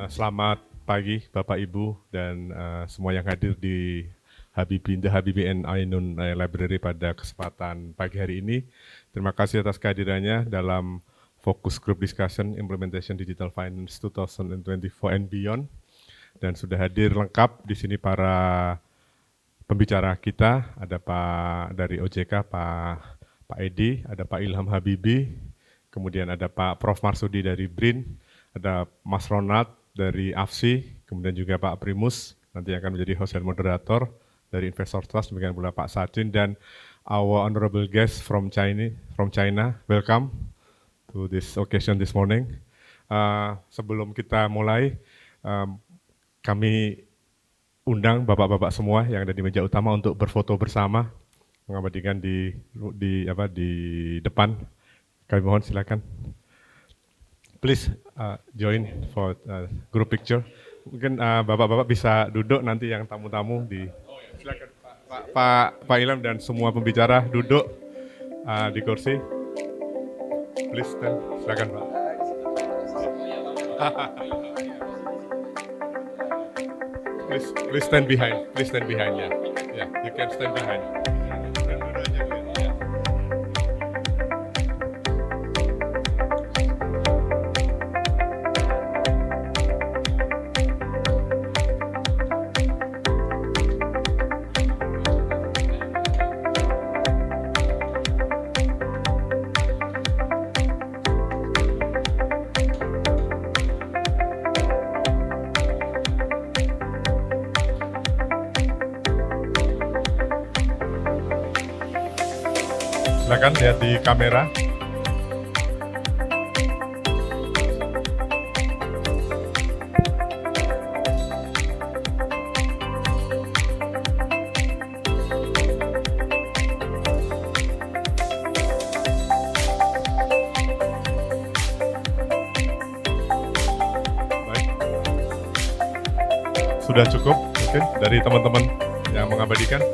Selamat pagi Bapak Ibu dan semua yang hadir di The Habibie and Ainun Library pada kesempatan pagi hari ini. Terima kasih atas kehadirannya dalam Focus Group Discussion Implementation Digital Finance 2024 and Beyond. Dan sudah hadir lengkap di sini para pembicara kita, ada Pak dari OJK, Pak Edi, ada Pak Ilham Habibie, kemudian ada Pak Prof. Marsudi dari BRIN, ada Mas Ronald dari AFSI, kemudian juga Pak Primus, nanti akan menjadi host dan moderator dari Investor Trust, demikian pula Pak Sachin, dan our honorable guest from China. Welcome to this occasion this morning. Sebelum kita mulai, kami undang bapak-bapak semua yang ada di meja utama untuk berfoto bersama, mengabadikan di depan. Kami mohon silakan. Please join for group picture. Mungkin bapak-bapak bisa duduk, nanti yang tamu-tamu silakan Pak Ilham dan semua pembicara duduk di kursi. Please stand. Silakan Pak. Please stand behind. Please stand behind ya. Yeah, you can stand behind. Silakan lihat di kamera. Baik. Sudah cukup mungkin dari teman-teman yang mengabadikan.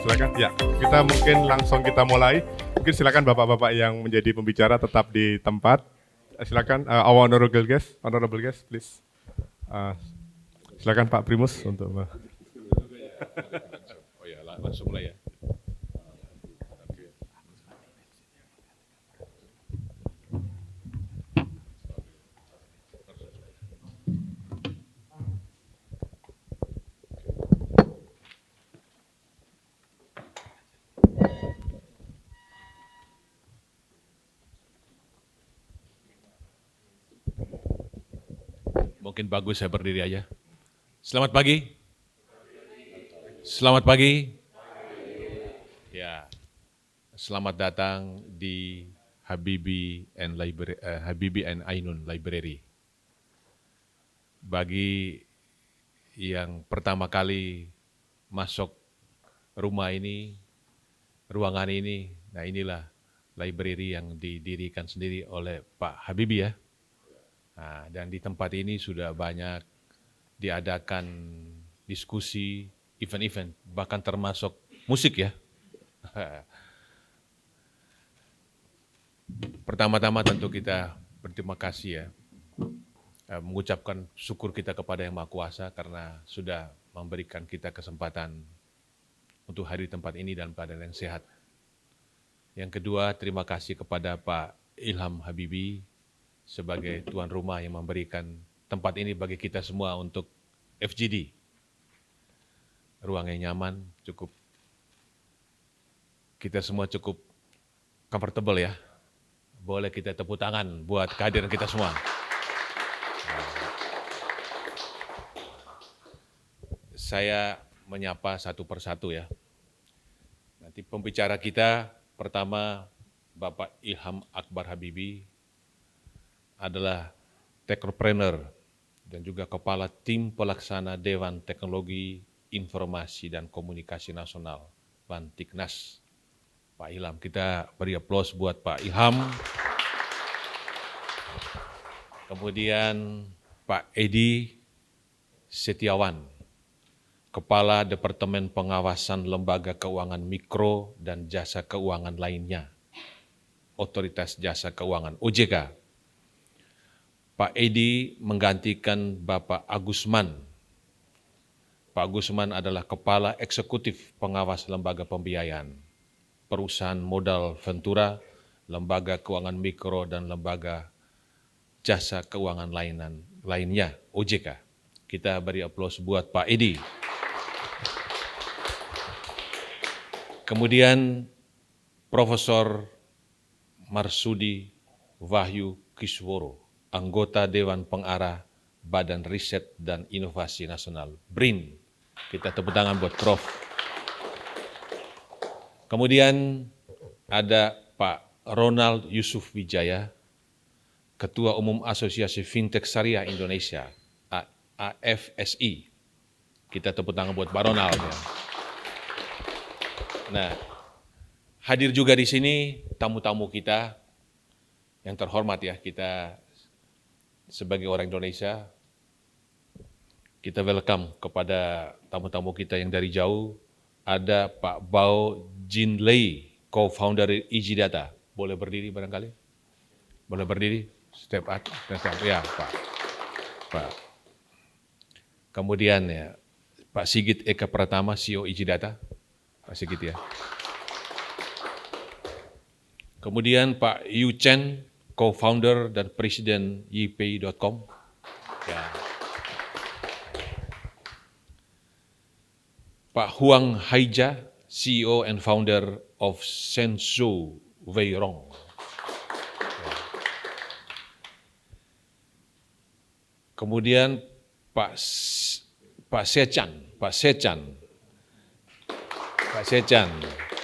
Silakan. Ya, kita mungkin langsung kita mulai. Mungkin silakan bapak-bapak yang menjadi pembicara tetap di tempat. Silakan our honorable guest, please. Silakan Pak Primus untuk. Oh ya, langsung mulai ya. Mungkin bagus saya berdiri aja. Selamat pagi. Selamat pagi. Ya, selamat datang di Habibie and Ainun Library. Bagi yang pertama kali masuk rumah ini, ruangan ini, nah inilah library yang didirikan sendiri oleh Pak Habibie ya. Nah, dan di tempat ini sudah banyak diadakan diskusi, event-event, bahkan termasuk musik ya. Pertama-tama tentu kita berterima kasih ya, mengucapkan syukur kita kepada Yang Maha Kuasa karena sudah memberikan kita kesempatan untuk hadir di tempat ini dalam keadaan yang sehat. Yang kedua, terima kasih kepada Pak Ilham Habibie sebagai tuan rumah yang memberikan tempat ini bagi kita semua untuk FGD. Ruang yang nyaman, kita semua cukup comfortable ya. Boleh kita tepuk tangan buat kehadiran kita semua. Saya menyapa satu persatu ya. Nanti pembicara kita pertama Bapak Ilham Akbar Habibie adalah technopreneur dan juga kepala tim pelaksana Dewan Teknologi Informasi dan Komunikasi Nasional Bantiknas. Pak Ilham, kita beri aplaus buat Pak Ilham. Kemudian Pak Edi Setiawan, Kepala Departemen Pengawasan Lembaga Keuangan Mikro dan Jasa Keuangan lainnya, Otoritas Jasa Keuangan OJK. Pak Edi menggantikan Bapak Agusman. Pak Agusman adalah Kepala Eksekutif Pengawas Lembaga Pembiayaan, Perusahaan Modal Ventura, Lembaga Keuangan Mikro, dan Lembaga Jasa Keuangan lainnya, OJK. Kita beri aplaus buat Pak Edi. Kemudian Profesor Marsudi Wahyu Kisworo, anggota Dewan Pengarah Badan Riset dan Inovasi Nasional, BRIN. Kita tepuk tangan buat Prof. Kemudian ada Pak Ronald Yusuf Wijaya, Ketua Umum Asosiasi Fintech Syariah Indonesia, AFSI. Kita tepuk tangan buat Pak Ronald. Ya. Nah, hadir juga di sini tamu-tamu kita yang terhormat ya, kita sebagai orang Indonesia, kita welcome kepada tamu-tamu kita yang dari jauh. Ada Pak Bao Jin Lei, co-founder EasyData. Boleh berdiri barangkali? Boleh berdiri? Step up. Ya, Pak. Kemudian ya, Pak Sigit Eka Pratama, CEO EasyData. Pak Sigit ya. Kemudian Pak Yu Chen, co-founder dan presiden yipay.com. Ya. Pak Huang Haija, CEO and founder of Shenzhou Weirong. Ya. Kemudian Pak Sechan,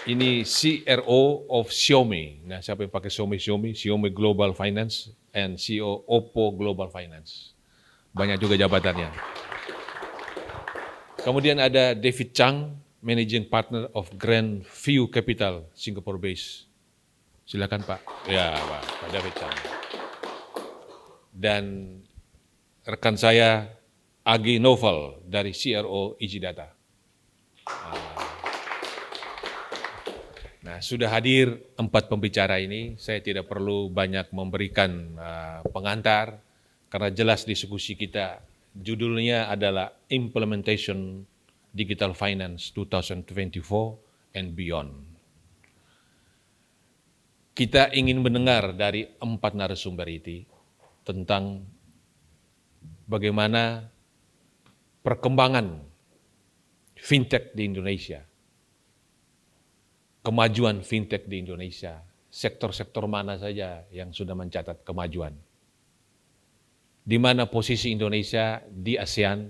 ini CRO of Xiaomi. Nah, siapa yang pakai Xiaomi Global Finance, and CEO Oppo Global Finance. Banyak juga jabatannya. Kemudian ada David Chang, Managing Partner of Grand View Capital, Singapore Base. Silakan Pak. Ya, Pak David Chang. Dan rekan saya, Agi Novel dari CRO EasyData. Nah, sudah hadir 4 pembicara ini, saya tidak perlu banyak memberikan pengantar, karena jelas diskusi kita, judulnya adalah Implementation Digital Finance 2024 and Beyond. Kita ingin mendengar dari 4 narasumber itu tentang bagaimana perkembangan fintech di Indonesia, kemajuan fintech di Indonesia, sektor-sektor mana saja yang sudah mencatat kemajuan. Di mana posisi Indonesia di ASEAN,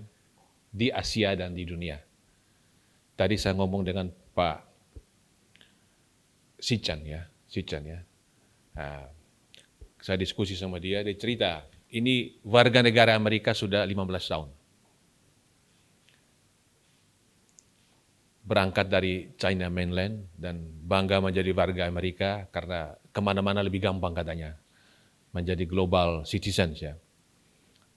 di Asia, dan di dunia. Tadi saya ngomong dengan Pak Sichan ya. Nah, saya diskusi sama dia cerita, ini warga negara Amerika sudah 15 tahun. Berangkat dari China mainland dan bangga menjadi warga Amerika karena kemana-mana lebih gampang katanya. Menjadi global citizens ya.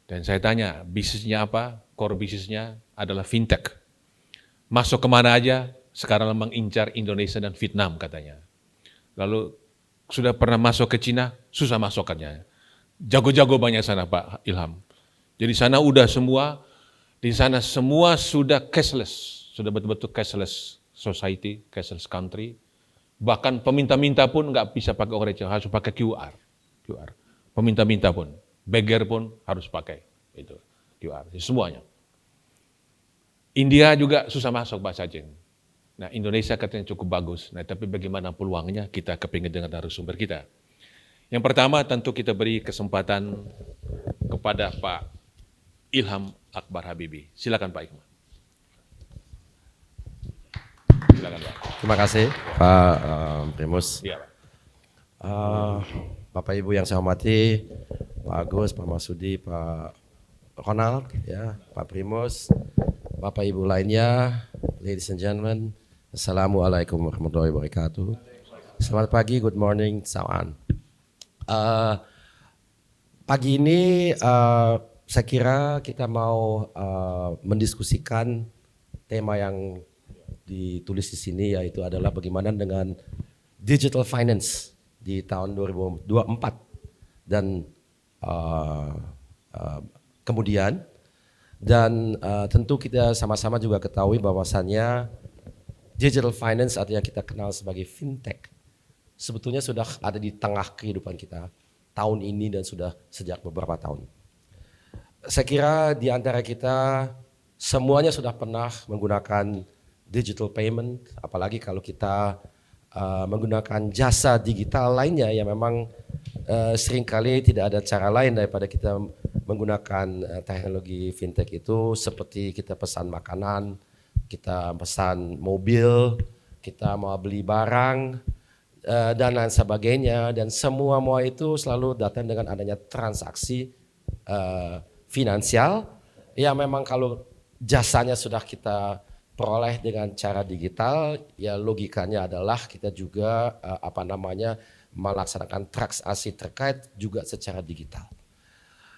Dan saya tanya, bisnisnya apa? Core bisnisnya adalah fintech. Masuk kemana aja, sekarang mengincar Indonesia dan Vietnam katanya. Lalu sudah pernah masuk ke Cina, susah masuk katanya. Jago-jago banyak sana Pak Ilham. Jadi sana udah semua, di sana semua sudah cashless. Sudah betul-betul cashless society, cashless country. Bahkan peminta-minta pun nggak bisa pakai orang harus pakai QR. Peminta-minta pun, beggar pun harus pakai itu QR. Semuanya. India juga susah masuk bahasa Jin. Nah, Indonesia katanya cukup bagus. Nah, tapi bagaimana peluangnya? Kita kepingin dengan narasumber kita. Yang pertama tentu kita beri kesempatan kepada Pak Ilham Akbar Habibie. Silakan Pak Ilham. Silakan Pak. Terima kasih Pak Primus. Iya, Pak. Bapak Ibu yang saya hormati, Pak Agus, Pak Marsudi, Pak Ronald, ya, Pak Primus, Bapak Ibu lainnya, ladies and gentlemen, Assalamualaikum warahmatullahi wabarakatuh. Selamat pagi, good morning, sawan. Pagi ini saya kira kita mau mendiskusikan tema yang ditulis di sini, yaitu adalah bagaimana dengan digital finance di tahun 2024 dan kemudian. Dan tentu kita sama-sama juga ketahui bahwasannya digital finance atau yang kita kenal sebagai fintech sebetulnya sudah ada di tengah kehidupan kita tahun ini dan sudah sejak beberapa tahun. Saya kira di antara kita semuanya sudah pernah menggunakan digital payment, apalagi kalau kita menggunakan jasa digital lainnya yang memang seringkali tidak ada cara lain daripada kita menggunakan teknologi fintech itu, seperti kita pesan makanan, kita pesan mobil, kita mau beli barang dan lain sebagainya, dan semua itu selalu datang dengan adanya transaksi finansial yang memang kalau jasanya sudah kita peroleh dengan cara digital, ya logikanya adalah kita juga melaksanakan transaksi terkait juga secara digital.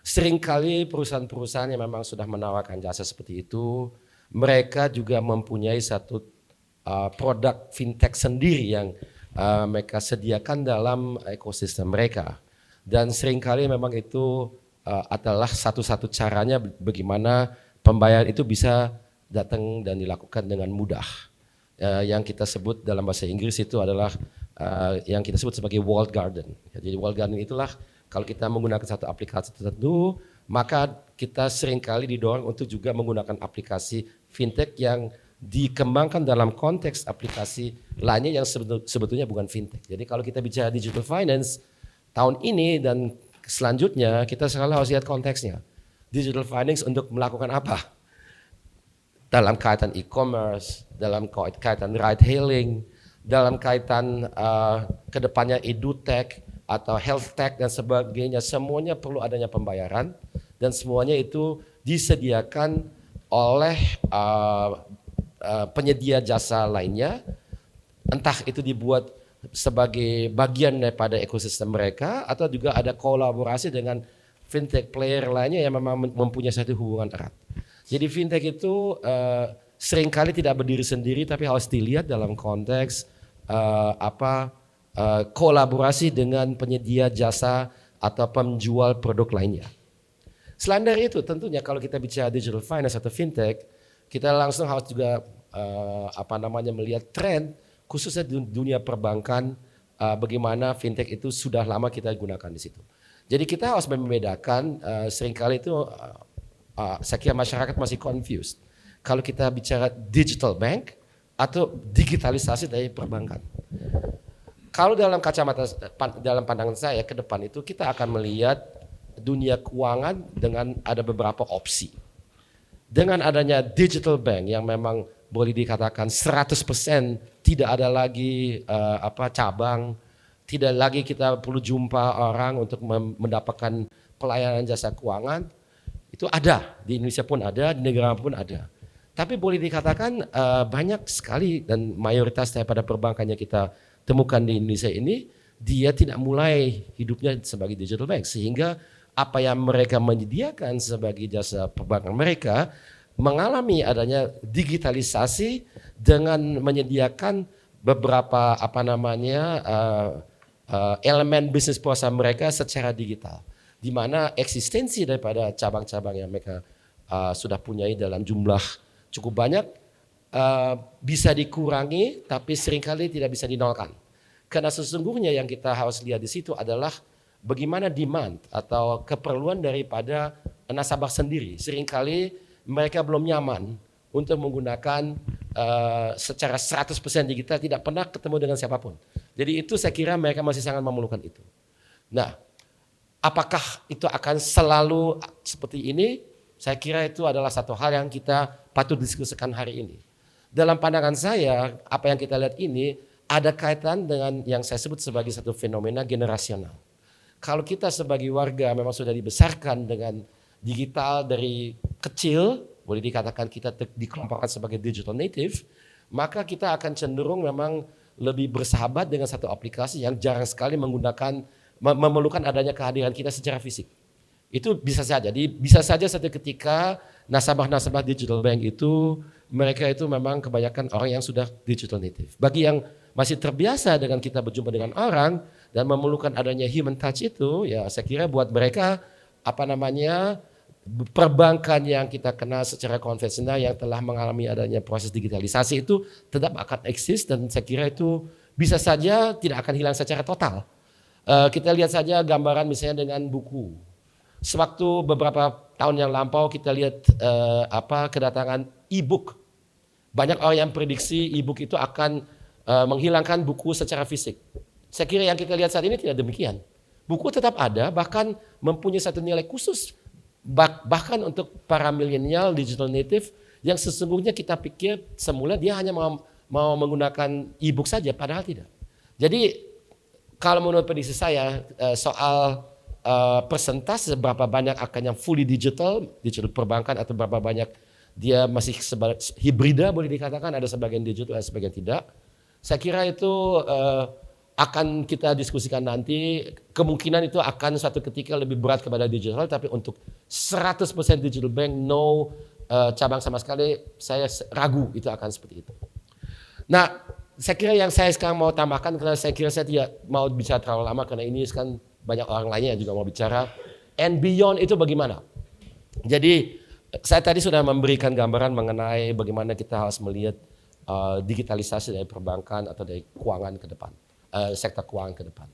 Seringkali perusahaan-perusahaan yang memang sudah menawarkan jasa seperti itu, mereka juga mempunyai satu produk fintech sendiri yang mereka sediakan dalam ekosistem mereka. Dan seringkali memang itu adalah satu-satu caranya bagaimana pembayaran itu bisa datang dan dilakukan dengan mudah. Yang kita sebut dalam bahasa Inggris itu adalah yang kita sebut sebagai walled garden. Jadi walled garden itulah kalau kita menggunakan satu aplikasi tertentu, maka kita seringkali didorong untuk juga menggunakan aplikasi fintech yang dikembangkan dalam konteks aplikasi lainnya yang sebetulnya bukan fintech. Jadi kalau kita bicara digital finance tahun ini dan selanjutnya, kita selalu harus lihat konteksnya. Digital finance untuk melakukan apa? Dalam kaitan e-commerce, dalam kaitan ride hailing, dalam kaitan kedepannya edutech atau health tech dan sebagainya, semuanya perlu adanya pembayaran dan semuanya itu disediakan oleh penyedia jasa lainnya, entah itu dibuat sebagai bagian daripada ekosistem mereka atau juga ada kolaborasi dengan fintech player lainnya yang memang mempunyai satu hubungan erat. Jadi fintech itu seringkali tidak berdiri sendiri tapi harus dilihat dalam konteks kolaborasi dengan penyedia jasa atau penjual produk lainnya. Selain dari itu tentunya kalau kita bicara digital finance atau fintech, kita langsung harus juga melihat tren khususnya di dunia perbankan, bagaimana fintech itu sudah lama kita gunakan di situ. Jadi kita harus membedakan, seringkali itu saya kira masyarakat masih confused kalau kita bicara digital bank atau digitalisasi dari perbankan. Kalau dalam kacamata, dalam pandangan saya ke depan itu kita akan melihat dunia keuangan dengan ada beberapa opsi. Dengan adanya digital bank yang memang boleh dikatakan 100% tidak ada lagi cabang, tidak lagi kita perlu jumpa orang untuk mendapatkan pelayanan jasa keuangan, itu ada, di Indonesia pun ada, di negara pun ada. Tapi boleh dikatakan banyak sekali dan mayoritas daripada perbankan yang kita temukan di Indonesia ini, dia tidak mulai hidupnya sebagai digital bank. Sehingga apa yang mereka menyediakan sebagai jasa perbankan mereka mengalami adanya digitalisasi dengan menyediakan beberapa elemen bisnis puasa mereka secara digital, di mana eksistensi daripada cabang-cabang yang mereka sudah punyai dalam jumlah cukup banyak bisa dikurangi, tapi seringkali tidak bisa dinolkan. Karena sesungguhnya yang kita harus lihat di situ adalah bagaimana demand atau keperluan daripada nasabah sendiri. Seringkali mereka belum nyaman untuk menggunakan secara 100% digital, tidak pernah ketemu dengan siapapun. Jadi itu saya kira mereka masih sangat memerlukan itu. Nah, apakah itu akan selalu seperti ini? Saya kira itu adalah satu hal yang kita patut diskusikan hari ini. Dalam pandangan saya, apa yang kita lihat ini ada kaitan dengan yang saya sebut sebagai satu fenomena generasional. Kalau kita sebagai warga memang sudah dibesarkan dengan digital dari kecil, boleh dikatakan kita dikelompokkan sebagai digital native, maka kita akan cenderung memang lebih bersahabat dengan satu aplikasi yang jarang sekali memerlukan adanya kehadiran kita secara fisik. Itu bisa saja. Jadi bisa saja satu ketika nasabah-nasabah digital bank itu mereka itu memang kebanyakan orang yang sudah digital native. Bagi yang masih terbiasa dengan kita berjumpa dengan orang dan memerlukan adanya human touch itu, ya saya kira buat mereka perbankan yang kita kenal secara konvensional yang telah mengalami adanya proses digitalisasi itu tetap akan eksis dan saya kira itu bisa saja tidak akan hilang secara total. Kita lihat saja gambaran misalnya dengan buku. Sewaktu beberapa tahun yang lampau kita lihat kedatangan e-book. Banyak orang yang prediksi e-book itu akan menghilangkan buku secara fisik. Saya kira yang kita lihat saat ini tidak demikian. Buku tetap ada, bahkan mempunyai satu nilai khusus. Bahkan untuk para milenial digital native yang sesungguhnya kita pikir semula dia hanya mau menggunakan e-book saja, padahal tidak. Jadi kalau menurut prediksi saya soal persentase berapa banyak akan yang fully digital perbankan atau berapa banyak dia masih hibrida boleh dikatakan, ada sebagian digital ada sebagian tidak. Saya kira itu akan kita diskusikan nanti. Kemungkinan itu akan suatu ketika lebih berat kepada digital, tapi untuk 100% digital bank, no cabang sama sekali, saya ragu itu akan seperti itu. Nah, saya kira yang saya sekarang mau tambahkan, karena saya kira saya tidak mau bicara terlalu lama, karena ini kan banyak orang lainnya yang juga mau bicara. And beyond itu bagaimana? Jadi, saya tadi sudah memberikan gambaran mengenai bagaimana kita harus melihat digitalisasi dari perbankan atau dari keuangan ke depan. Sektor keuangan ke depan.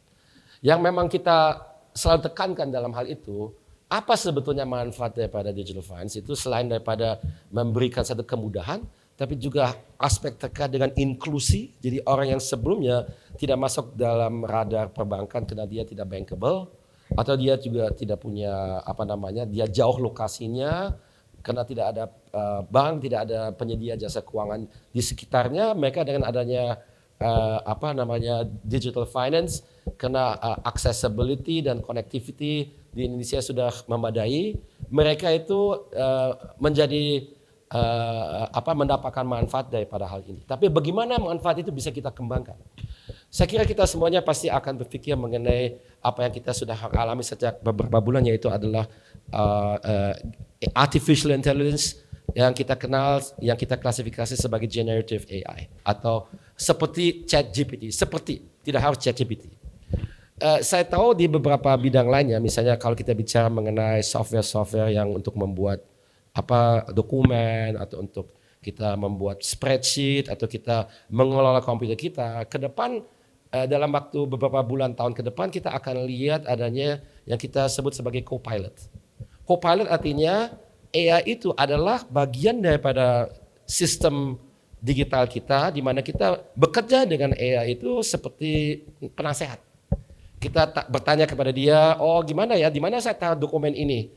Yang memang kita selalu tekankan dalam hal itu, apa sebetulnya manfaat daripada digital finance itu selain daripada memberikan satu kemudahan, tapi juga aspek terkait dengan inklusi. Jadi orang yang sebelumnya tidak masuk dalam radar perbankan karena dia tidak bankable, atau dia juga tidak punya dia jauh lokasinya karena tidak ada bank, tidak ada penyedia jasa keuangan di sekitarnya, mereka dengan adanya digital finance karena accessibility dan connectivity di Indonesia sudah memadai, mereka itu menjadi mendapatkan manfaat daripada hal ini. Tapi bagaimana manfaat itu bisa kita kembangkan? Saya kira kita semuanya pasti akan berpikir mengenai apa yang kita sudah alami sejak beberapa bulan, yaitu adalah artificial intelligence yang kita kenal, yang kita klasifikasi sebagai generative AI atau seperti ChatGPT, tidak harus ChatGPT. Saya tahu di beberapa bidang lainnya, misalnya kalau kita bicara mengenai software yang untuk membuat dokumen atau untuk kita membuat spreadsheet atau kita mengelola komputer kita, ke depan dalam waktu beberapa bulan tahun ke depan kita akan lihat adanya yang kita sebut sebagai co-pilot. Co-pilot artinya AI itu adalah bagian daripada sistem digital kita, di mana kita bekerja dengan AI itu seperti penasehat. Kita bertanya kepada dia, oh gimana ya, di mana saya taruh dokumen ini,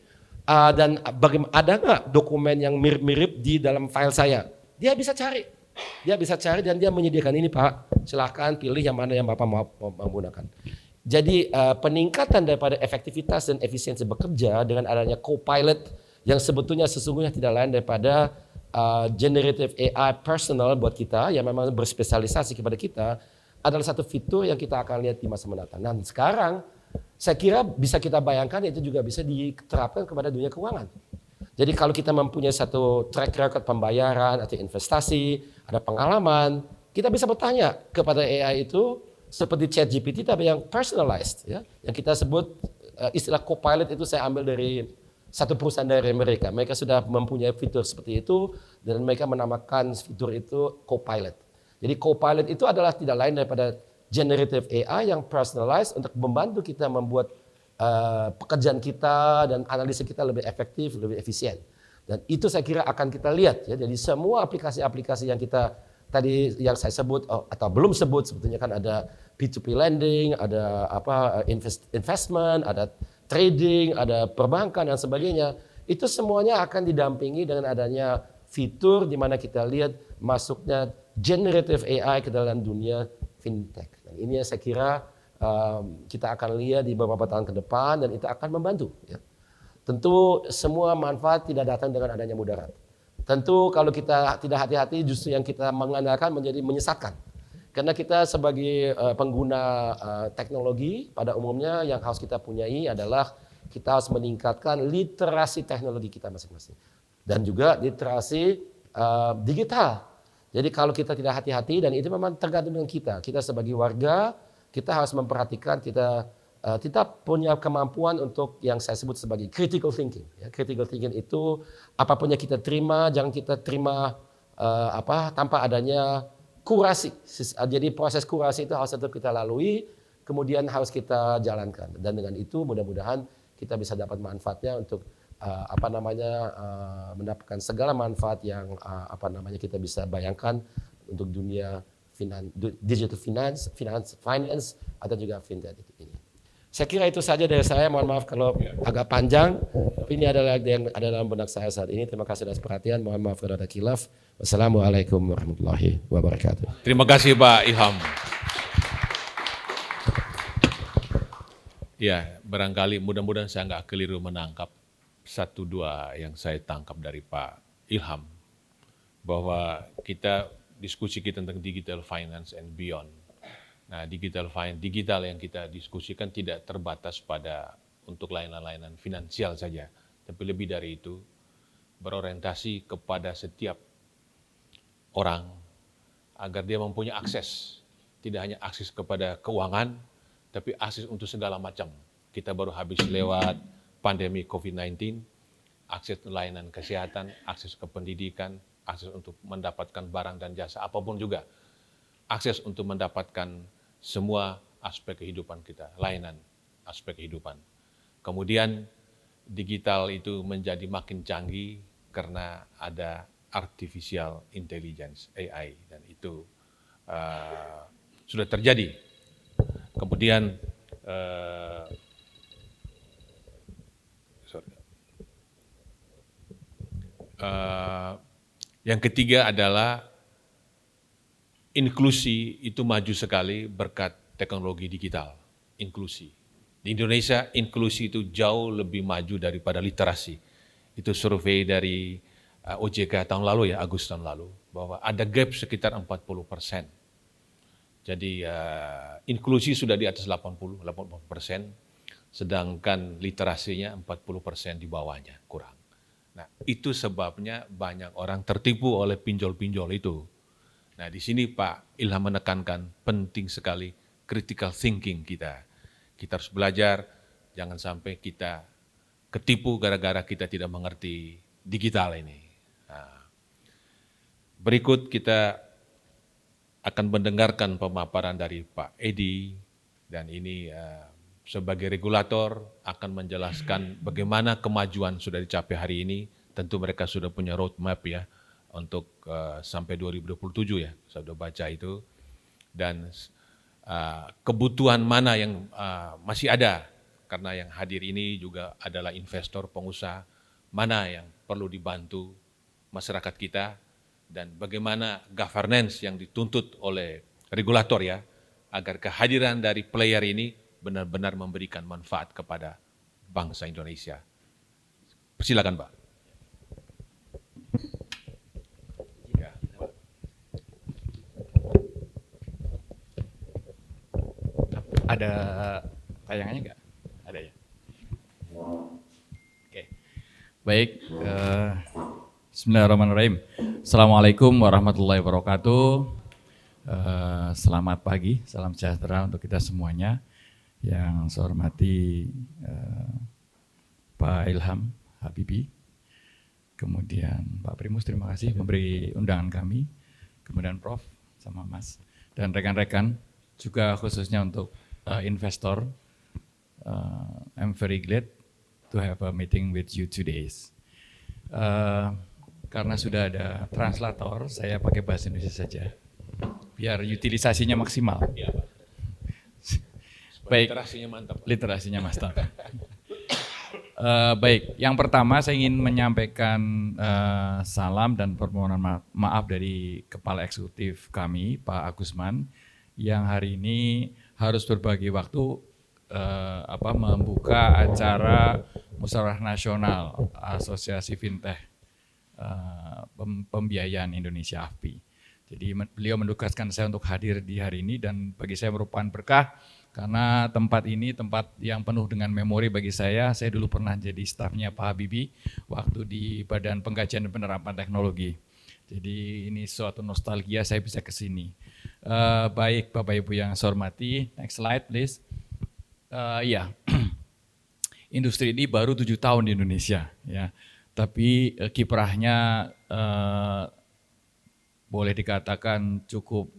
dan bagaimana, ada nggak dokumen yang mirip-mirip di dalam file saya? Dia bisa cari dan dia menyediakan ini Pak, silahkan pilih yang mana yang Bapak mau menggunakan. Jadi peningkatan daripada efektivitas dan efisiensi bekerja dengan adanya co-pilot yang sesungguhnya tidak lain daripada generative AI personal buat kita yang memang berspesialisasi kepada kita, adalah satu fitur yang kita akan lihat di masa mendatang. Dan sekarang saya kira bisa kita bayangkan itu juga bisa diterapkan kepada dunia keuangan. Jadi kalau kita mempunyai satu track record pembayaran atau investasi, ada pengalaman, kita bisa bertanya kepada AI itu seperti ChatGPT tapi yang personalized, ya. Yang kita sebut istilah co-pilot itu saya ambil dari satu perusahaan dari mereka. Mereka sudah mempunyai fitur seperti itu dan mereka menamakan fitur itu co-pilot. Jadi co-pilot itu adalah tidak lain daripada generative AI yang personalized untuk membantu kita membuat pekerjaan kita dan analisis kita lebih efektif, lebih efisien. Dan itu saya kira akan kita lihat ya. Jadi semua aplikasi-aplikasi yang kita tadi yang saya sebut atau belum sebut, sebetulnya kan ada P2P lending, ada investment, ada trading, ada perbankan dan sebagainya. Itu semuanya akan didampingi dengan adanya fitur di mana kita lihat masuknya generative AI ke dalam dunia fintech. Dan ini yang saya kira kita akan lihat di beberapa tahun ke depan dan itu akan membantu. Ya. Tentu semua manfaat tidak datang dengan adanya mudarat. Tentu kalau kita tidak hati-hati justru yang kita mengandalkan menjadi menyesatkan. Karena kita sebagai pengguna teknologi pada umumnya yang harus kita punyai adalah kita harus meningkatkan literasi teknologi kita masing-masing. Dan juga literasi digital. Jadi kalau kita tidak hati-hati dan itu memang tergantung dengan kita. Kita sebagai warga, kita harus memperhatikan kita kita punya kemampuan untuk yang saya sebut sebagai critical thinking. Ya, critical thinking itu apapun yang kita terima, jangan kita terima tanpa adanya kurasi. Jadi proses kurasi itu harus tetap kita lalui, kemudian harus kita jalankan. Dan dengan itu mudah-mudahan kita bisa dapat manfaatnya untuk mendapatkan segala manfaat yang kita bisa bayangkan untuk dunia digital finance atau juga fintech ini. Saya kira itu saja dari saya. Mohon maaf kalau agak panjang, tapi ini adalah yang ada dalam benak saya saat ini. Terima kasih atas perhatian. Mohon maaf kalau ada khilaf. Wassalamualaikum warahmatullahi wabarakatuh. Terima kasih Pak Ilham. Ya, barangkali mudah-mudahan saya nggak keliru menangkap satu dua yang saya tangkap dari Pak Ilham, bahwa diskusi kita tentang digital finance and beyond. Nah, digital yang kita diskusikan tidak terbatas pada untuk layanan-layanan finansial saja, tapi lebih dari itu berorientasi kepada setiap orang agar dia mempunyai akses, tidak hanya akses kepada keuangan, tapi akses untuk segala macam. Kita baru habis lewat pandemi COVID-19, akses layanan kesehatan, akses ke pendidikan, akses untuk mendapatkan barang dan jasa, apapun juga. Akses untuk mendapatkan semua aspek kehidupan kita, layanan aspek kehidupan. Kemudian digital itu menjadi makin canggih karena ada artificial intelligence, AI, dan itu sudah terjadi. Kemudian yang ketiga adalah inklusi itu maju sekali berkat teknologi digital, inklusi. Di Indonesia, inklusi itu jauh lebih maju daripada literasi. Itu survei dari OJK tahun lalu ya, Agustus tahun lalu, bahwa ada gap sekitar 40%. Jadi inklusi sudah di atas 80%, sedangkan literasinya 40% di bawahnya, kurang. Nah, itu sebabnya banyak orang tertipu oleh pinjol-pinjol itu. Nah, di sini Pak Ilham menekankan penting sekali critical thinking kita. Kita harus belajar, jangan sampai kita ketipu gara-gara kita tidak mengerti digital ini. Nah, berikut kita akan mendengarkan pemaparan dari Pak Edi, dan ini sebagai regulator akan menjelaskan bagaimana kemajuan sudah dicapai hari ini. Tentu mereka sudah punya roadmap ya untuk sampai 2027 ya, saya sudah baca itu. Dan kebutuhan mana yang masih ada, karena yang hadir ini juga adalah investor, pengusaha, mana yang perlu dibantu masyarakat kita, dan bagaimana governance yang dituntut oleh regulator ya, agar kehadiran dari player ini benar-benar memberikan manfaat kepada bangsa Indonesia. Silakan Pak. Ada tayangannya nggak? Ada ya? Oke. Baik, bismillahirrahmanirrahim. Assalamualaikum warahmatullahi wabarakatuh. Selamat pagi, salam sejahtera untuk kita semuanya. Yang saya hormati Pak Ilham Habibie, kemudian Pak Primus, terima kasih memberi undangan kami, kemudian Prof sama Mas, dan rekan-rekan, juga khususnya untuk investor. I'm very glad to have a meeting with you today. Karena sudah ada translator, saya pakai bahasa Indonesia saja, biar utilisasinya maksimal. Ya, Pak. Baik, Literasinya mantap. Literasinya mantap. Baik, yang pertama saya ingin menyampaikan salam dan permohonan maaf dari Kepala Eksekutif kami, Pak Agusman, yang hari ini harus berbagi waktu membuka acara Musyawarah Nasional Asosiasi Fintech Pembiayaan Indonesia (AFPI). Jadi beliau mendugaskan saya untuk hadir di hari ini, dan bagi saya merupakan berkah karena tempat ini tempat yang penuh dengan memori bagi saya. Saya dulu pernah jadi stafnya Pak Habibie waktu di Badan Pengkajian dan Penerapan Teknologi. Jadi ini suatu nostalgia saya bisa ke sini. Baik Bapak Ibu yang saya hormati, next slide please. Iya, industri ini baru 7 tahun di Indonesia, ya. Tapi kiprahnya boleh dikatakan cukup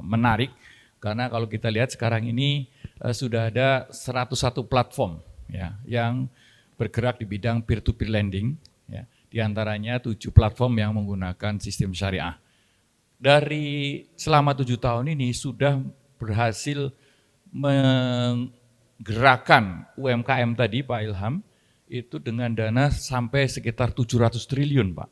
menarik, karena kalau kita lihat sekarang ini sudah ada 101 platform, ya, yang bergerak di bidang peer-to-peer lending, ya. Di antaranya 7 platform yang menggunakan sistem syariah. Dari selama 7 tahun ini sudah berhasil menggerakkan UMKM tadi Pak Ilham itu dengan dana sampai sekitar 700 triliun Pak.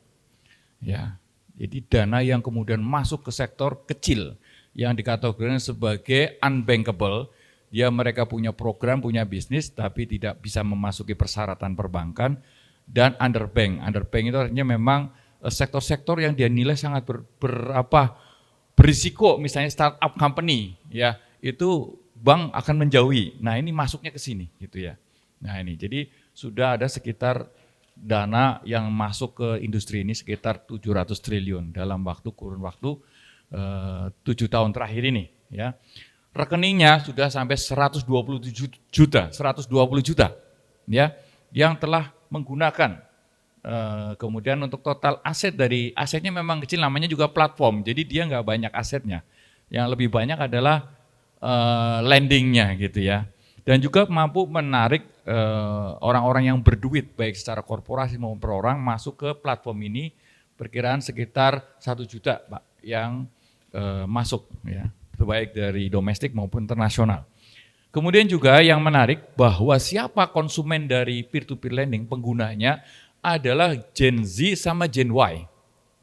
Ya, jadi dana yang kemudian masuk ke sektor kecil yang dikategorikan sebagai unbankable. Dia mereka punya program, punya bisnis tapi tidak bisa memasuki persyaratan perbankan, dan underbank. Underbank itu artinya memang sektor-sektor yang dia nilai sangat berisiko, misalnya startup company, ya itu bank akan menjauhi. Nah ini masuknya ke sini gitu ya. Nah ini jadi sudah ada sekitar dana yang masuk ke industri ini sekitar 700 triliun dalam kurun waktu 7 tahun terakhir ini ya. Rekeningnya sudah sampai 120 juta ya yang telah menggunakan. Kemudian untuk total asetnya memang kecil, namanya juga platform, jadi dia nggak banyak asetnya. Yang lebih banyak adalah lendingnya gitu ya, dan juga mampu menarik orang-orang yang berduit baik secara korporasi maupun per orang masuk ke platform ini, perkiraan sekitar 1 juta Pak yang masuk ya, baik dari domestik maupun internasional. Kemudian juga yang menarik bahwa siapa konsumen dari peer-to-peer lending, penggunanya adalah Gen Z sama Gen Y.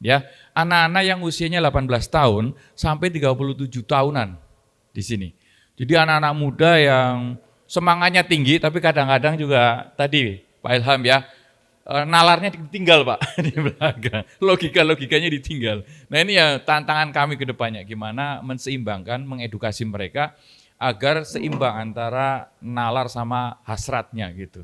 Ya, anak-anak yang usianya 18 tahun sampai 37 tahunan di sini. Jadi anak-anak muda yang semangatnya tinggi tapi kadang-kadang juga tadi Pak Ilham ya, nalarnya ditinggal Pak di belakang. Logikanya ditinggal. Nah ini ya tantangan kami ke depannya, gimana menseimbangkan, mengedukasi mereka agar seimbang antara nalar sama hasratnya gitu.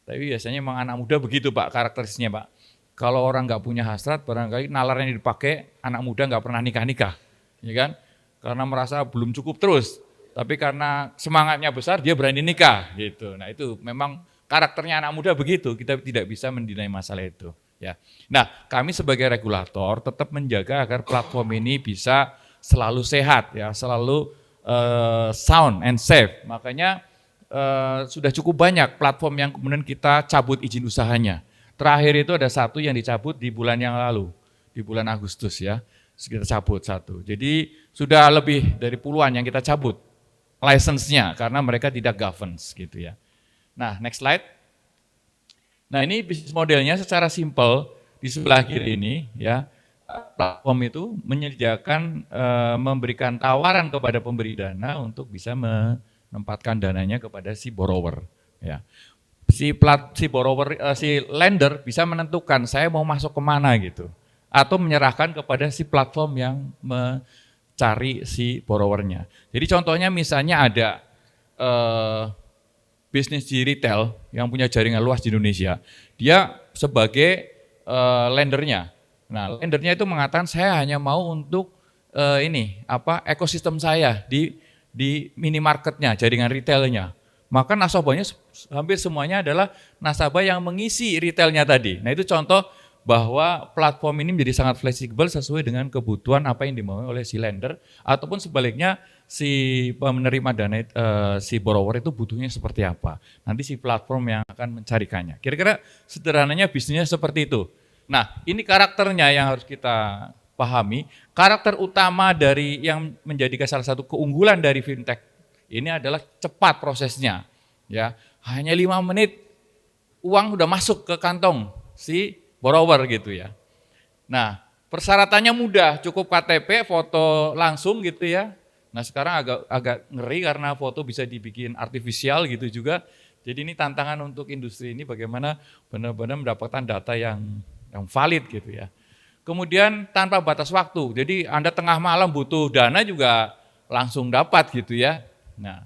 Tapi biasanya memang anak muda begitu Pak karakteristiknya Pak. Kalau orang nggak punya hasrat, barangkali nalarnya dipakai, anak muda nggak pernah nikah-nikah, ya kan? Karena merasa belum cukup terus, tapi karena semangatnya besar dia berani nikah gitu. Nah itu memang karakternya anak muda begitu, kita tidak bisa mendinai masalah itu. Ya. Nah kami sebagai regulator tetap menjaga agar platform ini bisa selalu sehat, ya, selalu sound and safe. Makanya sudah cukup banyak platform yang kemudian kita cabut izin usahanya. Terakhir itu ada satu yang dicabut di bulan yang lalu, di bulan Agustus ya. Kita cabut satu. Jadi sudah lebih dari puluhan yang kita cabut license-nya karena mereka tidak governance gitu ya. Nah, next slide. Nah, ini bisnis modelnya secara simpel di sebelah kiri ini ya. Platform itu menyediakan memberikan tawaran kepada pemberi dana untuk bisa menempatkan dananya kepada si borrower ya. Si lender bisa menentukan saya mau masuk kemana gitu, atau menyerahkan kepada si platform yang mencari si borrowernya. Jadi contohnya misalnya ada bisnis di retail yang punya jaringan luas di Indonesia, dia sebagai lendernya. Nah, lendernya itu mengatakan saya hanya mau untuk ekosistem saya di minimarketnya, jaringan retailnya. Maka nasabahnya hampir semuanya adalah nasabah yang mengisi retailnya tadi. Nah itu contoh bahwa platform ini menjadi sangat fleksibel sesuai dengan kebutuhan apa yang dimauin oleh si lender, ataupun sebaliknya si penerima dana, si borrower itu butuhnya seperti apa. Nanti si platform yang akan mencarikannya. Kira-kira sederhananya bisnisnya seperti itu. Nah ini karakternya yang harus kita pahami. Karakter utama dari yang menjadikan salah satu keunggulan dari fintech ini adalah cepat prosesnya, ya, hanya 5 menit uang udah masuk ke kantong si borrower gitu ya. Nah persyaratannya mudah, cukup KTP, foto langsung gitu ya. Nah sekarang agak ngeri karena foto bisa dibikin artifisial gitu juga. Jadi ini tantangan untuk industri ini bagaimana benar-benar mendapatkan data yang valid gitu ya. Kemudian tanpa batas waktu, jadi Anda tengah malam butuh dana juga langsung dapat gitu ya. Nah,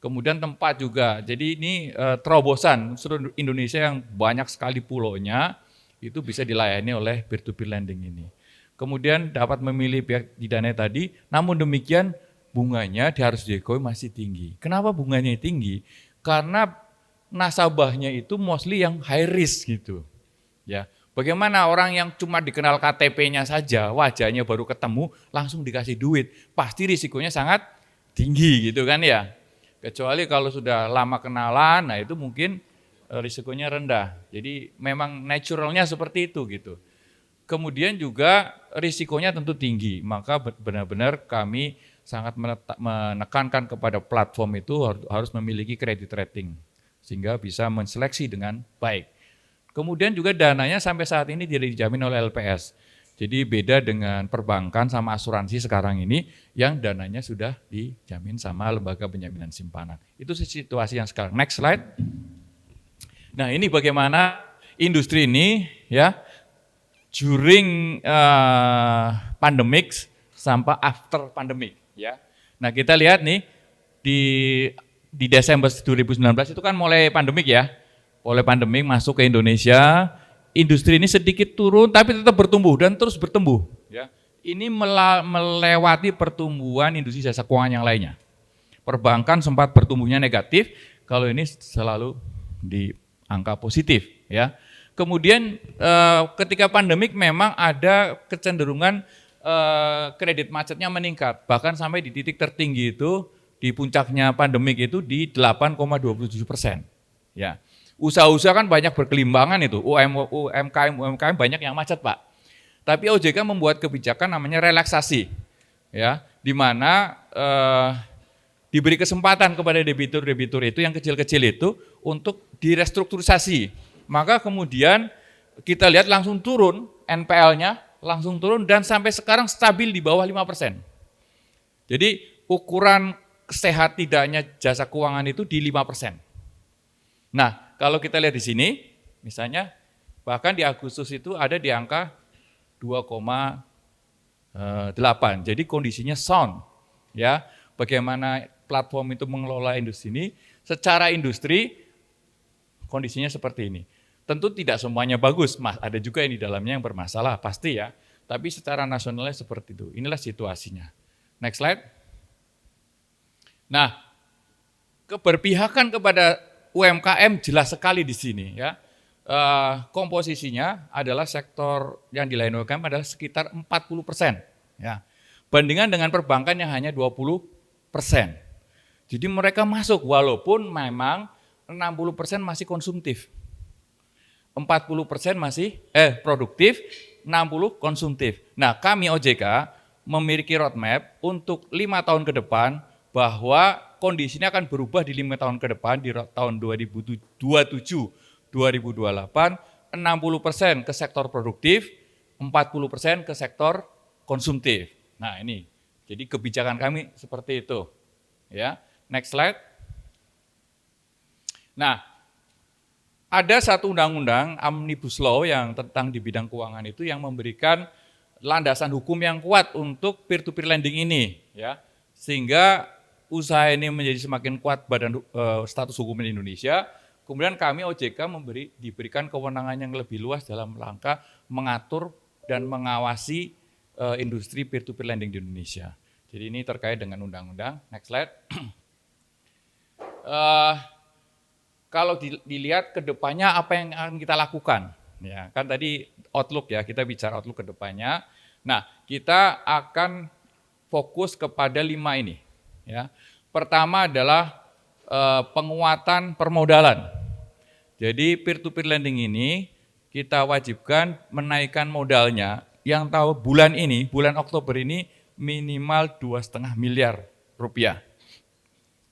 kemudian tempat juga. Jadi ini terobosan seluruh Indonesia yang banyak sekali pulaunya itu bisa dilayani oleh peer-to-peer lending ini. Kemudian dapat memilih pihak didanai tadi. Namun demikian bunganya di harus diakui masih tinggi. Kenapa bunganya tinggi? Karena nasabahnya itu mostly yang high risk gitu. Ya, bagaimana orang yang cuma dikenal KTP-nya saja, wajahnya baru ketemu, langsung dikasih duit, pasti risikonya sangat tinggi gitu kan ya. Kecuali kalau sudah lama kenalan, nah itu mungkin risikonya rendah. Jadi memang naturalnya seperti itu gitu. Kemudian juga risikonya tentu tinggi, maka benar-benar kami sangat menekankan kepada platform itu harus memiliki credit rating, sehingga bisa menseleksi dengan baik. Kemudian juga dananya sampai saat ini tidak dijamin oleh LPS. Jadi beda dengan perbankan sama asuransi sekarang ini yang dananya sudah dijamin sama lembaga penjaminan simpanan. Itu situasi yang sekarang. Next slide. Nah, ini bagaimana industri ini ya during pandemic sampai after pandemic ya. Nah, kita lihat nih di Desember 2019 itu kan mulai pandemik ya. Oleh pandemik masuk ke Indonesia, industri ini sedikit turun tapi tetap bertumbuh dan terus bertumbuh ya. Ini melewati pertumbuhan industri jasa keuangan yang lainnya. Perbankan sempat bertumbuhnya negatif, kalau ini selalu di angka positif ya. Kemudian ketika pandemik memang ada kecenderungan kredit macetnya meningkat, bahkan sampai di titik tertinggi itu di puncaknya pandemik itu di 8,27%. Ya. Usaha-usaha kan banyak berkelimbangan itu, UMKM banyak yang macet Pak. Tapi OJK membuat kebijakan namanya relaksasi, ya, di mana diberi kesempatan kepada debitur-debitur itu yang kecil-kecil itu untuk direstrukturisasi. Maka kemudian kita lihat langsung turun NPL-nya, langsung turun dan sampai sekarang stabil di bawah 5%. Jadi ukuran sehat tidaknya jasa keuangan itu di 5%. Nah, kalau kita lihat di sini, misalnya bahkan di Agustus itu ada di angka 2,8. Jadi kondisinya sound. Ya, bagaimana platform itu mengelola industri ini? Secara industri kondisinya seperti ini. Tentu tidak semuanya bagus, ada juga yang di dalamnya yang bermasalah, pasti ya. Tapi secara nasionalnya seperti itu. Inilah situasinya. Next slide. Nah, keberpihakan kepada UMKM jelas sekali di sini ya. Komposisinya adalah sektor yang dilayani UMKM adalah sekitar 40%. Ya. Bandingan dengan perbankan yang hanya 20%. Jadi mereka masuk walaupun memang 60% masih konsumtif. 40% masih produktif, 60 konsumtif. Nah, kami OJK memiliki roadmap untuk 5 tahun ke depan bahwa kondisinya akan berubah di 5 tahun ke depan di tahun 2027-2028, 60% ke sektor produktif, 40% ke sektor konsumtif. Nah, ini. Jadi kebijakan kami seperti itu. Ya. Next slide. Nah, ada satu undang-undang Omnibus Law yang tentang di bidang keuangan itu yang memberikan landasan hukum yang kuat untuk peer-to-peer lending ini, ya. Sehingga usaha ini menjadi semakin kuat badan status hukum di Indonesia. Kemudian kami OJK diberikan kewenangan yang lebih luas dalam rangka mengatur dan mengawasi industri peer-to-peer lending di Indonesia. Jadi ini terkait dengan undang-undang. Next slide. Kalau dilihat ke depannya apa yang akan kita lakukan, ya kan tadi outlook ya, kita bicara outlook ke depannya. Nah, kita akan fokus kepada 5 ini. Ya, pertama adalah penguatan permodalan. Jadi peer-to-peer lending ini kita wajibkan menaikkan modalnya. Yang tahu bulan Oktober ini minimal 2,5 miliar rupiah.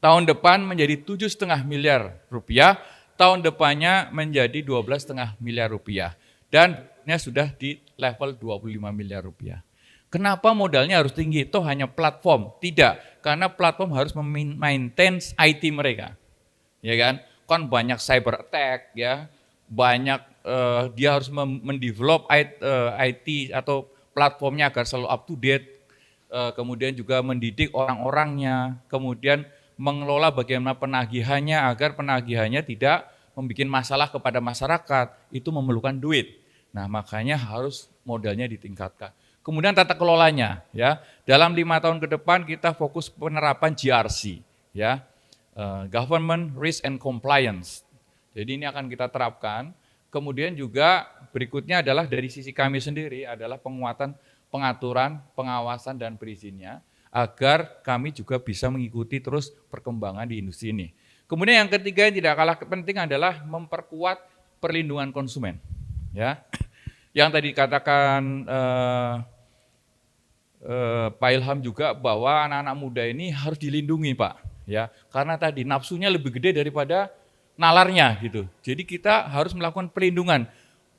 Tahun depan menjadi 7,5 miliar rupiah, tahun depannya menjadi 12,5 miliar rupiah. Dan ini sudah di level 25 miliar rupiah. Kenapa modalnya harus tinggi? Itu hanya platform. Tidak, karena platform harus memaintain IT mereka. Ya kan? Kan banyak cyber attack ya. Banyak dia harus mendevelop IT atau platformnya agar selalu up to date. Kemudian juga mendidik orang-orangnya, kemudian mengelola bagaimana penagihannya agar penagihannya tidak membuat masalah kepada masyarakat. Itu memerlukan duit. Nah, makanya harus modalnya ditingkatkan. Kemudian tata kelolanya, ya. Dalam 5 tahun ke depan kita fokus penerapan GRC, ya, Government Risk and Compliance. Jadi ini akan kita terapkan. Kemudian juga berikutnya adalah dari sisi kami sendiri adalah penguatan pengaturan, pengawasan dan perizinnya agar kami juga bisa mengikuti terus perkembangan di industri ini. Kemudian yang ketiga yang tidak kalah penting adalah memperkuat perlindungan konsumen, ya. Yang tadi dikatakan Pak Ilham juga bahwa anak-anak muda ini harus dilindungi, Pak, ya, karena tadi nafsunya lebih gede daripada nalarnya gitu. Jadi kita harus melakukan perlindungan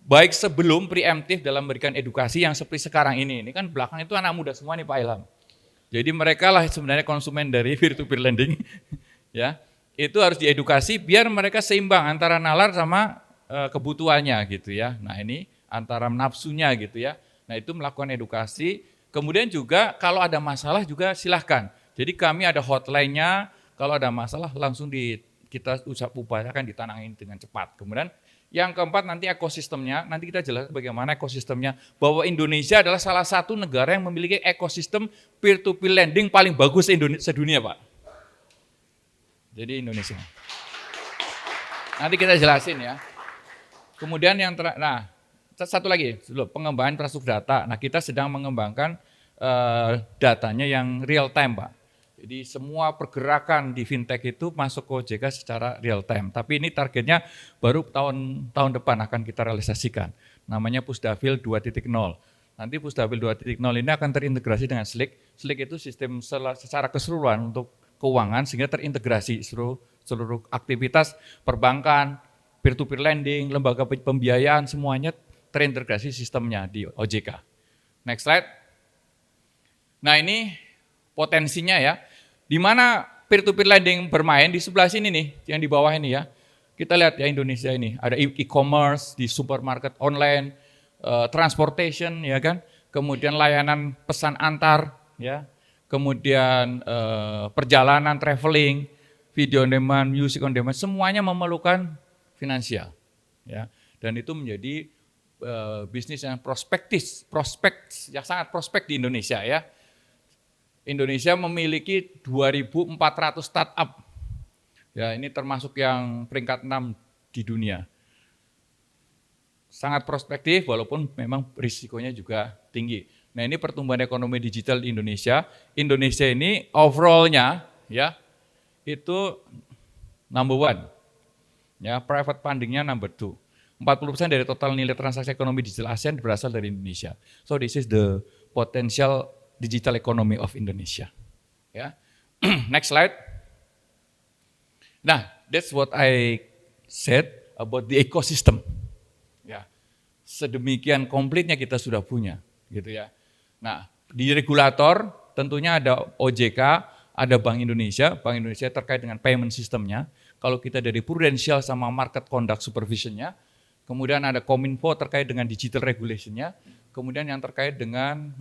baik sebelum preemptif dalam memberikan edukasi yang seperti sekarang ini. Ini kan belakang itu anak muda semua nih Pak Ilham. Jadi mereka lah sebenarnya konsumen dari peer-to-peer lending, ya. Itu harus diedukasi biar mereka seimbang antara nalar sama kebutuhannya gitu ya. Nah ini antara nafsunya gitu ya. Nah itu melakukan edukasi. Kemudian juga kalau ada masalah juga silahkan. Jadi kami ada hotline-nya, kalau ada masalah langsung kita upayakan ditanangin dengan cepat. Kemudian yang keempat nanti ekosistemnya, nanti kita jelaskan bagaimana ekosistemnya. Bahwa Indonesia adalah salah satu negara yang memiliki ekosistem peer-to-peer lending paling bagus sedunia Pak. Jadi Indonesia. Nanti kita jelasin ya. Kemudian yang satu lagi, pengembangan infrastruktur data. Nah kita sedang mengembangkan datanya yang real time Pak. Jadi semua pergerakan di fintech itu masuk ke OJK secara real time. Tapi ini targetnya baru tahun depan akan kita realisasikan. Namanya Pusdafil 2.0. Nanti Pusdafil 2.0 ini akan terintegrasi dengan Slick. Slick itu sistem secara keseluruhan untuk keuangan sehingga terintegrasi seluruh aktivitas perbankan, peer-to-peer lending, lembaga pembiayaan semuanya terintegrasi sistemnya di OJK. Next slide. Nah ini potensinya ya, di mana peer-to-peer lending bermain di sebelah sini nih, yang di bawah ini ya. Kita lihat ya Indonesia ini, ada e-commerce di supermarket online, transportation ya kan, kemudian layanan pesan antar ya, kemudian perjalanan traveling, video on demand, music on demand, semuanya memerlukan finansial ya. Dan itu menjadi bisnis yang prospek yang sangat prospek di Indonesia ya. Indonesia memiliki 2.400 startup. Ya, ini termasuk yang peringkat 6 di dunia. Sangat prospektif walaupun memang risikonya juga tinggi. Nah, ini pertumbuhan ekonomi digital di Indonesia. Indonesia ini overall-nya ya itu number 1. Ya, private funding-nya number 2. 40% dari total nilai transaksi ekonomi digital ASEAN berasal dari Indonesia. So this is the potential digital economy of Indonesia. Ya. Next slide. Nah, that's what I said about the ecosystem. Ya. Sedemikian komplitnya kita sudah punya, gitu ya. Nah, di regulator tentunya ada OJK, ada Bank Indonesia terkait dengan payment systemnya. Kalau kita dari Prudential sama Market Conduct Supervision-nya, kemudian ada Kominfo terkait dengan digital regulation-nya, kemudian yang terkait dengan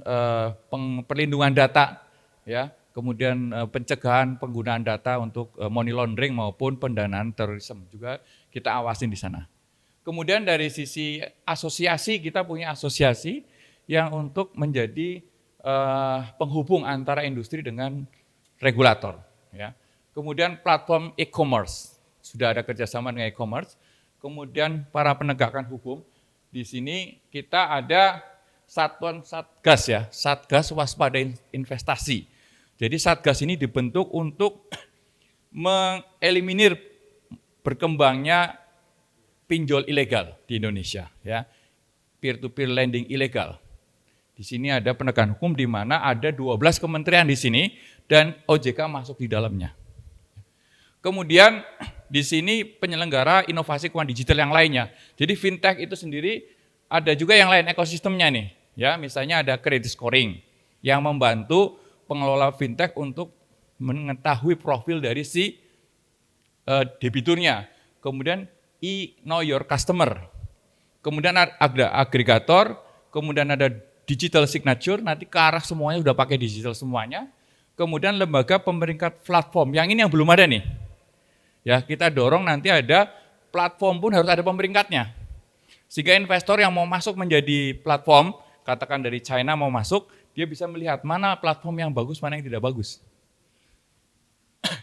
perlindungan data, ya, kemudian pencegahan penggunaan data untuk money laundering maupun pendanaan terorisme juga kita awasin di sana. Kemudian dari sisi asosiasi, kita punya asosiasi yang untuk menjadi penghubung antara industri dengan regulator. Ya. Kemudian platform e-commerce, sudah ada kerjasama dengan e-commerce. Kemudian para penegakan hukum, di sini kita ada satuan Satgas ya, Satgas Waspada Investasi. Jadi Satgas ini dibentuk untuk mengeliminir berkembangnya pinjol ilegal di Indonesia ya. Peer-to-peer lending ilegal. Di sini ada penegakan hukum di mana ada 12 kementerian di sini dan OJK masuk di dalamnya. Kemudian di sini penyelenggara inovasi keuangan digital yang lainnya. Jadi fintech itu sendiri ada juga yang lain ekosistemnya nih. Ya, misalnya ada credit scoring yang membantu pengelola fintech untuk mengetahui profil dari si debiturnya. Kemudian know your customer. Kemudian ada agregator, kemudian ada digital signature, nanti ke arah semuanya udah pakai digital semuanya. Kemudian lembaga pemeringkat platform, yang ini yang belum ada nih. Ya, kita dorong nanti ada platform pun harus ada pemeringkatnya. Sehingga investor yang mau masuk menjadi platform, katakan dari China mau masuk, dia bisa melihat mana platform yang bagus, mana yang tidak bagus.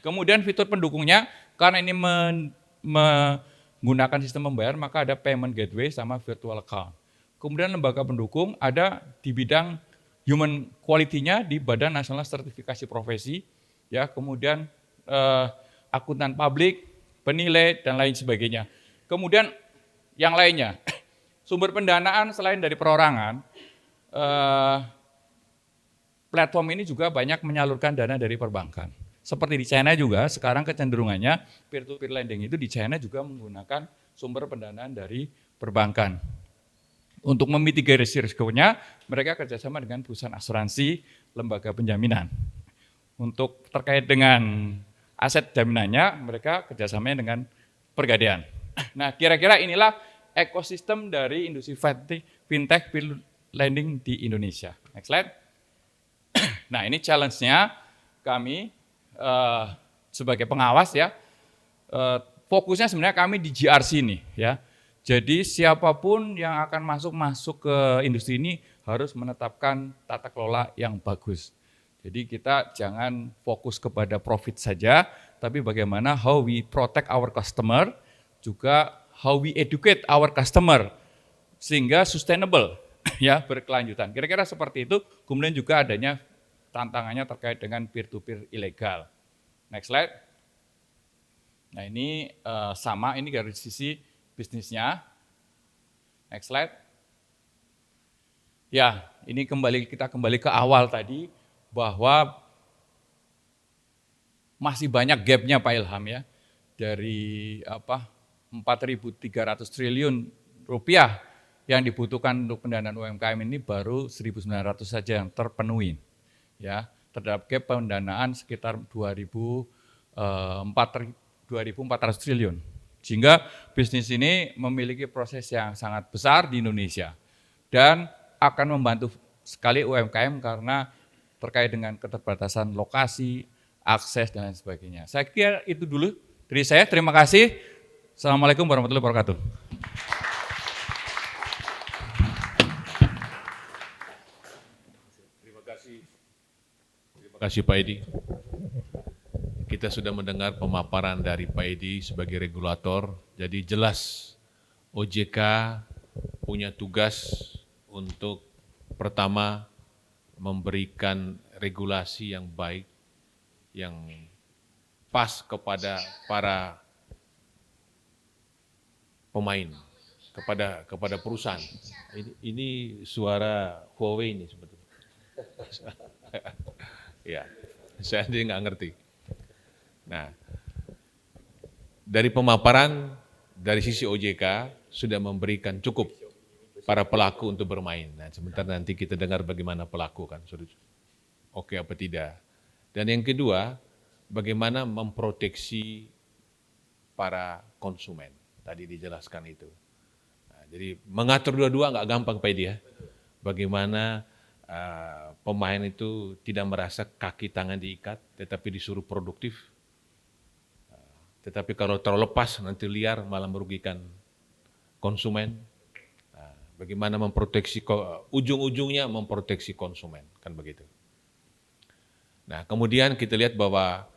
Kemudian fitur pendukungnya, karena ini menggunakan sistem pembayar, maka ada payment gateway sama virtual account. Kemudian lembaga pendukung ada di bidang human quality-nya di Badan Nasional Sertifikasi Profesi, ya, kemudian akuntan publik, penilai, dan lain sebagainya. Kemudian yang lainnya, sumber pendanaan selain dari perorangan, platform ini juga banyak menyalurkan dana dari perbankan. Seperti di China juga, sekarang kecenderungannya peer-to-peer lending itu di China juga menggunakan sumber pendanaan dari perbankan. Untuk memitigasi risikonya, mereka kerjasama dengan perusahaan asuransi, lembaga penjaminan. Untuk terkait dengan aset jaminannya, mereka kerjasamanya dengan Pegadaian. Nah, kira-kira inilah ekosistem dari industri fintech peer lending di Indonesia. Next slide. Nah, ini challenge-nya kami sebagai pengawas ya. Fokusnya sebenarnya kami di GRC nih ya. Jadi siapapun yang akan masuk ke industri ini harus menetapkan tata kelola yang bagus. Jadi kita jangan fokus kepada profit saja, tapi bagaimana how we protect our customer, juga how we educate our customer, sehingga sustainable, ya, berkelanjutan. Kira-kira seperti itu, kemudian juga adanya tantangannya terkait dengan peer-to-peer ilegal. Next slide. Nah ini sama, ini dari sisi bisnisnya. Next slide. Ya, ini kita kembali ke awal tadi, bahwa masih banyak gap-nya Pak Ilham ya. Dari 4.300 triliun rupiah yang dibutuhkan untuk pendanaan UMKM ini baru 1.900 saja yang terpenuhi. Ya, terhadap gap pendanaan sekitar 2.400 triliun. Sehingga bisnis ini memiliki proses yang sangat besar di Indonesia dan akan membantu sekali UMKM karena terkait dengan keterbatasan lokasi, akses, dan lain sebagainya. Saya kira itu dulu dari saya. Terima kasih. Assalamualaikum warahmatullahi wabarakatuh. Terima kasih Pak Edi. Kita sudah mendengar pemaparan dari Pak Edi sebagai regulator. Jadi jelas OJK punya tugas untuk pertama memberikan regulasi yang baik, yang pas kepada para pemain, kepada perusahaan. Ini suara Huawei ini sebetulnya. Ya, saya sendiri nggak ngerti. Nah, dari pemaparan dari sisi OJK sudah memberikan cukup para pelaku untuk bermain. Nah, sebentar nanti kita dengar bagaimana pelaku kan, oke apa tidak. Dan yang kedua, bagaimana memproteksi para konsumen. Tadi dijelaskan itu. Nah, jadi mengatur dua-dua nggak gampang Pak Edi ya. Bagaimana pemain itu tidak merasa kaki tangan diikat, tetapi disuruh produktif. Tetapi kalau terlepas nanti liar malah merugikan konsumen. Bagaimana memproteksi, ujung-ujungnya memproteksi konsumen, kan begitu. Nah, kemudian kita lihat bahwa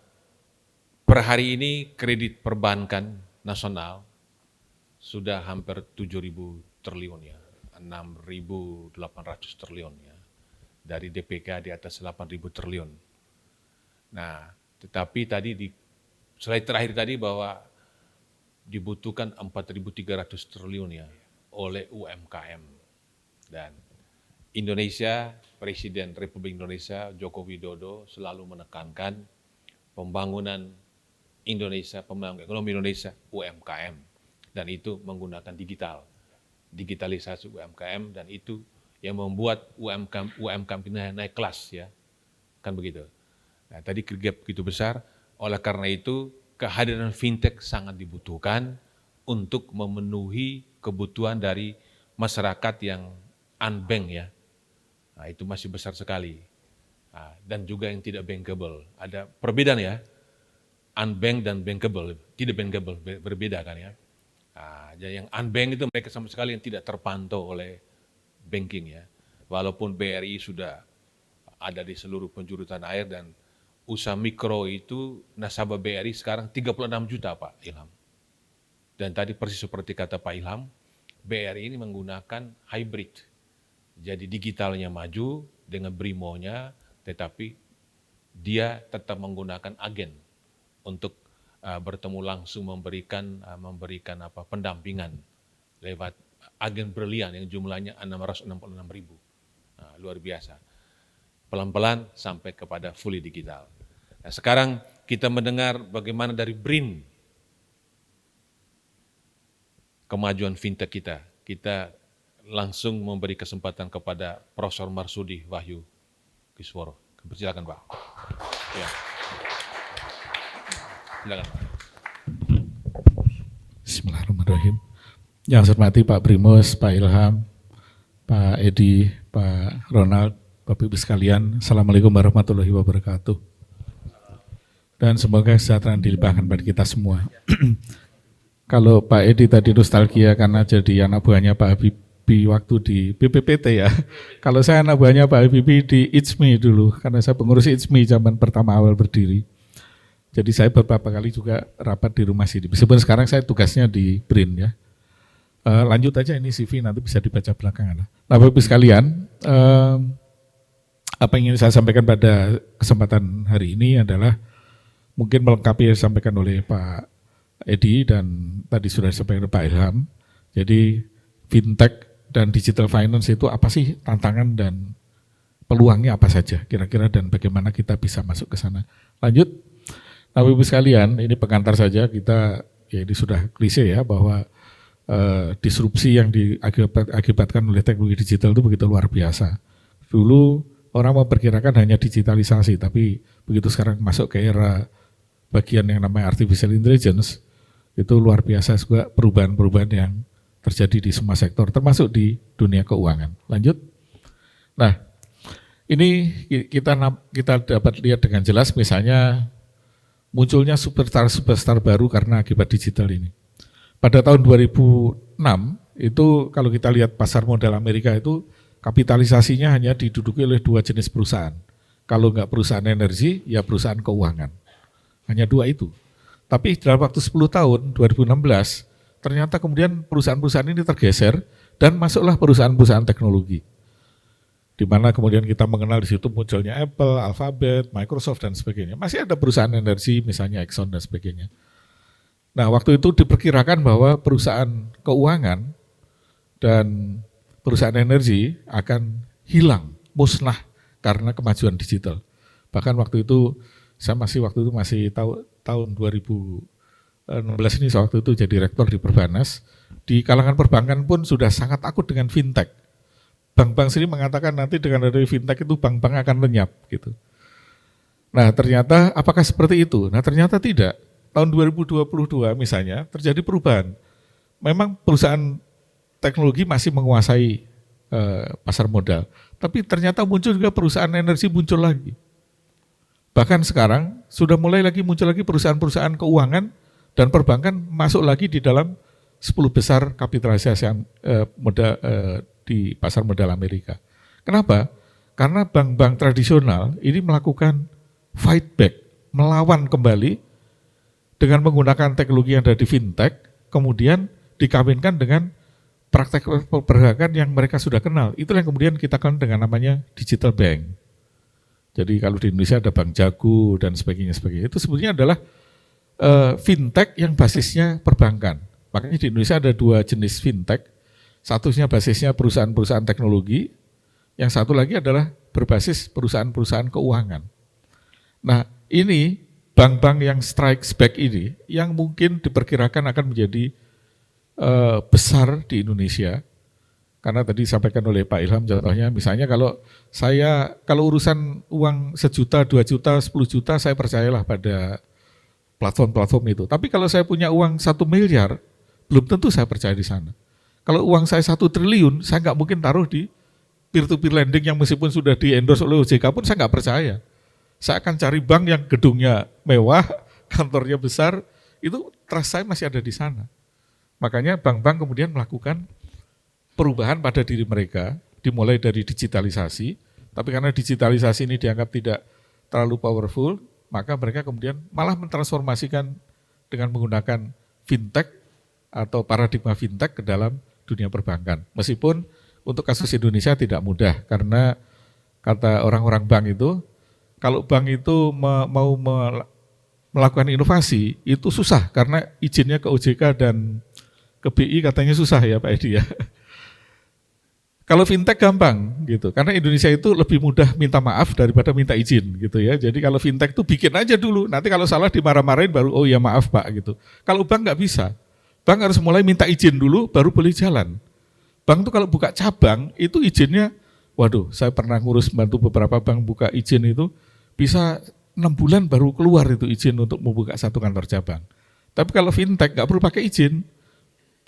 per hari ini kredit perbankan nasional sudah hampir 7.000 triliun ya, 6.800 triliun ya, dari DPK di atas 8.000 triliun. Nah, tetapi tadi di slide terakhir tadi bahwa dibutuhkan 4.300 triliun ya, oleh UMKM. Dan Indonesia, Presiden Republik Indonesia Joko Widodo selalu menekankan pembangunan Indonesia, pembangunan ekonomi Indonesia, UMKM. Dan itu menggunakan digitalisasi UMKM, dan itu yang membuat UMKM naik kelas ya, kan begitu. Nah, tadi gap begitu besar, oleh karena itu kehadiran fintech sangat dibutuhkan untuk memenuhi kebutuhan dari masyarakat yang unbanked ya. Nah, itu masih besar sekali. Nah, dan juga yang tidak bankable. Ada perbedaan ya, unbanked dan bankable. Tidak bankable, berbeda kan ya. Nah, jadi yang unbanked itu mereka sama sekali yang tidak terpantau oleh banking ya. walaupun BRI sudah ada di seluruh penjuru tanah air dan usaha mikro itu nasabah BRI sekarang 36 juta Pak Ilham. Dan tadi persis seperti kata Pak Ilham, BRI ini menggunakan hybrid. Jadi digitalnya maju dengan brimonya, tetapi dia tetap menggunakan agen untuk bertemu langsung memberikan pendampingan lewat agen brilian yang jumlahnya 666 ribu. Nah, luar biasa. Pelan-pelan sampai kepada fully digital. Nah, sekarang kita mendengar bagaimana dari BRIN kemajuan fintech kita. Kita langsung memberi kesempatan kepada Profesor Marsudi Wahyu Kisworo. Silakan Pak. Ya. Silakan Pak. Bismillahirrahmanirrahim. Yang saya hormati Pak Primus, Pak Ilham, Pak Edi, Pak Ronald, Bapak Ibu sekalian, Assalamualaikum warahmatullahi wabarakatuh. Dan semoga kesejahteraan dilimpahkan pada kita semua. Kalau Pak Edi tadi nostalgia karena jadi anak buahnya Pak Habibie waktu di BPPT ya. Kalau saya anak buahnya Pak Habibie di ITSMI dulu, karena saya pengurus ITSMI zaman pertama awal berdiri. Jadi saya beberapa kali juga rapat di rumah sini. Meskipun sekarang saya tugasnya di BRIN ya. Lanjut aja ini CV nanti bisa dibaca belakangan. Nah Bapak Ibu sekalian, apa yang ingin saya sampaikan pada kesempatan hari ini adalah mungkin melengkapi yang disampaikan oleh Pak Edi dan tadi sudah disampaikan oleh Pak Ilham. Jadi fintech dan digital finance itu apa sih tantangan dan peluangnya apa saja kira-kira dan bagaimana kita bisa masuk ke sana. Lanjut. Nah, Bapak-Ibu sekalian, ini pengantar saja kita, ya ini sudah klise ya, bahwa disrupsi yang diakibatkan oleh teknologi digital itu begitu luar biasa. Dulu orang memperkirakan hanya digitalisasi, tapi begitu sekarang masuk ke era bagian yang namanya artificial intelligence, itu luar biasa juga perubahan-perubahan yang terjadi di semua sektor, termasuk di dunia keuangan. Lanjut. Nah, ini kita dapat lihat dengan jelas misalnya munculnya superstar baru karena akibat digital ini. Pada tahun 2006 itu kalau kita lihat pasar modal Amerika itu kapitalisasinya hanya diduduki oleh dua jenis perusahaan. Kalau enggak perusahaan energi, ya perusahaan keuangan. Hanya dua itu. Tapi dalam waktu 10 tahun, 2016, ternyata kemudian perusahaan-perusahaan ini tergeser dan masuklah perusahaan-perusahaan teknologi. Di mana kemudian kita mengenal di situ munculnya Apple, Alphabet, Microsoft dan sebagainya. Masih ada perusahaan energi misalnya Exxon dan sebagainya. Nah, waktu itu diperkirakan bahwa perusahaan keuangan dan perusahaan energi akan hilang, musnah karena kemajuan digital. Bahkan waktu itu saya masih tahun 2016 ini waktu itu jadi rektor di Perbanas. Di kalangan perbankan pun sudah sangat takut dengan fintech. Bank-bank sini mengatakan nanti dengan adanya fintech itu bank-bank akan lenyap gitu. Nah ternyata apakah seperti itu? Nah ternyata tidak. Tahun 2022 misalnya terjadi perubahan. Memang perusahaan teknologi masih menguasai pasar modal. Tapi ternyata muncul juga perusahaan energi muncul lagi. Bahkan sekarang sudah mulai lagi muncul lagi perusahaan-perusahaan keuangan dan perbankan masuk lagi di dalam 10 besar kapitalisasi modal di pasar modal Amerika. Kenapa? Karena bank-bank tradisional ini melakukan fight back, melawan kembali dengan menggunakan teknologi yang ada di fintech, kemudian dikawinkan dengan praktek perbankan yang mereka sudah kenal. Itulah yang kemudian kita kenal dengan namanya digital bank. Jadi kalau di Indonesia ada Bank Jago dan sebagainya. Itu sebetulnya adalah fintech yang basisnya perbankan. Makanya di Indonesia ada dua jenis fintech. Satunya basisnya perusahaan-perusahaan teknologi, yang satu lagi adalah berbasis perusahaan-perusahaan keuangan. Nah ini bank-bank yang strikes back ini, yang mungkin diperkirakan akan menjadi besar di Indonesia, karena tadi disampaikan oleh Pak Ilham contohnya, misalnya kalau urusan uang 1 juta, 2 juta, 10 juta, saya percayalah pada platform-platform itu. Tapi kalau saya punya uang 1 miliar, belum tentu saya percaya di sana. Kalau uang saya 1 triliun, saya nggak mungkin taruh di peer-to-peer lending yang meskipun sudah di-endorse oleh OJK pun saya nggak percaya. Saya akan cari bank yang gedungnya mewah, kantornya besar, itu trust saya masih ada di sana. Makanya bank-bank kemudian melakukan perubahan pada diri mereka dimulai dari digitalisasi, tapi karena digitalisasi ini dianggap tidak terlalu powerful, maka mereka kemudian malah mentransformasikan dengan menggunakan fintech atau paradigma fintech ke dalam dunia perbankan. Meskipun untuk kasus Indonesia tidak mudah, karena kata orang-orang bank itu, kalau bank itu mau melakukan inovasi, itu susah karena izinnya ke OJK dan ke BI katanya susah ya Pak Edi ya. Kalau fintech gampang gitu, karena Indonesia itu lebih mudah minta maaf daripada minta izin gitu ya. Jadi kalau fintech itu bikin aja dulu, nanti kalau salah dimarah-marahin baru oh ya maaf Pak gitu. Kalau bank nggak bisa, bank harus mulai minta izin dulu baru boleh jalan. Bank itu kalau buka cabang itu izinnya, waduh saya pernah ngurus bantu beberapa bank buka izin itu bisa 6 bulan baru keluar itu izin untuk membuka satu kantor cabang. Tapi kalau fintech nggak perlu pakai izin,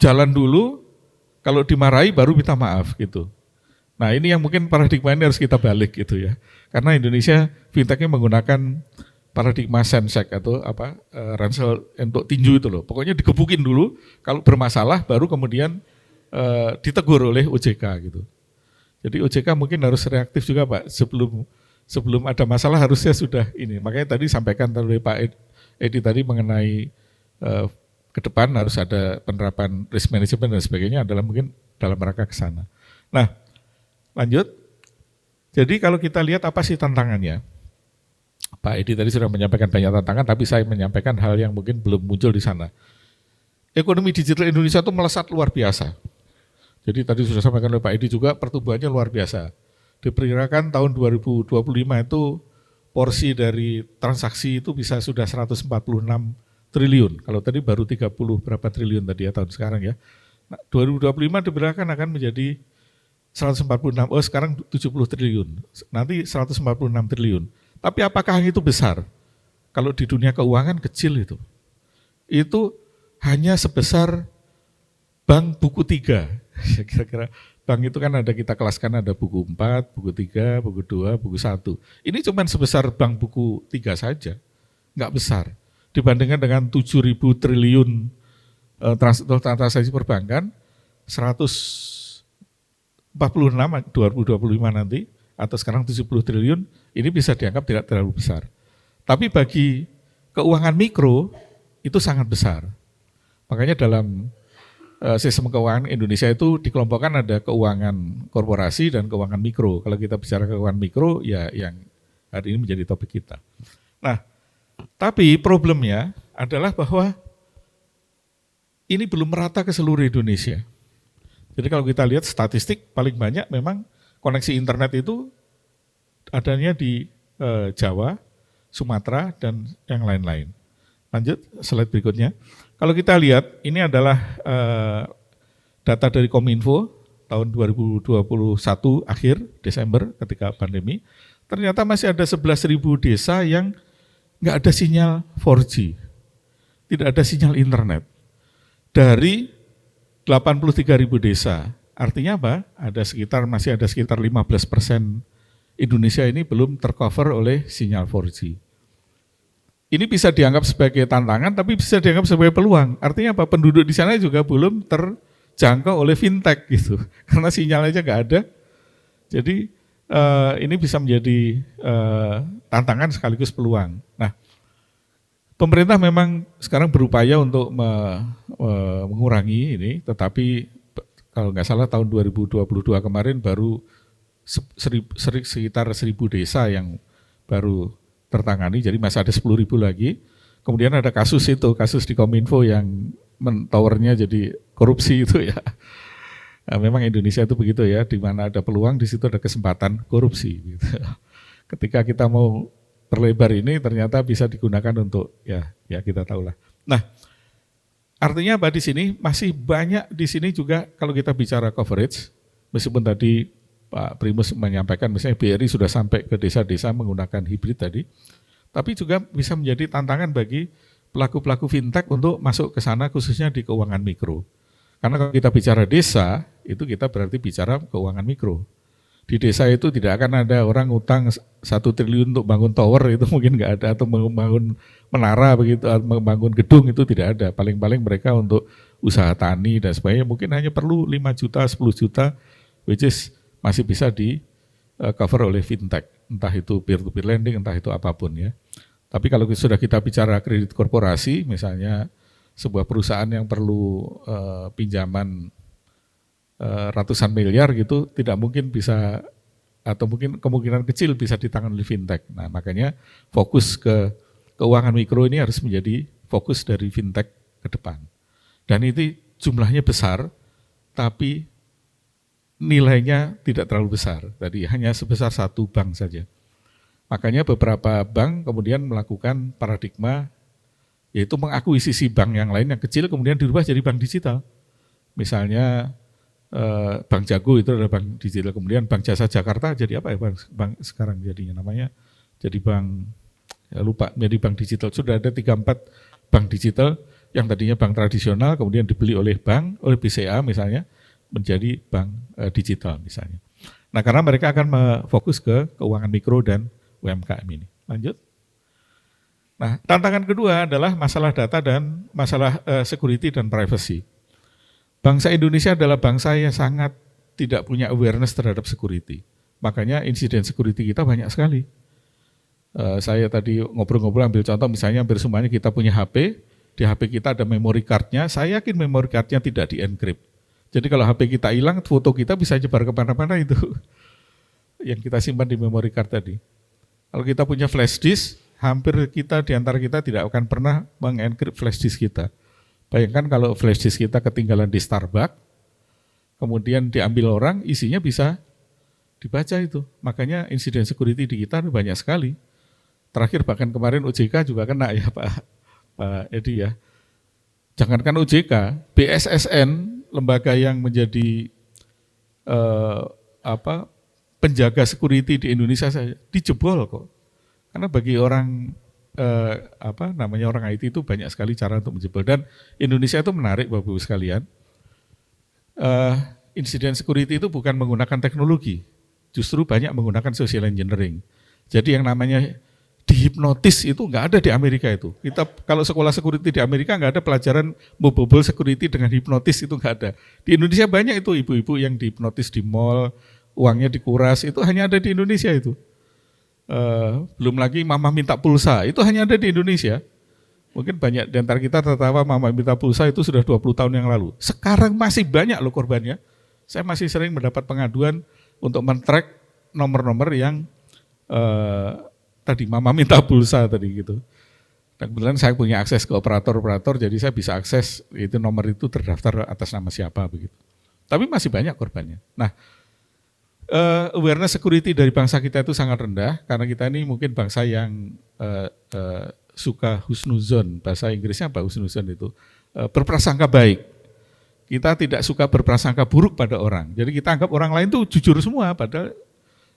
jalan dulu, kalau dimarahi baru minta maaf gitu. Nah ini yang mungkin paradigma ini harus kita balik gitu ya. Karena Indonesia fintechnya menggunakan paradigma sensek atau ransel untuk tinju itu loh. Pokoknya digebukin dulu, kalau bermasalah baru kemudian ditegur oleh OJK gitu. Jadi OJK mungkin harus reaktif juga Pak, sebelum ada masalah harusnya sudah ini. Makanya tadi sampaikan oleh Pak Edi tadi mengenai ke depan harus ada penerapan risk management dan sebagainya adalah mungkin dalam rangka ke sana. Nah, lanjut. Jadi kalau kita lihat apa sih tantangannya? Pak Edi tadi sudah menyampaikan banyak tantangan, tapi saya menyampaikan hal yang mungkin belum muncul di sana. Ekonomi digital Indonesia itu melesat luar biasa. Jadi tadi sudah sampaikan oleh Pak Edi juga pertumbuhannya luar biasa. Diperkirakan tahun 2025 itu porsi dari transaksi itu bisa sudah 146 triliun. Kalau tadi baru 30 berapa triliun tadi ya tahun sekarang ya. Nah, 2025 diperkirakan akan menjadi 146, sekarang 70 triliun. Nanti 146 triliun. Tapi apakah itu besar? Kalau di dunia keuangan kecil itu. Itu hanya sebesar bank buku 3. Kira-kira bank itu kan ada kita kelaskan ada buku 4, buku 3, buku 2, buku 1. Ini cuma sebesar bank buku 3 saja. Enggak besar. Dibandingkan dengan 7.000 triliun transaksi perbankan, 146 2025 nanti, atau sekarang 70 triliun, ini bisa dianggap tidak terlalu besar. Tapi bagi keuangan mikro, itu sangat besar. Makanya dalam sistem keuangan Indonesia itu dikelompokkan ada keuangan korporasi dan keuangan mikro. Kalau kita bicara keuangan mikro, ya yang hari ini menjadi topik kita. Nah, tapi problemnya adalah bahwa ini belum merata ke seluruh Indonesia. Jadi kalau kita lihat statistik, paling banyak memang koneksi internet itu adanya di Jawa, Sumatera, dan yang lain-lain. Lanjut, slide berikutnya. Kalau kita lihat, ini adalah data dari Kominfo tahun 2021 akhir Desember ketika pandemi. Ternyata masih ada 11.000 desa yang nggak ada sinyal 4G, tidak ada sinyal internet. Dari 83.000 desa, artinya apa? Masih ada sekitar 15% Indonesia ini belum tercover oleh sinyal 4G. Ini bisa dianggap sebagai tantangan, tapi bisa dianggap sebagai peluang. Artinya apa? Penduduk di sana juga belum terjangkau oleh fintech gitu, karena sinyal aja nggak ada. Jadi ini bisa menjadi tantangan sekaligus peluang. Nah, pemerintah memang sekarang berupaya untuk mengurangi ini, tetapi kalau nggak salah tahun 2022 kemarin baru sekitar 1.000 desa yang baru tertangani, jadi masih ada 10.000 lagi. Kemudian ada kasus di Kominfo yang towernya jadi korupsi itu ya. Nah, memang Indonesia itu begitu ya, di mana ada peluang di situ ada kesempatan korupsi. Gitu. Ketika kita mau perlebar ini ternyata bisa digunakan untuk ya kita tahulah. Nah, artinya apa di sini? Masih banyak di sini juga kalau kita bicara coverage, meskipun tadi Pak Primus menyampaikan misalnya BRI sudah sampai ke desa-desa menggunakan hibrid tadi, tapi juga bisa menjadi tantangan bagi pelaku-pelaku fintech untuk masuk ke sana khususnya di keuangan mikro. Karena kalau kita bicara desa, itu kita berarti bicara keuangan mikro. Di desa itu tidak akan ada orang utang 1 triliun untuk bangun tower, itu mungkin nggak ada, atau membangun menara begitu, atau membangun gedung itu tidak ada. Paling-paling mereka untuk usaha tani dan sebagainya mungkin hanya perlu 5 juta, 10 juta, which is masih bisa di cover oleh fintech, entah itu peer-to-peer lending, entah itu apapun ya. Tapi kalau sudah kita bicara kredit korporasi, misalnya sebuah perusahaan yang perlu pinjaman ratusan miliar gitu, tidak mungkin bisa, atau mungkin kemungkinan kecil bisa ditangani oleh fintech. Nah makanya fokus ke keuangan mikro ini harus menjadi fokus dari fintech ke depan. Dan itu jumlahnya besar, tapi nilainya tidak terlalu besar. Tadi hanya sebesar satu bank saja. Makanya beberapa bank kemudian melakukan paradigma, yaitu mengakuisisi bank yang lain yang kecil kemudian dirubah jadi bank digital. Misalnya Bank Jago itu adalah bank digital, kemudian Bank Jasa Jakarta jadi apa ya bank sekarang jadinya namanya, jadi bank, ya lupa, menjadi bank digital. Sudah ada 3-4 bank digital yang tadinya bank tradisional kemudian dibeli oleh BCA misalnya menjadi bank digital misalnya. Nah karena mereka akan fokus ke keuangan mikro dan UMKM ini. Lanjut. Nah tantangan kedua adalah masalah data dan masalah security dan privacy. Bangsa Indonesia adalah bangsa yang sangat tidak punya awareness terhadap security. Makanya insiden security kita banyak sekali. Saya tadi ngobrol-ngobrol ambil contoh misalnya hampir semuanya kita punya HP, di HP kita ada memory card-nya, saya yakin memory card-nya tidak di-encrypt. Jadi kalau HP kita hilang, foto kita bisa nyebar kemana-mana itu yang kita simpan di memory card tadi. Kalau kita punya flash disk, hampir kita di antara kita tidak akan pernah meng-encrypt flash disk kita. Bayangkan kalau flash disk kita ketinggalan di Starbucks, kemudian diambil orang, isinya bisa dibaca itu. Makanya insiden security di kita banyak sekali. Terakhir bahkan kemarin OJK juga kena ya Pak Edi ya. Jangankan OJK, BSSN, lembaga yang menjadi penjaga security di Indonesia saja dijebol kok. Karena bagi orang orang IT itu banyak sekali cara untuk menjebol, dan Indonesia itu menarik Bapak Ibu sekalian. Insiden security itu bukan menggunakan teknologi, justru banyak menggunakan social engineering. Jadi yang namanya dihipnotis itu nggak ada di Amerika itu. Kita kalau sekolah security di Amerika nggak ada pelajaran membobol security dengan hipnotis, itu nggak ada. Di Indonesia banyak itu ibu-ibu yang dihipnotis di mall, uangnya dikuras, itu hanya ada di Indonesia itu. Belum lagi mama minta pulsa, itu hanya ada di Indonesia. Mungkin banyak di antara kita tertawa mama minta pulsa itu sudah 20 tahun yang lalu. Sekarang masih banyak loh korbannya. Saya masih sering mendapat pengaduan untuk men-track nomor-nomor yang tadi mama minta pulsa tadi gitu. Dan kebetulan saya punya akses ke operator-operator, jadi saya bisa akses itu nomor itu terdaftar atas nama siapa begitu. Tapi masih banyak korbannya. Nah, awareness security dari bangsa kita itu sangat rendah, karena kita ini mungkin bangsa yang suka husnuzon, bahasa Inggrisnya apa husnuzon itu, berprasangka baik. Kita tidak suka berprasangka buruk pada orang, jadi kita anggap orang lain tuh jujur semua, padahal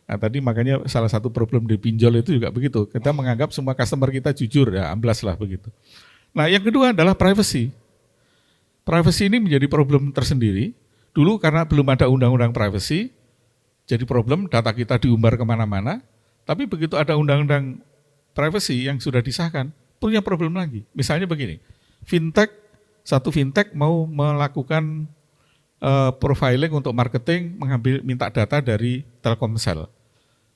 tadi makanya salah satu problem di pinjol itu juga begitu, kita menganggap semua customer kita jujur, ya amblas lah begitu. Nah yang kedua adalah privacy. Privacy ini menjadi problem tersendiri, dulu karena belum ada undang-undang privacy, jadi problem data kita diumbar kemana-mana, tapi begitu ada undang-undang privacy yang sudah disahkan, punya problem lagi. Misalnya begini, satu fintech mau melakukan profiling untuk marketing, minta data dari Telkomsel,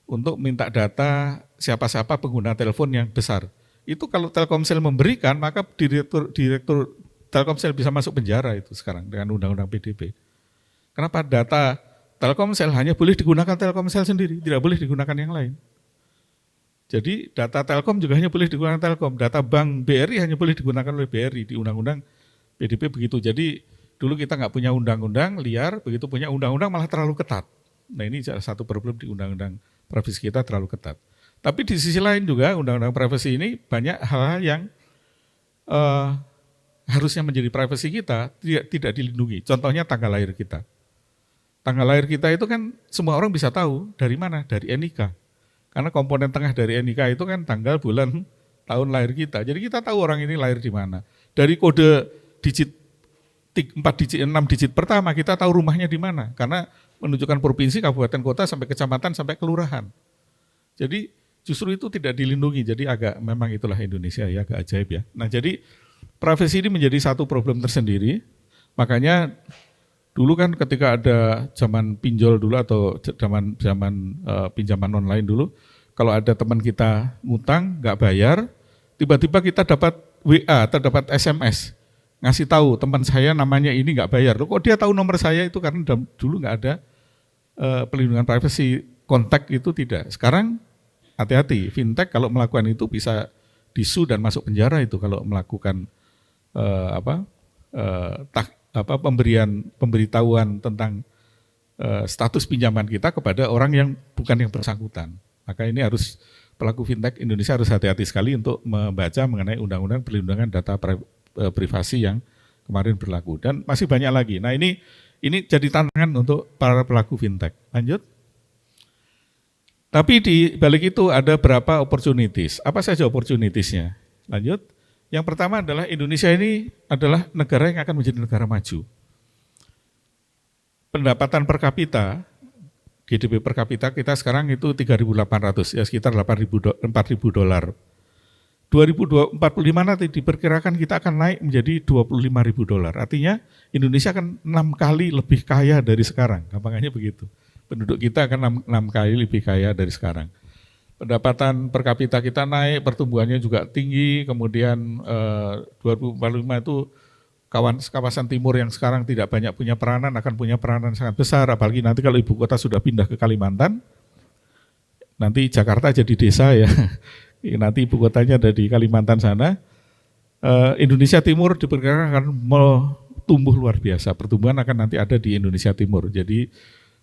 untuk minta data siapa-siapa pengguna telepon yang besar. Itu kalau Telkomsel memberikan, maka direktur Telkomsel bisa masuk penjara itu sekarang dengan undang-undang PDB. Kenapa? Data Telkomsel hanya boleh digunakan Telkomsel sendiri, tidak boleh digunakan yang lain. Jadi data Telkom juga hanya boleh digunakan Telkom, data Bank BRI hanya boleh digunakan oleh BRI di undang-undang PDB begitu. Jadi dulu kita nggak punya undang-undang liar, begitu punya undang-undang malah terlalu ketat. Nah ini satu problem di undang-undang privacy kita terlalu ketat. Tapi di sisi lain juga undang-undang privacy ini banyak hal-hal yang harusnya menjadi privacy kita tidak dilindungi. Contohnya tanggal lahir kita. Tanggal lahir kita itu kan semua orang bisa tahu dari mana? Dari NIK. Karena komponen tengah dari NIK itu kan tanggal, bulan, tahun lahir kita. Jadi kita tahu orang ini lahir di mana. Dari kode digit 4 digit, 6 digit pertama kita tahu rumahnya di mana. Karena menunjukkan provinsi, kabupaten, kota, sampai kecamatan, sampai kelurahan. Jadi justru itu tidak dilindungi. Jadi memang itulah Indonesia ya, agak ajaib ya. Nah jadi privacy ini menjadi satu problem tersendiri. Makanya Dulu kan ketika ada zaman pinjol dulu atau zaman pinjaman online dulu, kalau ada teman kita ngutang nggak bayar, tiba-tiba kita dapat WA atau dapat SMS ngasih tahu teman saya namanya ini nggak bayar. Loh, kok dia tahu nomor saya? Itu karena dulu nggak ada pelindungan privasi, kontak itu tidak. Sekarang hati-hati, fintech kalau melakukan itu bisa disu dan masuk penjara itu kalau melakukan pemberitahuan tentang status pinjaman kita kepada orang yang bukan yang bersangkutan. Maka ini harus pelaku fintech Indonesia harus hati-hati sekali untuk membaca mengenai undang-undang perlindungan data privasi yang kemarin berlaku dan masih banyak lagi. Nah ini jadi tantangan untuk para pelaku fintech. Lanjut. Tapi di balik itu ada berapa opportunities. Apa saja opportunitiesnya? Lanjut. Yang pertama adalah Indonesia ini adalah negara yang akan menjadi negara maju. Pendapatan per kapita, GDP per kapita kita sekarang itu 3.800, ya sekitar 4.000 dolar. 2045 nanti diperkirakan kita akan naik menjadi 25.000 dolar. Artinya Indonesia akan 6 kali lebih kaya dari sekarang, gampangannya begitu. Penduduk kita akan 6 kali lebih kaya dari sekarang. Pendapatan per kapita kita naik, pertumbuhannya juga tinggi, kemudian 2045 itu kawasan timur yang sekarang tidak banyak punya peranan akan punya peranan sangat besar, apalagi nanti kalau ibu kota sudah pindah ke Kalimantan, nanti Jakarta jadi desa ya, nanti ibu kotanya ada di Kalimantan sana, Indonesia Timur diperkirakan akan tumbuh luar biasa, pertumbuhan akan nanti ada di Indonesia Timur, jadi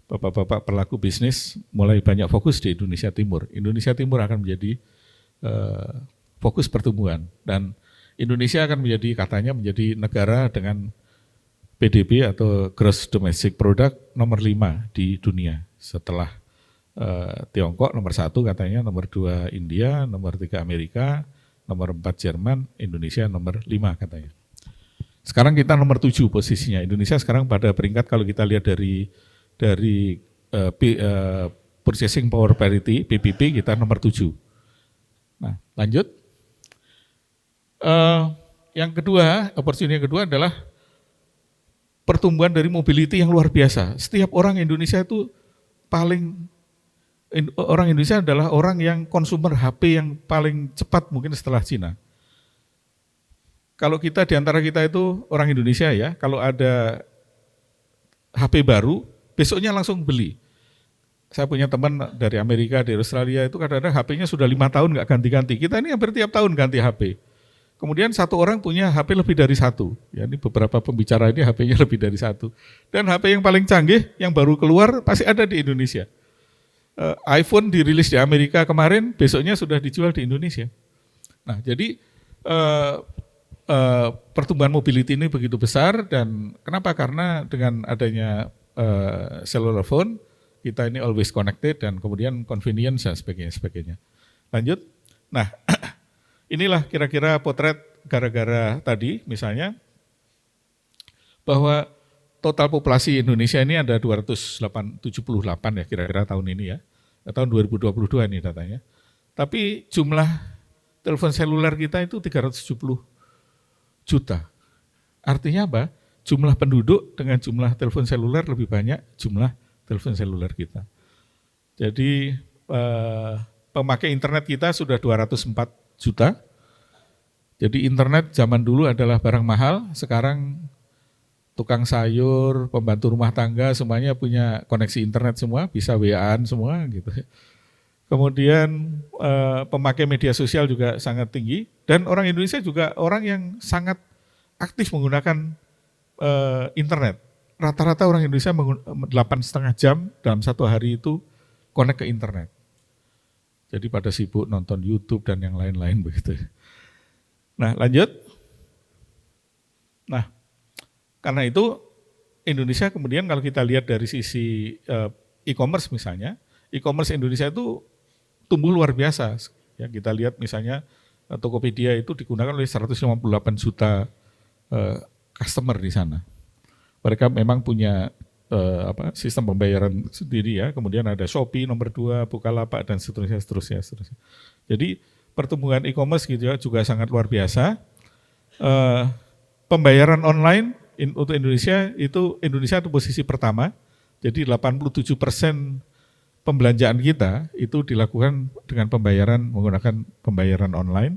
bapak-bapak pelaku bisnis mulai banyak fokus di Indonesia Timur. Indonesia Timur akan menjadi fokus pertumbuhan dan Indonesia akan katanya menjadi negara dengan PDB atau Gross Domestic Product nomor 5 di dunia. Setelah Tiongkok nomor 1 katanya, nomor 2 India, nomor 3 Amerika, nomor 4 Jerman, Indonesia nomor 5 katanya. Sekarang kita nomor 7 posisinya. Indonesia sekarang pada peringkat kalau kita lihat dari Purchasing Power Parity, PPP, kita nomor 7. Nah, lanjut. Yang kedua, opportunity yang kedua adalah pertumbuhan dari mobility yang luar biasa. Setiap orang Indonesia itu orang Indonesia adalah orang yang konsumer HP yang paling cepat mungkin setelah Cina. Kalau kita di antara kita itu orang Indonesia ya, kalau ada HP baru, besoknya langsung beli. Saya punya teman dari Amerika, dari Australia itu kadang-kadang HP-nya sudah 5 tahun nggak ganti-ganti. Kita ini hampir tiap tahun ganti HP. Kemudian satu orang punya HP lebih dari satu. Ya, ini beberapa pembicara ini HP-nya lebih dari satu. Dan HP yang paling canggih, yang baru keluar pasti ada di Indonesia. iPhone dirilis di Amerika kemarin, besoknya sudah dijual di Indonesia. Nah, jadi pertumbuhan mobility ini begitu besar dan kenapa? Karena dengan adanya cellular phone, kita ini always connected dan kemudian convenience dan sebagainya. Lanjut. Nah, inilah kira-kira potret gara-gara tadi misalnya bahwa total populasi Indonesia ini ada 278 ya kira-kira tahun ini ya. Tahun 2022 ini datanya. Tapi jumlah telepon seluler kita itu 370 juta. Artinya apa? Jumlah penduduk dengan jumlah telepon seluler lebih banyak jumlah telepon seluler kita. Jadi pemakai internet kita sudah 204 juta. Jadi internet zaman dulu adalah barang mahal, sekarang tukang sayur, pembantu rumah tangga semuanya punya koneksi internet semua, bisa WA-an semua gitu. Kemudian pemakai media sosial juga sangat tinggi dan orang Indonesia juga orang yang sangat aktif menggunakan internet. Rata-rata orang Indonesia 8,5 jam dalam satu hari itu connect ke internet. Jadi pada sibuk nonton YouTube dan yang lain-lain begitu. Nah, lanjut. Nah, karena itu Indonesia kemudian kalau kita lihat dari sisi e-commerce misalnya, e-commerce Indonesia itu tumbuh luar biasa. Ya, kita lihat misalnya Tokopedia itu digunakan oleh 158 juta customer di sana. Mereka memang punya sistem pembayaran sendiri ya. Kemudian ada Shopee nomor 2, Bukalapak dan seterusnya. Jadi pertumbuhan e-commerce gitu ya juga sangat luar biasa. Pembayaran online untuk Indonesia itu posisi pertama. Jadi 87% pembelanjaan kita itu dilakukan dengan menggunakan pembayaran online.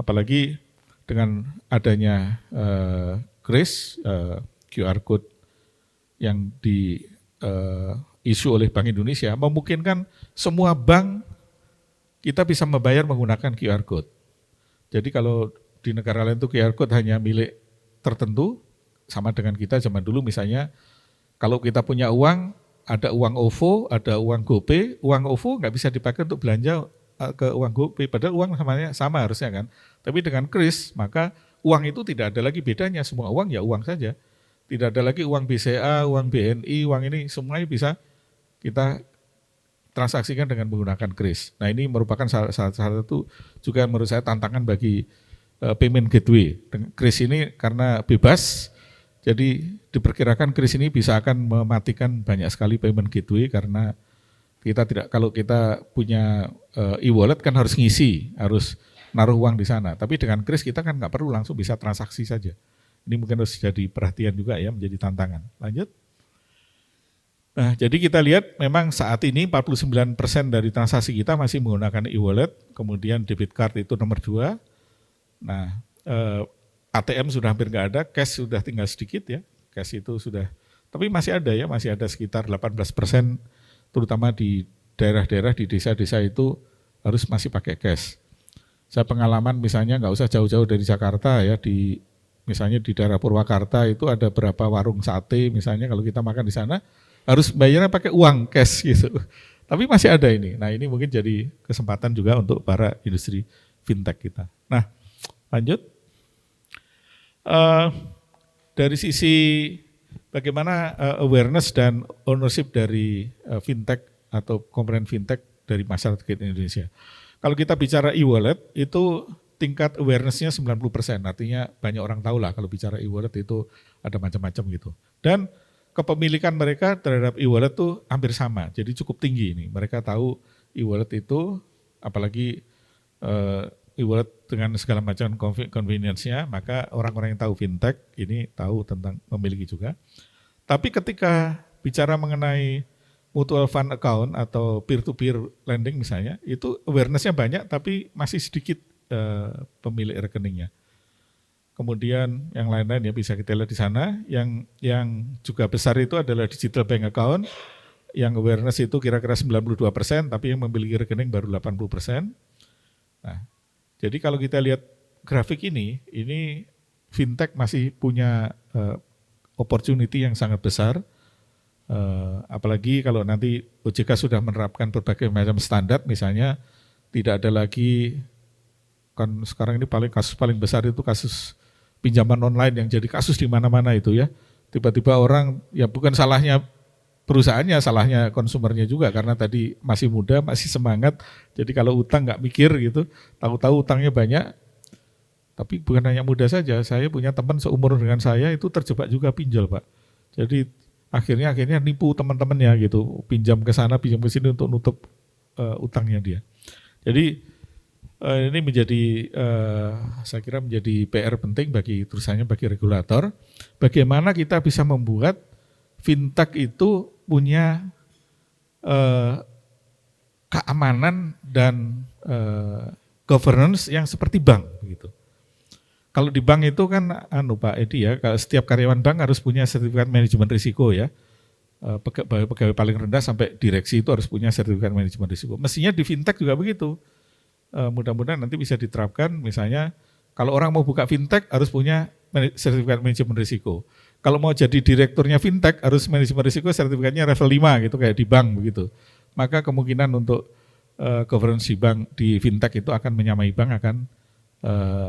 Apalagi dengan adanya kris QR code yang isu oleh Bank Indonesia memungkinkan semua bank kita bisa membayar menggunakan QR code. Jadi kalau di negara lain itu QR code hanya milik tertentu, sama dengan kita zaman dulu misalnya kalau kita punya uang, ada uang OVO, ada uang GoPay, uang OVO nggak bisa dipakai untuk belanja ke uang GoPay, padahal uang sama harusnya kan. Tapi dengan kris, maka uang itu tidak ada lagi bedanya, semua uang ya uang saja. Tidak ada lagi uang BCA, uang BNI, uang ini semuanya bisa kita transaksikan dengan menggunakan kris. Nah ini merupakan salah satu juga menurut saya tantangan bagi payment gateway. Kris ini karena bebas, jadi diperkirakan kris ini bisa akan mematikan banyak sekali payment gateway karena kalau kita punya e-wallet kan harus ngisi, harus naruh uang di sana. Tapi dengan kris kita kan nggak perlu langsung bisa transaksi saja. Ini mungkin harus jadi perhatian juga ya, menjadi tantangan. Lanjut. Nah, jadi kita lihat memang saat ini 49% dari transaksi kita masih menggunakan e-wallet, kemudian debit card itu nomor 2. Nah, ATM sudah hampir nggak ada, cash sudah tinggal sedikit ya, cash itu sudah, tapi masih ada ya, masih ada sekitar 18%, terutama di daerah-daerah, di desa-desa itu harus masih pakai cash. Saya pengalaman misalnya nggak usah jauh-jauh dari Jakarta ya, misalnya di daerah Purwakarta itu ada berapa warung sate, misalnya kalau kita makan di sana, harus bayarnya pakai uang cash gitu. Tapi masih ada ini, nah ini mungkin jadi kesempatan juga untuk para industri fintech kita. Nah, lanjut. Dari sisi bagaimana awareness dan ownership dari fintech atau komponen fintech dari masyarakat Indonesia. Kalau kita bicara e-wallet itu tingkat awareness-nya 90%, artinya banyak orang tahu lah kalau bicara e-wallet itu ada macam-macam gitu. Dan kepemilikan mereka terhadap e-wallet itu hampir sama, jadi cukup tinggi ini. Mereka tahu e-wallet itu, apalagi e-wallet dengan segala macam convenience-nya, maka orang-orang yang tahu fintech ini tahu tentang memiliki juga. Tapi ketika bicara mengenai mutual fund account atau peer-to-peer lending misalnya, itu awareness-nya banyak tapi masih sedikit pemilik rekeningnya. Kemudian yang lain-lain ya bisa kita lihat di sana, yang juga besar itu adalah digital bank account, yang awareness itu kira-kira 92%, tapi yang memiliki rekening baru 80%. Nah, jadi kalau kita lihat grafik ini fintech masih punya opportunity yang sangat besar, apalagi kalau nanti OJK sudah menerapkan berbagai macam standar, misalnya tidak ada lagi, kan sekarang ini kasus paling besar itu kasus pinjaman online yang jadi kasus di mana-mana itu ya. Tiba-tiba orang, ya bukan salahnya perusahaannya, salahnya konsumernya juga karena tadi masih muda, masih semangat. Jadi kalau utang nggak mikir gitu, tahu-tahu utangnya banyak. Tapi bukan hanya muda saja, saya punya teman seumur dengan saya itu terjebak juga pinjol Pak. Jadi akhirnya nipu teman-temannya gitu, pinjam ke sana, pinjam ke sini untuk nutup utangnya dia. Jadi ini menjadi saya kira menjadi PR penting bagi terusannya bagi regulator. Bagaimana kita bisa membuat fintech itu punya keamanan dan governance yang seperti bank begitu. Kalau di bank itu kan Pak Edi ya, setiap karyawan bank harus punya sertifikat manajemen risiko ya. Pegawai paling rendah sampai direksi itu harus punya sertifikat manajemen risiko. Mestinya di fintech juga begitu. Mudah-mudahan nanti bisa diterapkan, misalnya kalau orang mau buka fintech harus punya sertifikat manajemen risiko. Kalau mau jadi direkturnya fintech harus manajemen risiko sertifikatnya level 5 gitu kayak di bank begitu. Maka kemungkinan untuk governance di bank di fintech itu akan menyamai bank akan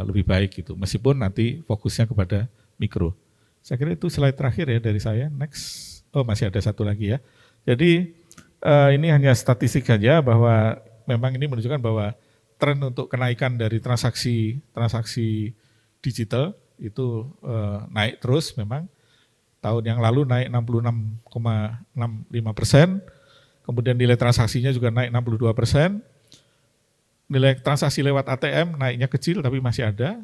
lebih baik gitu. Meskipun nanti fokusnya kepada mikro. Saya kira itu slide terakhir ya dari saya. Next. Oh masih ada satu lagi ya. Jadi ini hanya statistik saja bahwa memang ini menunjukkan bahwa tren untuk kenaikan dari transaksi digital itu naik terus memang. Tahun yang lalu naik 66,65%, kemudian nilai transaksinya juga naik 62%. Nilai transaksi lewat ATM naiknya kecil tapi masih ada,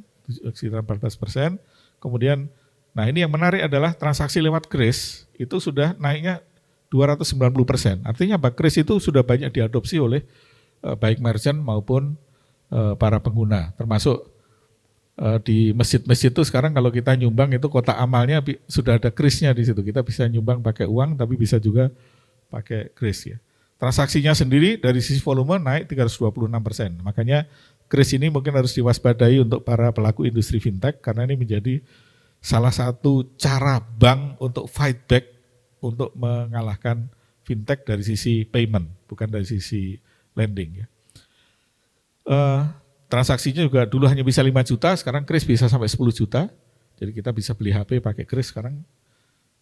sekitar 14%. Kemudian Nah ini yang menarik adalah transaksi lewat kris itu sudah naiknya 290%. Artinya apa? Kris itu sudah banyak diadopsi oleh baik merchant maupun para pengguna. Termasuk di masjid-masjid itu sekarang kalau kita nyumbang itu kotak amalnya sudah ada krisnya di situ. Kita bisa nyumbang pakai uang tapi bisa juga pakai kris ya. Transaksinya sendiri dari sisi volume naik 326%. Makanya kris ini mungkin harus diwaspadai untuk para pelaku industri fintech karena ini menjadi salah satu cara bank untuk fight back untuk mengalahkan fintech dari sisi payment, bukan dari sisi lending ya. Transaksinya juga dulu hanya bisa 5 juta, sekarang kris bisa sampai 10 juta. Jadi kita bisa beli HP pakai kris sekarang.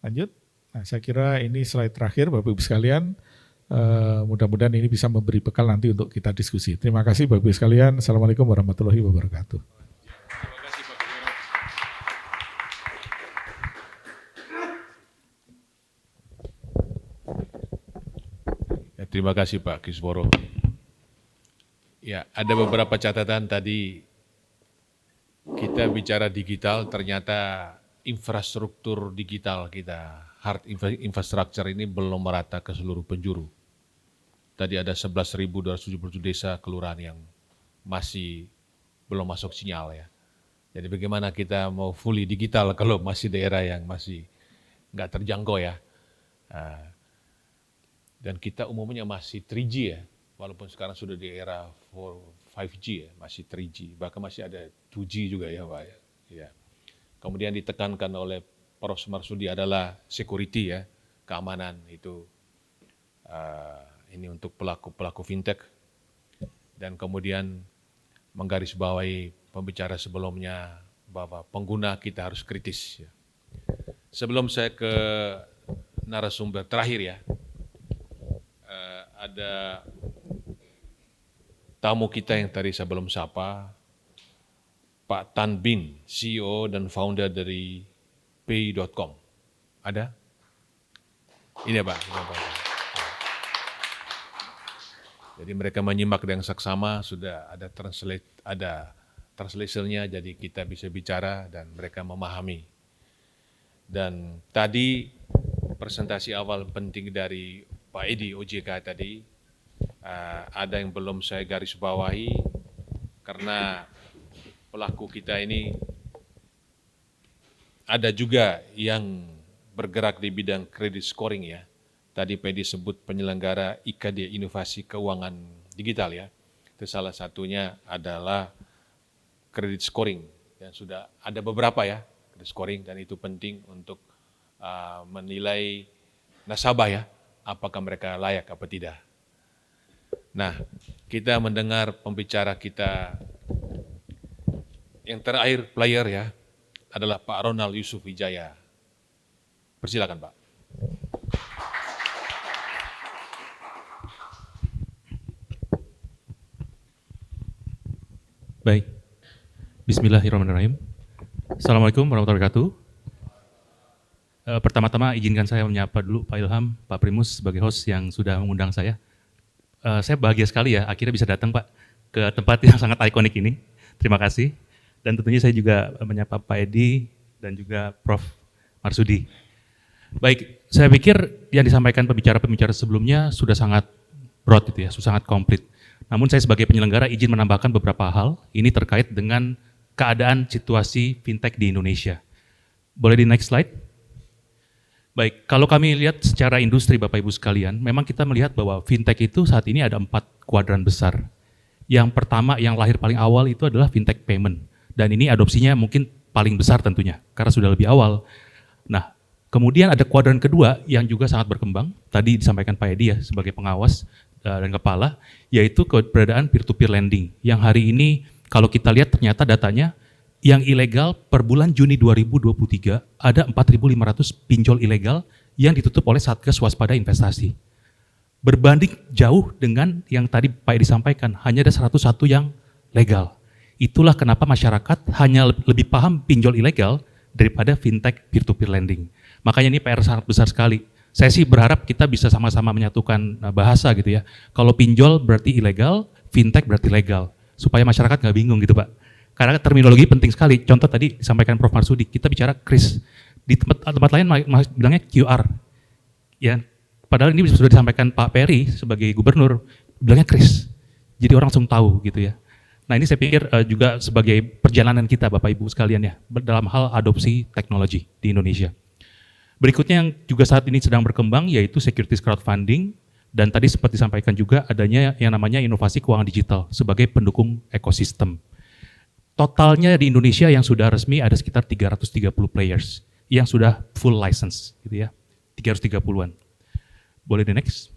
Lanjut. Nah, saya kira ini slide terakhir Bapak Ibu sekalian. Mudah-mudahan ini bisa memberi bekal nanti untuk kita diskusi. Terima kasih Bapak Ibu sekalian. Assalamualaikum warahmatullahi wabarakatuh. Ya, terima kasih Pak Kisworo. Ya, ada beberapa catatan tadi kita bicara digital, ternyata infrastruktur digital kita, hard infrastructure ini belum merata ke seluruh penjuru. Tadi ada 11.277 desa kelurahan yang masih belum masuk sinyal ya. Jadi bagaimana kita mau fully digital kalau masih daerah yang masih nggak terjangkau ya. Dan kita umumnya masih 3G ya, walaupun sekarang sudah di era 5G ya, masih 3G, bahkan masih ada 2G juga ya Pak ya. Kemudian ditekankan oleh Prof. Marsudi adalah security ya, keamanan itu. Ini untuk pelaku fintech, dan kemudian menggarisbawahi pembicara sebelumnya bahwa pengguna kita harus kritis. Ya. Sebelum saya ke narasumber terakhir ya, ada tamu kita yang tadi saya belum sapa, Pak Tan Bin, CEO dan founder dari Pay.com. Ada? Ini ya Pak. Jadi mereka menyimak dengan seksama, sudah ada translation-nya, jadi kita bisa bicara dan mereka memahami. Dan tadi presentasi awal penting dari Pak Edi OJK tadi, ada yang belum saya garis bawahi, karena pelaku kita ini ada juga yang bergerak di bidang credit scoring ya. Tadi Pak Edi sebut penyelenggara IKD Inovasi Keuangan Digital ya. Itu salah satunya adalah credit scoring. Dan sudah ada beberapa ya credit scoring, dan itu penting untuk menilai nasabah ya, apakah mereka layak apa tidak. Nah, kita mendengar pembicara kita yang terakhir player ya, adalah Pak Ronald Yusuf Wijaya. Persilakan Pak. Baik, bismillahirrahmanirrahim. Assalamualaikum warahmatullahi wabarakatuh. Pertama-tama izinkan saya menyapa dulu Pak Ilham, Pak Primus sebagai host yang sudah mengundang saya. Saya bahagia sekali ya akhirnya bisa datang Pak ke tempat yang sangat ikonik ini. Terima kasih. Dan tentunya saya juga menyapa Pak Edi dan juga Prof. Marsudi. Baik, saya pikir yang disampaikan pembicara-pembicara sebelumnya sudah sangat broad itu ya, sudah sangat komplit. Namun saya sebagai penyelenggara izin menambahkan beberapa hal, ini terkait dengan keadaan situasi fintech di Indonesia. Boleh di next slide? Baik, kalau kami lihat secara industri Bapak Ibu sekalian, memang kita melihat bahwa fintech itu saat ini ada 4 kuadran besar. Yang pertama, yang lahir paling awal itu adalah fintech payment. Dan ini adopsinya mungkin paling besar tentunya, karena sudah lebih awal. Nah, kemudian ada kuadran kedua yang juga sangat berkembang, tadi disampaikan Pak Edi ya sebagai pengawas dan kepala, yaitu keberadaan peer-to-peer lending, yang hari ini kalau kita lihat ternyata datanya yang ilegal per bulan Juni 2023 ada 4.500 pinjol ilegal yang ditutup oleh Satgas Waspada Investasi. Berbanding jauh dengan yang tadi Pak Edi sampaikan, hanya ada 101 yang legal. Itulah kenapa masyarakat hanya lebih paham pinjol ilegal daripada fintech peer-to-peer lending. Makanya ini PR sangat besar sekali. Saya sih berharap kita bisa sama-sama menyatukan bahasa gitu ya. Kalau pinjol berarti ilegal, fintech berarti legal. Supaya masyarakat nggak bingung gitu Pak. Karena terminologi penting sekali. Contoh tadi disampaikan Prof. Marsudi, kita bicara kris. Di tempat lain bilangnya QR. Ya, padahal ini sudah disampaikan Pak Peri sebagai gubernur, bilangnya kris. Jadi orang langsung tahu gitu ya. Nah ini saya pikir juga sebagai perjalanan kita Bapak Ibu sekalian ya, dalam hal adopsi teknologi di Indonesia. Berikutnya yang juga saat ini sedang berkembang yaitu securities crowdfunding, dan tadi sempat disampaikan juga adanya yang namanya inovasi keuangan digital sebagai pendukung ekosistem. Totalnya di Indonesia yang sudah resmi ada sekitar 330 players yang sudah full license gitu ya, 330-an. Boleh the next?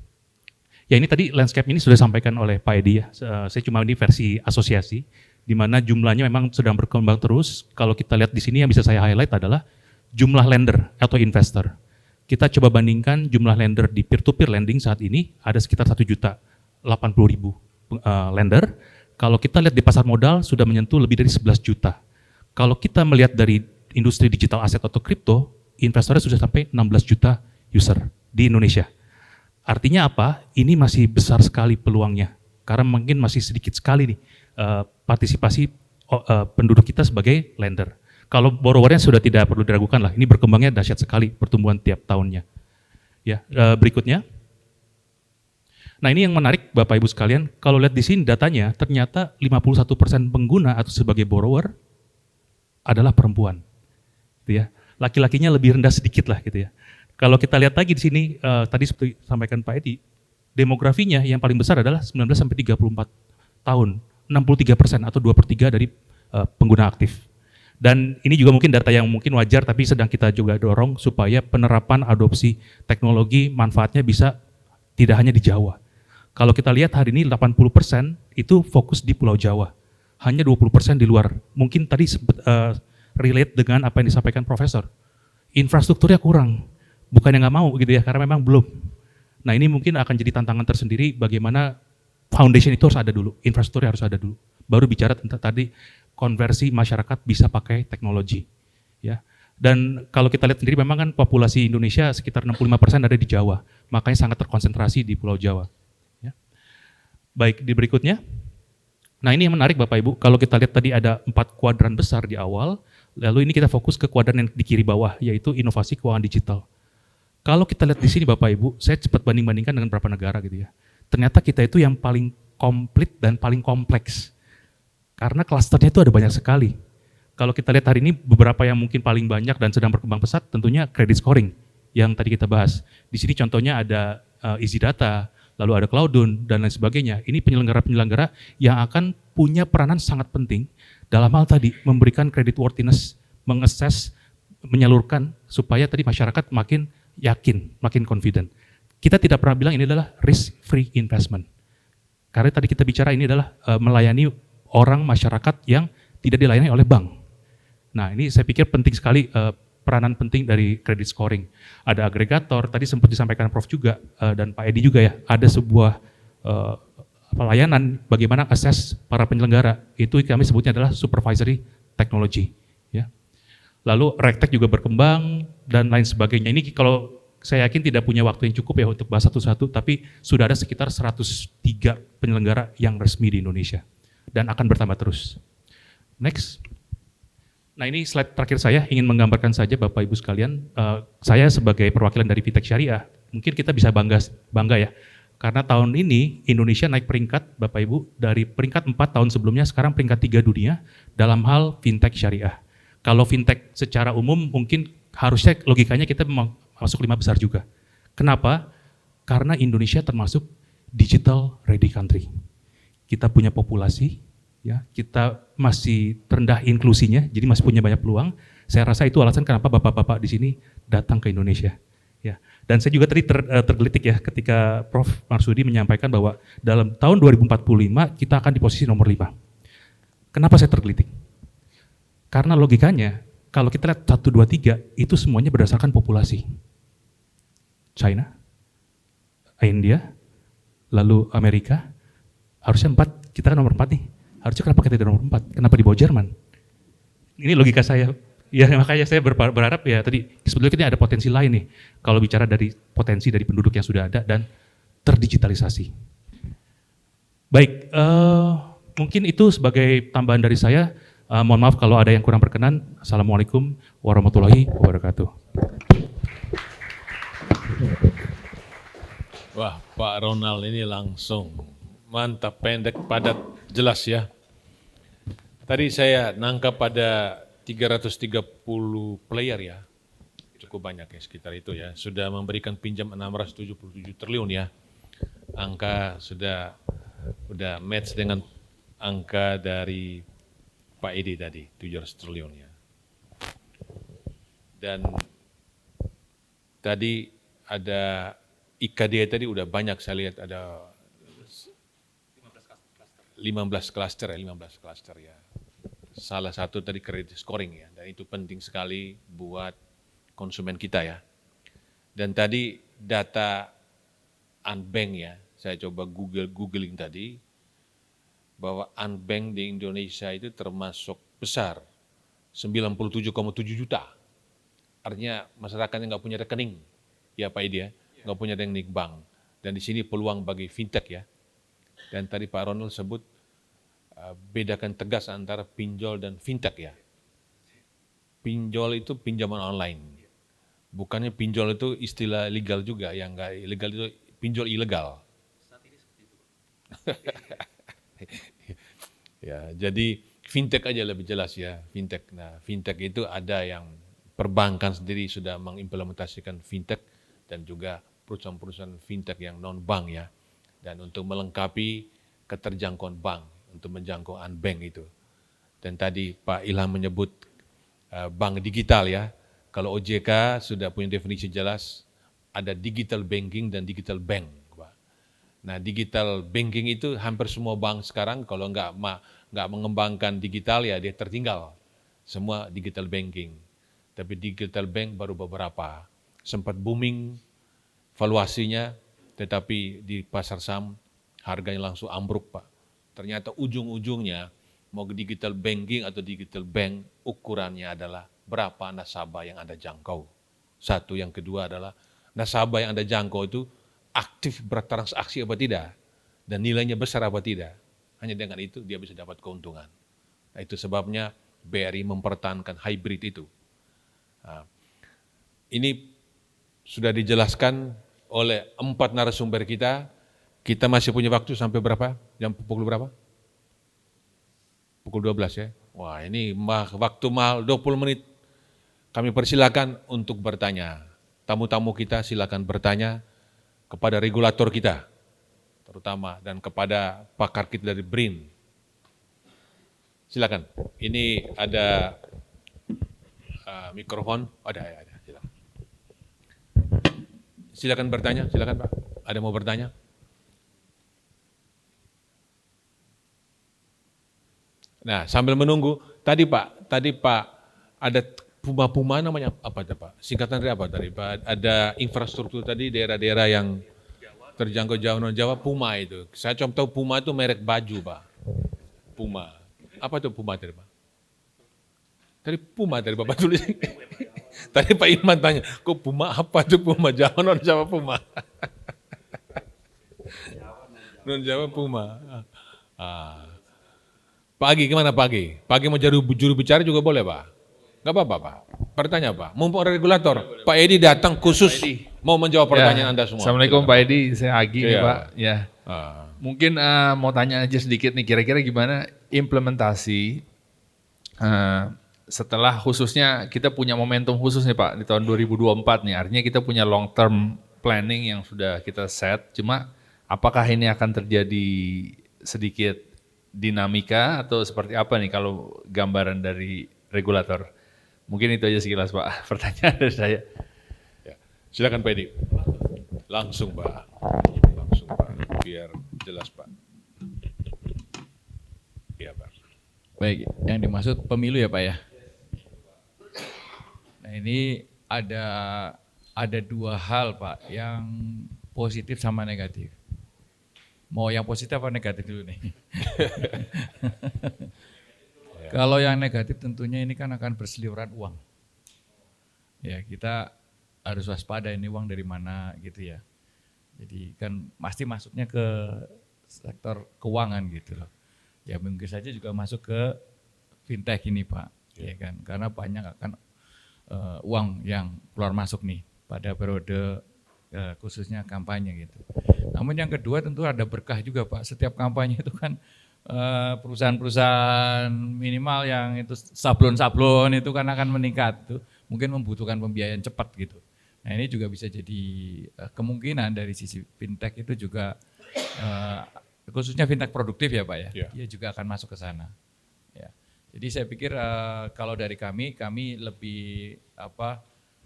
Ya ini tadi landscape ini sudah disampaikan oleh Pak Edi ya, saya cuma ini versi asosiasi, di mana jumlahnya memang sedang berkembang terus. Kalau kita lihat di sini yang bisa saya highlight adalah jumlah lender atau investor. Kita coba bandingkan jumlah lender di peer-to-peer lending saat ini ada sekitar 1.080.000 lender. Kalau kita lihat di pasar modal sudah menyentuh lebih dari 11 juta. Kalau kita melihat dari industri digital aset atau kripto, investornya sudah sampai 16 juta user di Indonesia. Artinya apa? Ini masih besar sekali peluangnya. Karena mungkin masih sedikit sekali nih partisipasi penduduk kita sebagai lender. Kalau borrowernya sudah tidak perlu diragukan lah, ini berkembangnya dahsyat sekali pertumbuhan tiap tahunnya. Ya, berikutnya. Nah ini yang menarik Bapak Ibu sekalian, kalau lihat di sini datanya ternyata 51% pengguna atau sebagai borrower adalah perempuan. Gitu ya. Laki-lakinya lebih rendah sedikit lah gitu ya. Kalau kita lihat lagi di sini, tadi seperti sampaikan Pak Edi, demografinya yang paling besar adalah 19 sampai 34 tahun, 63% atau 2/3 dari pengguna aktif. Dan ini juga mungkin data yang mungkin wajar, tapi sedang kita juga dorong supaya penerapan adopsi teknologi manfaatnya bisa tidak hanya di Jawa. Kalau kita lihat hari ini 80% itu fokus di Pulau Jawa, hanya 20% di luar. Mungkin tadi relate dengan apa yang disampaikan Profesor. Infrastrukturnya kurang, bukan yang nggak mau gitu ya, karena memang belum. Nah ini mungkin akan jadi tantangan tersendiri bagaimana foundation itu harus ada dulu, infrastrukturnya harus ada dulu. Baru bicara tentang tadi konversi masyarakat bisa pakai teknologi. Ya. Dan kalau kita lihat sendiri memang kan populasi Indonesia sekitar 65% ada di Jawa, makanya sangat terkonsentrasi di Pulau Jawa. Ya. Baik, di berikutnya. Nah ini yang menarik Bapak Ibu, kalau kita lihat tadi ada 4 kuadran besar di awal, lalu ini kita fokus ke kuadran yang di kiri bawah, yaitu inovasi keuangan digital. Kalau kita lihat di sini Bapak Ibu, saya cepat banding-bandingkan dengan beberapa negara gitu ya. Ternyata kita itu yang paling komplit dan paling kompleks. Karena klasternya itu ada banyak sekali. Kalau kita lihat hari ini beberapa yang mungkin paling banyak dan sedang berkembang pesat tentunya credit scoring yang tadi kita bahas. Di sini contohnya ada Easy Data, lalu ada Cloudun dan lain sebagainya. Ini penyelenggara-penyelenggara yang akan punya peranan sangat penting dalam hal tadi memberikan credit worthiness, mengakses, menyalurkan supaya tadi masyarakat makin yakin, makin confident. Kita tidak pernah bilang ini adalah risk free investment. Karena tadi kita bicara ini adalah melayani orang masyarakat yang tidak dilayani oleh bank. Nah ini saya pikir penting sekali peranan penting dari credit scoring. Ada agregator, tadi sempat disampaikan Prof juga dan Pak Edi juga ya, ada sebuah pelayanan bagaimana akses para penyelenggara, itu kami sebutnya adalah supervisory technology. Ya. Lalu RegTech juga berkembang dan lain sebagainya. Ini kalau saya yakin tidak punya waktu yang cukup ya untuk bahas satu-satu, tapi sudah ada sekitar 103 penyelenggara yang resmi di Indonesia. Dan akan bertambah terus. Next. Nah ini slide terakhir saya ingin menggambarkan saja Bapak Ibu sekalian, saya sebagai perwakilan dari Fintech Syariah, mungkin kita bisa bangga ya, karena tahun ini Indonesia naik peringkat Bapak Ibu dari peringkat 4 tahun sebelumnya, sekarang peringkat 3 dunia dalam hal Fintech Syariah. Kalau Fintech secara umum mungkin harusnya logikanya kita masuk 5 besar juga. Kenapa? Karena Indonesia termasuk digital ready country. Kita punya populasi, ya, kita masih terendah inklusinya, jadi masih punya banyak peluang. Saya rasa itu alasan kenapa bapak-bapak di sini datang ke Indonesia. Ya, dan saya juga tadi tergelitik ya ketika Prof. Marsudi menyampaikan bahwa dalam tahun 2045 kita akan di posisi nomor 5. Kenapa saya tergelitik? Karena logikanya kalau kita lihat 1, 2, 3 itu semuanya berdasarkan populasi. China, India, lalu Amerika. Harusnya 4, kita kan nomor 4 nih. Harusnya kenapa kita tidak nomor 4? Kenapa di bawah Jerman? Ini logika saya. Ya makanya saya berharap ya tadi sebetulnya kita ada potensi lain nih. Kalau bicara dari potensi dari penduduk yang sudah ada dan terdigitalisasi. Baik, mungkin itu sebagai tambahan dari saya. Mohon maaf kalau ada yang kurang berkenan. Assalamualaikum warahmatullahi wabarakatuh. Wah, Pak Ronald ini langsung mantap, pendek, padat, jelas ya. Tadi saya nangkap pada 330 player ya, cukup banyak ya sekitar itu ya. Sudah memberikan pinjam 677 triliun ya. Angka sudah match dengan angka dari Pak Edi tadi, 700 triliun ya. Dan tadi ada IKD tadi udah banyak saya lihat ada 15 klaster ya. Salah satu tadi credit scoring ya, dan itu penting sekali buat konsumen kita ya. Dan tadi data unbank ya, saya coba googling tadi, bahwa unbank di Indonesia itu termasuk besar, 97,7 juta. Artinya masyarakat yang nggak punya rekening, ya Pak Edi ya, nggak punya rekening bank. Dan di sini peluang bagi fintech ya. Dan tadi Pak Ronald sebut bedakan tegas antara pinjol dan fintech ya. Pinjol itu pinjaman online. Bukannya pinjol itu istilah legal juga, yang nggak ilegal itu pinjol ilegal. Ya, jadi fintech aja lebih jelas ya, fintech. Nah, fintech itu ada yang perbankan sendiri sudah mengimplementasikan fintech dan juga perusahaan-perusahaan fintech yang non bank ya. Dan untuk melengkapi keterjangkauan bank untuk menjangkau unbank itu. Dan tadi Pak Ilham menyebut bank digital ya. Kalau OJK sudah punya definisi jelas, ada digital banking dan digital bank. Nah, digital banking itu hampir semua bank sekarang kalau nggak mengembangkan digital ya dia tertinggal. Semua digital banking. Tapi digital bank baru beberapa. Sempat booming valuasinya, tetapi di pasar saham harganya langsung ambruk Pak. Ternyata ujung-ujungnya mau digital banking atau digital bank ukurannya adalah berapa nasabah yang Anda jangkau. Satu, yang kedua adalah nasabah yang Anda jangkau itu aktif bertransaksi apa tidak, dan nilainya besar apa tidak. Hanya dengan itu dia bisa dapat keuntungan. Nah, itu sebabnya BRI mempertahankan hybrid itu. Nah, ini sudah dijelaskan oleh 4 narasumber kita. Kita masih punya waktu sampai berapa? Jam pukul berapa? Pukul 12 ya. Wah, ini waktu mahal 20 menit. Kami persilakan untuk bertanya. Tamu-tamu kita silakan bertanya kepada regulator kita, terutama, dan kepada pakar kita dari BRIN. Silakan. Ini ada mikrofon. Ada. Silakan. Silakan bertanya. Silakan Pak. Ada mau bertanya? Nah, sambil menunggu, tadi Pak ada Puma namanya apa Pak? Singkatan dari apa tadi Pak? Ada infrastruktur tadi daerah-daerah yang terjangkau Jawa non Jawa, Puma itu. Saya cuma tahu Puma itu merek baju Pak. Puma. Apa itu Puma tadi Pak? Tadi Puma tadi Bapak tulis. Tadi Pak Iman tanya, kok Puma apa itu Puma? Jawa non Jawa Puma. Non Jawa Puma. Pak Agi gimana Pak Agi? Pak Agi mau jadi juru bicara juga boleh Pak? Gak apa-apa Pak. Bertanya Pak. Mumpung ada regulator. Pak Edi datang khusus mau menjawab pertanyaan Anda semua. Assalamualaikum Pak Edi, saya Agi nih Iya. Pak. Ya. Mungkin mau tanya aja sedikit nih, kira-kira gimana implementasi setelah khususnya kita punya momentum khusus nih Pak di tahun 2024 nih. Artinya kita punya long term planning yang sudah kita set. Cuma apakah ini akan terjadi sedikit dinamika atau seperti apa nih kalau gambaran dari regulator? Mungkin itu aja sekilas Pak, pertanyaan dari saya. Ya. Silakan Pak Edi. Langsung Pak. Biar jelas Pak. Iya Pak. Baik, yang dimaksud pemilu ya Pak ya? Nah ini ada 2 hal Pak, yang positif sama negatif. Mau yang positif apa negatif dulu nih? Kalau yang negatif tentunya ini kan akan berseliweran uang. Ya kita harus waspada ini uang dari mana gitu ya. Jadi kan pasti masuknya ke sektor keuangan gitu loh. Ya mungkin saja juga masuk ke fintech ini Pak, ya kan? Karena banyak akan uang yang keluar masuk nih pada periode khususnya kampanye gitu. Namun yang kedua tentu ada berkah juga Pak. Setiap kampanye itu kan perusahaan-perusahaan minimal yang itu sablon-sablon itu kan akan meningkat tuh, mungkin membutuhkan pembiayaan cepat gitu. Nah ini juga bisa jadi kemungkinan dari sisi fintech itu juga khususnya fintech produktif ya Pak ya, dia juga akan masuk ke sana. Ya. Jadi saya pikir kalau dari kami lebih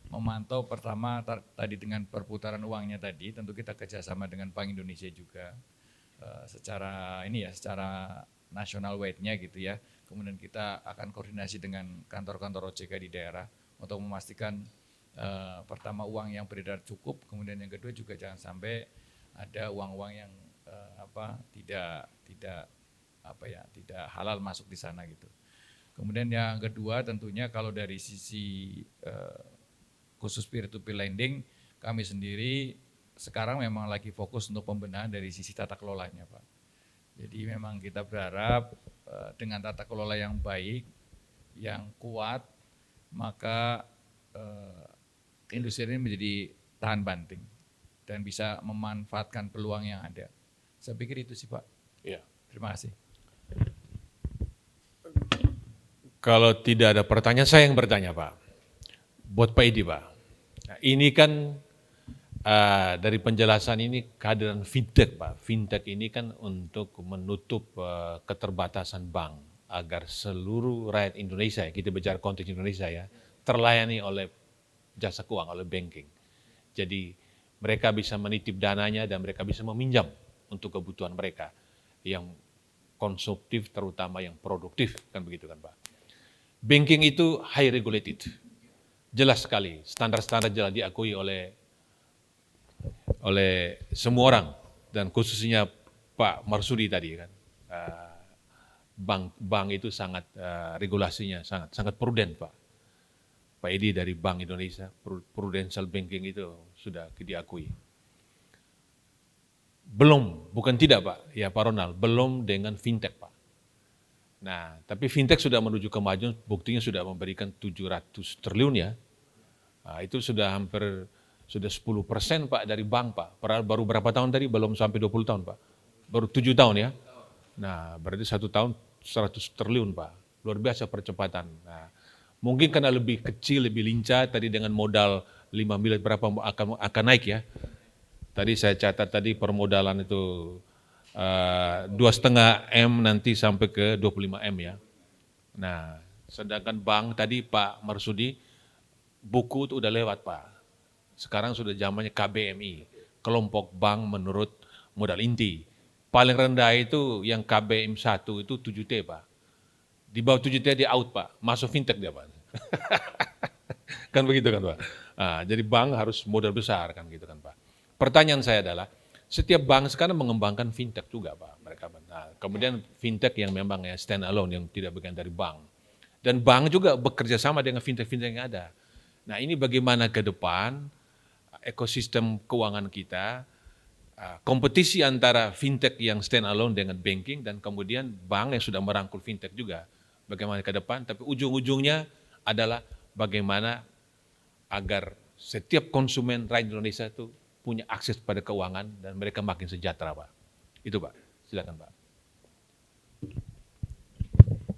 memantau pertama tadi dengan perputaran uangnya tadi, tentu kita kerjasama dengan Bank Indonesia juga secara national weight-nya gitu ya. Kemudian kita akan koordinasi dengan kantor-kantor OJK di daerah untuk memastikan pertama uang yang beredar cukup, kemudian yang kedua juga jangan sampai ada uang-uang yang tidak halal masuk di sana gitu. Kemudian yang kedua tentunya kalau dari sisi khusus peer-to-peer lending, kami sendiri sekarang memang lagi fokus untuk pembenahan dari sisi tata kelolanya Pak. Jadi memang kita berharap dengan tata kelola yang baik, yang kuat, maka industri ini menjadi tahan banting dan bisa memanfaatkan peluang yang ada. Saya pikir itu sih Pak. Ya. Terima kasih. Kalau tidak ada pertanyaan, saya yang bertanya Pak. Buat Pak Edi Pak. Nah, ini kan dari penjelasan ini kehadiran fintech Pak. Fintech ini kan untuk menutup keterbatasan bank agar seluruh rakyat Indonesia, kita bicara konteks Indonesia ya, terlayani oleh jasa keuangan, oleh banking. Jadi mereka bisa menitip dananya dan mereka bisa meminjam untuk kebutuhan mereka yang konsumtif terutama yang produktif, kan begitu kan Pak. Banking itu high regulated, jelas sekali, standar-standar jelas diakui oleh semua orang dan khususnya Pak Marsudi tadi kan. Bank itu sangat regulasinya sangat prudent Pak. Pak Edi dari Bank Indonesia, prudential banking itu sudah diakui. Belum, bukan tidak Pak, ya Pak Ronald, belum dengan fintech Pak. Nah, tapi fintech sudah menuju kemajuan, buktinya sudah memberikan 700 triliun ya. Nah, itu sudah hampir, sudah 10% Pak dari bank Pak. Padahal baru berapa tahun tadi? Belum sampai 20 tahun Pak. Baru 7 tahun ya. Nah, berarti 1 tahun 100 triliun Pak. Luar biasa percepatan. Nah, mungkin karena lebih kecil, lebih lincah, tadi dengan modal 5 miliar berapa akan naik ya. Tadi saya catat tadi permodalan itu 2,5 M nanti sampai ke 25 M ya. Nah, sedangkan bank tadi Pak Marsudi, buku itu udah lewat Pak. Sekarang sudah zamannya KBMI, kelompok bank menurut modal inti. Paling rendah itu yang KBM 1 itu 7T Pak. Di bawah 7T dia out Pak, masuk fintech dia Pak. Kan begitu kan Pak. Nah, jadi bank harus modal besar kan gitu kan Pak. Pertanyaan saya adalah, setiap bank sekarang mengembangkan fintech juga Pak. Nah, kemudian fintech yang memang ya stand alone, yang tidak bagian dari bank. Dan bank juga bekerja sama dengan fintech-fintech yang ada. Nah ini bagaimana ke depan ekosistem keuangan kita, kompetisi antara fintech yang stand alone dengan banking, dan kemudian bank yang sudah merangkul fintech juga. Bagaimana ke depan, tapi ujung-ujungnya adalah bagaimana agar setiap konsumen rakyat Indonesia itu punya akses pada keuangan dan mereka makin sejahtera Pak. Itu Pak, silakan Pak.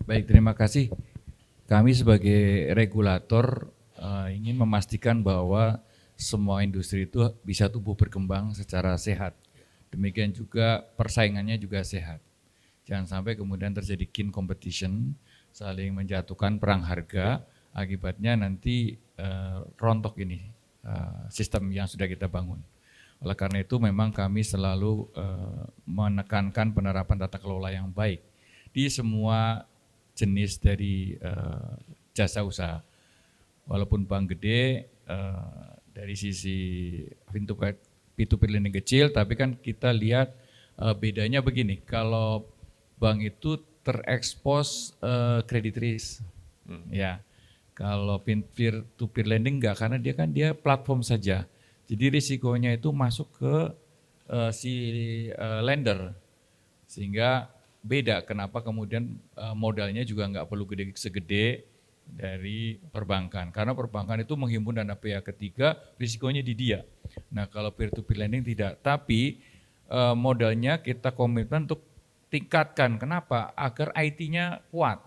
Baik, terima kasih. Kami sebagai regulator ingin memastikan bahwa semua industri itu bisa tumbuh berkembang secara sehat. Demikian juga persaingannya juga sehat. Jangan sampai kemudian terjadi keen competition, saling menjatuhkan perang harga, akibatnya nanti rontok ini sistem yang sudah kita bangun. Oleh karena itu memang kami selalu menekankan penerapan tata kelola yang baik di semua jenis dari jasa usaha. Walaupun bank gede dari sisi P2P lending kecil, tapi kan kita lihat bedanya begini, kalau bank itu terekspos credit risk, ya. Kalau peer-to-peer lending enggak, karena dia platform saja. Jadi risikonya itu masuk ke si lender, sehingga beda. Kenapa kemudian modalnya juga nggak perlu segede dari perbankan. Karena perbankan itu menghimpun dana pihak ketiga, risikonya di dia. Nah kalau peer-to-peer lending tidak. Tapi modalnya kita komitmen untuk tingkatkan. Kenapa? Agar IT-nya kuat.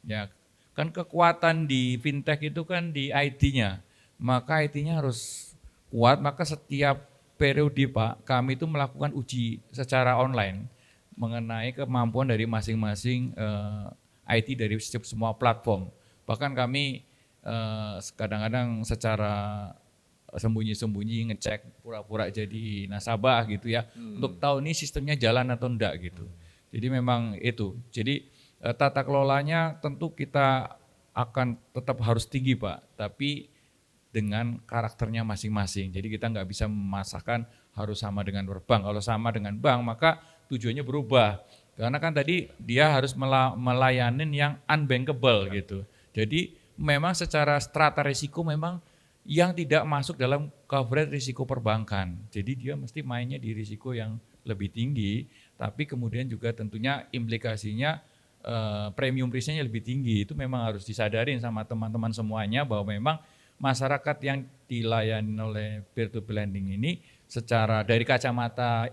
Ya, kan kekuatan di fintech itu kan di IT-nya. Maka IT-nya harus kuat, maka setiap periode Pak, kami itu melakukan uji secara online mengenai kemampuan dari masing-masing IT dari semua platform. Bahkan kami kadang-kadang secara sembunyi-sembunyi ngecek pura-pura jadi nasabah gitu ya, untuk tahu ini sistemnya jalan atau enggak gitu. Jadi memang itu. Jadi tata kelolanya tentu kita akan tetap harus tinggi Pak, tapi dengan karakternya masing-masing. Jadi kita nggak bisa memasakkan harus sama dengan bank. Kalau sama dengan bank maka tujuannya berubah. Karena kan tadi dia harus melayanin yang unbankable gitu. Jadi memang secara strata risiko memang yang tidak masuk dalam coverage risiko perbankan. Jadi dia mesti mainnya di risiko yang lebih tinggi, tapi kemudian juga tentunya implikasinya premium risknya lebih tinggi. Itu memang harus disadarin sama teman-teman semuanya bahwa memang masyarakat yang dilayani oleh peer-to-peer lending ini secara dari kacamata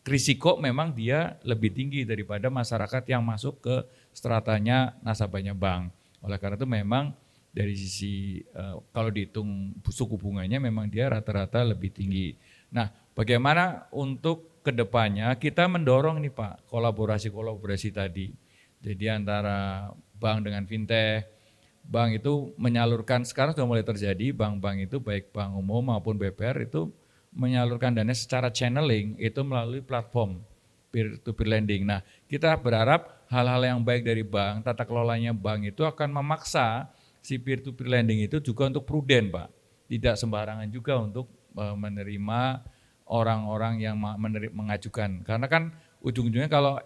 risiko memang dia lebih tinggi daripada masyarakat yang masuk ke stratanya nasabahnya bank. Oleh karena itu memang dari sisi kalau dihitung suku bunganya memang dia rata-rata lebih tinggi. Nah, bagaimana untuk kedepannya kita mendorong nih Pak kolaborasi tadi. Jadi antara bank dengan fintech, bank itu menyalurkan, sekarang sudah mulai terjadi bank-bank itu baik bank umum maupun BPR itu menyalurkan dana secara channeling itu melalui platform peer-to-peer lending. Nah kita berharap hal-hal yang baik dari bank, tata kelolanya bank itu akan memaksa si peer-to-peer lending itu juga untuk prudent Pak. Tidak sembarangan juga untuk menerima orang-orang yang mengajukan. Karena kan ujung-ujungnya kalau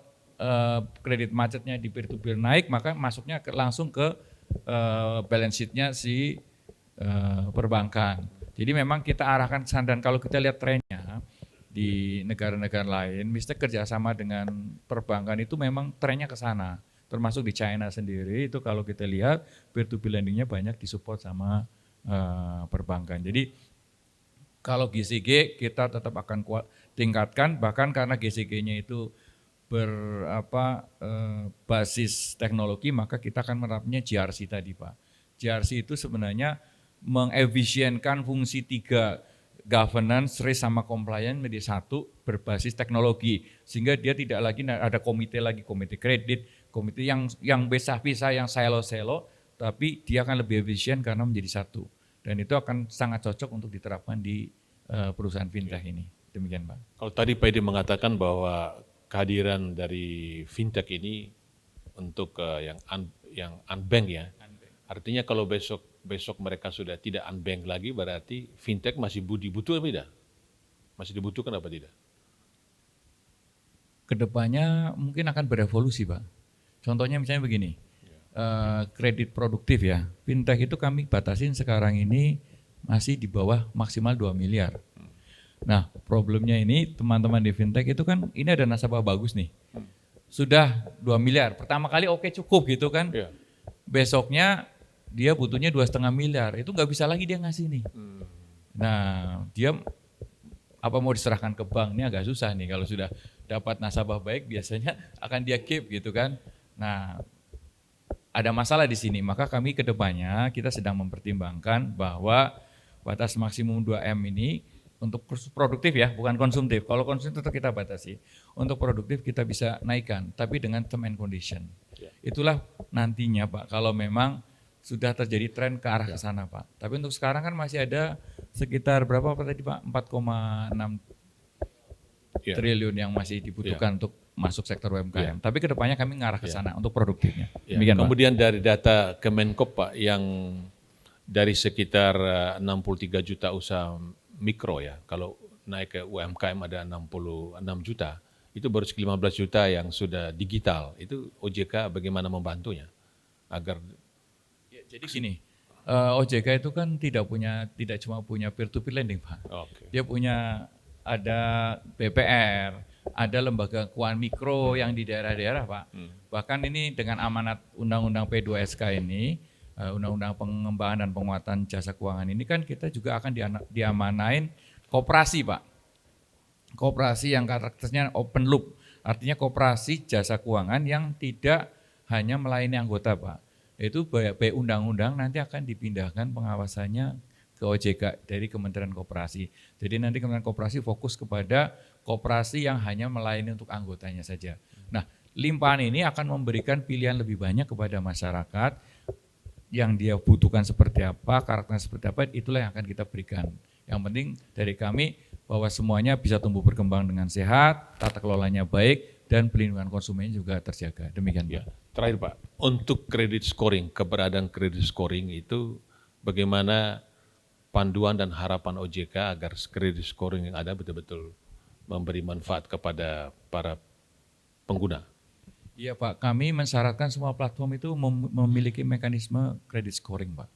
kredit macetnya di peer-to-peer naik maka masuknya langsung ke balance sheet-nya si perbankan. Jadi memang kita arahkan ke sana dan kalau kita lihat trennya di negara-negara lain, misalnya kerjasama dengan perbankan itu memang trennya ke sana. Termasuk di China sendiri itu kalau kita lihat peer-to-peer lending-nya banyak disupport sama perbankan. Jadi kalau GCG kita tetap akan tingkatkan, bahkan karena GCG-nya itu basis teknologi maka kita akan menerapnya GRC tadi Pak. GRC itu sebenarnya mengefisienkan fungsi 3 governance, risk sama compliance menjadi satu berbasis teknologi sehingga dia tidak lagi ada komite kredit, komite yang pisah-pisah, yang silo-silo, tapi dia akan lebih efisien karena menjadi satu dan itu akan sangat cocok untuk diterapkan di perusahaan fintech ini. Demikian Pak. Kalau tadi Pak Edi mengatakan bahwa kehadiran dari fintech ini untuk yang unbank ya. Artinya kalau besok mereka sudah tidak unbank lagi berarti fintech masih dibutuhkan apa tidak? Masih dibutuhkan apa tidak? Kedepannya mungkin akan berevolusi Pak. Contohnya misalnya begini, kredit produktif ya. Fintech itu kami batasin sekarang ini masih di bawah maksimal 2 miliar. Nah problemnya ini teman-teman di fintech itu kan ini ada nasabah bagus nih. Sudah 2 miliar, pertama kali oke cukup gitu kan. Yeah. Besoknya dia butuhnya 2,5 miliar, itu nggak bisa lagi dia ngasih nih. Nah dia apa mau diserahkan ke bank ini agak susah nih kalau sudah dapat nasabah baik biasanya akan dia keep gitu kan. Nah ada masalah di sini, maka kami ke depannya kita sedang mempertimbangkan bahwa batas maksimum 2M ini untuk produktif ya, bukan konsumtif. Kalau konsumtif tetap kita batasi. Untuk produktif kita bisa naikkan, tapi dengan term and condition. Itulah nantinya Pak, kalau memang sudah terjadi tren ke arah ke sana Pak. Tapi untuk sekarang kan masih ada sekitar berapa tadi Pak? 4,6 triliun yang masih dibutuhkan untuk masuk sektor UMKM. Tapi kedepannya kami ngarah ke sana untuk produktifnya. Kemudian Pak, dari data Kemenkop Pak yang dari sekitar 63 juta usaha mikro ya, kalau naik ke UMKM ada 66 juta, itu baru 15 juta yang sudah digital. Itu OJK bagaimana membantunya agar? Ya, jadi gini, OJK itu kan tidak cuma punya peer to peer lending Pak. Okay. Dia punya ada BPR, ada lembaga keuangan mikro yang di daerah-daerah Pak. Bahkan ini dengan amanat Undang-Undang P2SK ini, Undang-Undang Pengembangan dan Penguatan Jasa Keuangan ini kan kita juga akan diamanain koperasi Pak. Koperasi yang karakternya open loop, artinya koperasi jasa keuangan yang tidak hanya melayani anggota Pak. Itu by undang-undang nanti akan dipindahkan pengawasannya ke OJK dari Kementerian Koperasi. Jadi nanti Kementerian Koperasi fokus kepada koperasi yang hanya melayani untuk anggotanya saja. Nah, limpahan ini akan memberikan pilihan lebih banyak kepada masyarakat yang dia butuhkan seperti apa, karakternya seperti apa, itulah yang akan kita berikan. Yang penting dari kami bahwa semuanya bisa tumbuh berkembang dengan sehat, tata kelolanya baik, dan pelindungan konsumen juga terjaga. Demikian Pak. Terakhir Pak, untuk kredit scoring, keberadaan kredit scoring itu bagaimana panduan dan harapan OJK agar kredit scoring yang ada betul-betul memberi manfaat kepada para pengguna? Iya Pak, kami mensyaratkan semua platform itu memiliki mekanisme kredit scoring Pak.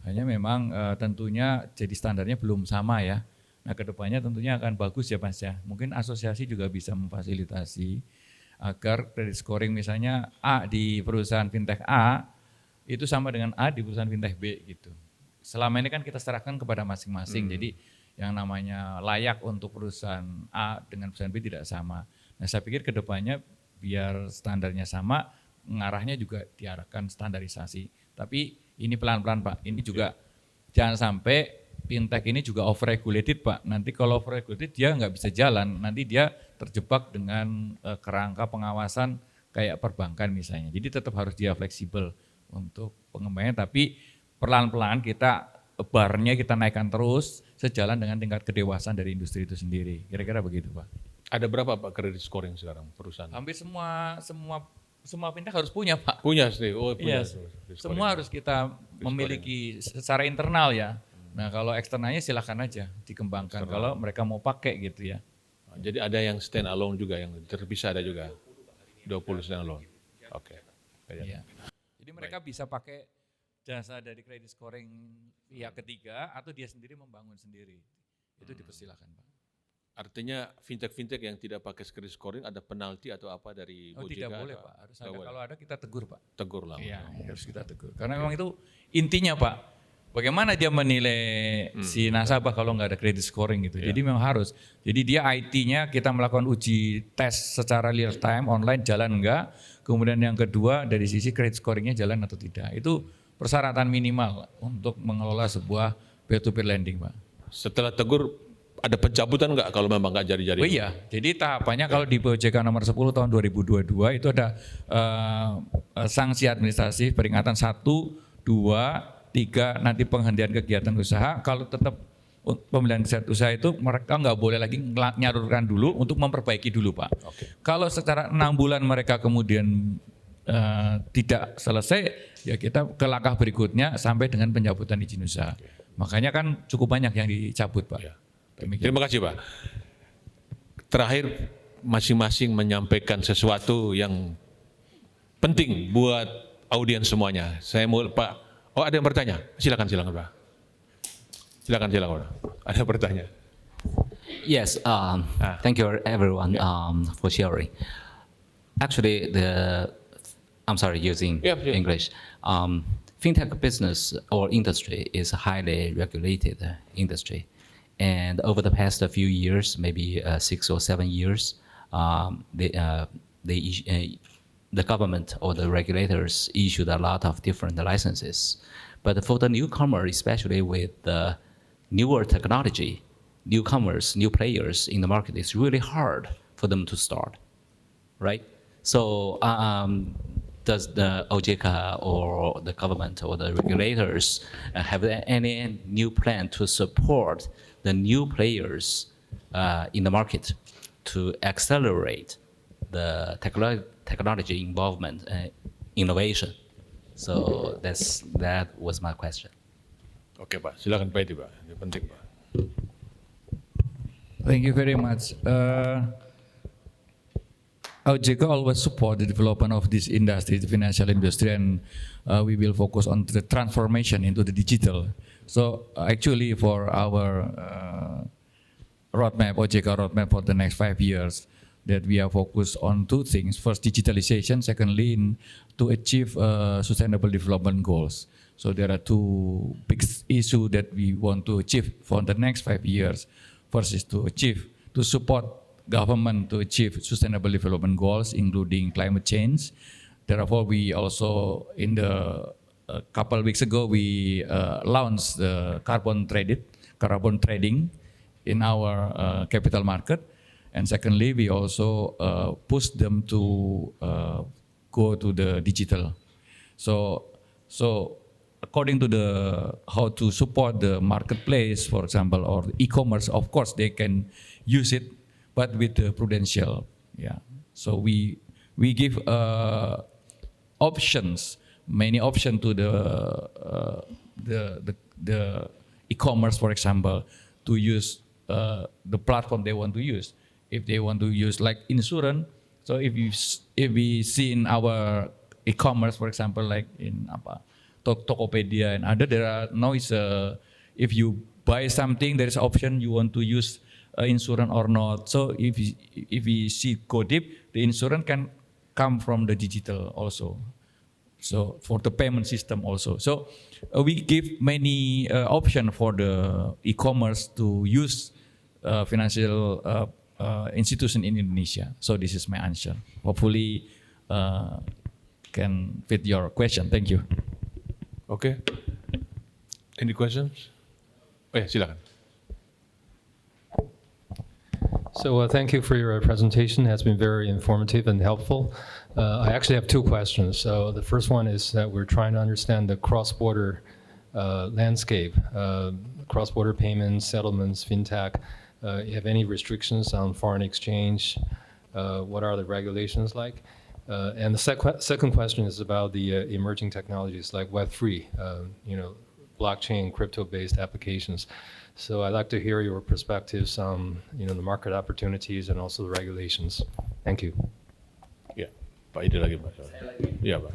Hanya memang tentunya jadi standarnya belum sama ya. Nah kedepannya tentunya akan bagus ya Mas ya. Mungkin asosiasi juga bisa memfasilitasi agar kredit scoring misalnya A di perusahaan fintech A itu sama dengan A di perusahaan fintech B gitu. Selama ini kan kita serahkan kepada masing-masing. Jadi yang namanya layak untuk perusahaan A dengan perusahaan B tidak sama. Nah saya pikir kedepannya biar standarnya sama, mengarahnya juga diarahkan standarisasi. Tapi ini pelan-pelan Pak, ini juga jangan sampai fintech ini juga over-regulated Pak. Nanti kalau over-regulated dia nggak bisa jalan, nanti dia terjebak dengan kerangka pengawasan kayak perbankan misalnya. Jadi tetap harus dia fleksibel untuk pengembangan, tapi pelan-pelan kita barnya kita naikkan terus sejalan dengan tingkat kedewasaan dari industri itu sendiri. Kira-kira begitu Pak. Ada berapa Pak kredit scoring sekarang perusahaan? Hampir semua fintech harus punya Pak. Punya sendiri, oh punya. Yes. Semua harus kita memiliki secara internal ya. Nah kalau eksternalnya silakan aja dikembangkan kalau mereka mau pakai gitu ya. Jadi ada yang stand alone juga, yang terpisah ada juga. 20 stand alone. Oke. Iya. Jadi mereka bisa pakai jasa dari credit scoring pihak ketiga atau dia sendiri membangun sendiri. Itu dipersilakan Pak. Artinya fintech-fintech yang tidak pakai kredit scoring ada penalti atau apa dari Oh OJK? tidak boleh Pak, harus ada. boleh. Kalau ada kita tegur Pak. Tegur lah. Iya, harus kita tegur. Karena memang itu intinya Pak. Bagaimana dia menilai si nasabah kalau nggak ada credit scoring gitu. Jadi memang harus. Jadi dia IT-nya kita melakukan uji tes secara real time online jalan enggak. Kemudian yang kedua dari sisi credit scoringnya jalan atau tidak. Itu persyaratan minimal untuk mengelola sebuah peer-to-peer lending Pak. Setelah tegur ada pencabutan nggak kalau memang nggak jadi-jadi? Oh iya, jadi tahapannya kalau di OJK nomor 10 tahun 2022 itu ada sanksi administrasi peringatan 1, 2, 3 nanti penghentian kegiatan usaha. Kalau tetap pembelian kegiatan usaha itu mereka nggak boleh lagi nyalurkan dulu untuk memperbaiki dulu Pak. Kalau secara 6 bulan mereka kemudian tidak selesai, ya kita ke langkah berikutnya sampai dengan pencabutan izin usaha. Makanya kan cukup banyak yang dicabut Pak. Ya. Terima kasih Pak. Terakhir masing-masing menyampaikan sesuatu yang penting buat audiens semuanya. Saya mau Pak, oh ada yang bertanya? Silakan Pak. Silakan Pak. Ada yang bertanya? Yes, thank you everyone for sharing. Actually, I'm sorry using English. Fintech business or industry is a highly regulated industry. And over the past few years, maybe 6 or 7 years, the government or the regulators issued a lot of different licenses. But for the newcomer, especially with the newer technology, newcomers, new players in the market, it's really hard for them to start, right? So does the OJK or the government or the regulators have any new plan to support the new players in the market to accelerate the technology involvement and innovation? So that was my question. Oke Pak, silakan Pak Edi Pak. Ini penting Pak. Thank you very much. OJK always support the development of this industry, the financial industry, and we will focus on the transformation into the digital. So actually for our roadmap, OJK roadmap for the next 5 years, that we are focused on two things. First, digitalization. Secondly, to achieve sustainable development goals. So there are two big issues that we want to achieve for the next 5 years. First is to support government to achieve sustainable development goals, including climate change. Therefore, we also, in the a couple of weeks ago, we launched the carbon trading in our capital market. And secondly, we also push them to go to the digital. So according to the how to support the marketplace, for example, or e-commerce, of course they can use it, but with the prudential. Yeah. So we give options, many options to the e-commerce, for example, to use the platform they want to use. If they want to use like insurance, so if we see in our e-commerce, for example, like in Tokopedia and other, there are now if you buy something, there is option you want to use insurance or not. So if we see go deep, the insurance can come from the digital also. So for the payment system also. So we give many options for the e-commerce to use financial institution in Indonesia. So this is my answer. Hopefully can fit your question. Thank you. Okay. Any questions? Oh ya, silakan. So thank you for your presentation. It has been very informative and helpful. I actually have two questions. So the first one is that we're trying to understand the cross-border landscape, cross-border payments, settlements, fintech. You have any restrictions on foreign exchange? What are the regulations like? And the second question is about the emerging technologies like Web3, blockchain, crypto-based applications. So I'd like to hear your perspectives on the market opportunities and also the regulations. Thank you. Ya, Pak Ide lagi Pak. Iya Pak.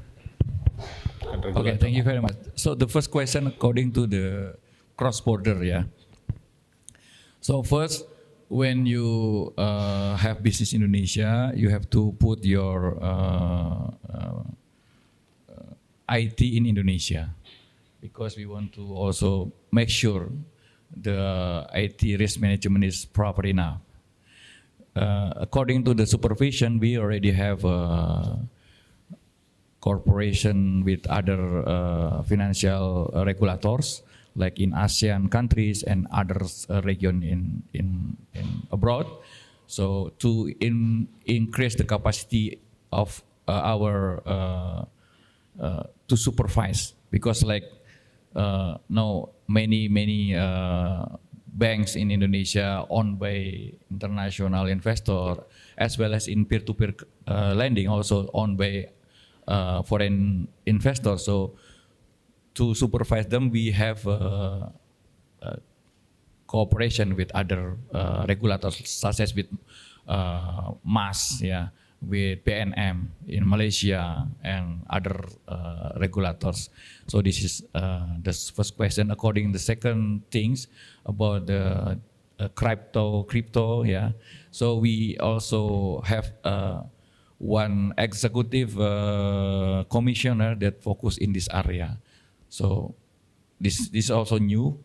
Okay, thank you very much. So the first question according to the cross-border, yeah. So first, when you have business in Indonesia, you have to put your IT in Indonesia, because we want to also make sure the IT risk management is proper enough. According to the supervision, we already have a cooperation with other financial regulators, like in ASEAN countries and other region in abroad. So to increase the capacity of our to supervise, because like now many banks in Indonesia owned by international investor, as well as in peer-to-peer lending also owned by foreign investors. So to supervise them, we have cooperation with other regulators, such as with MAS, yeah, with PNM in Malaysia and other regulators. So this is the first question. According to the second things about the crypto, yeah. So we also have one executive commissioner that focus in this area. So this is also new,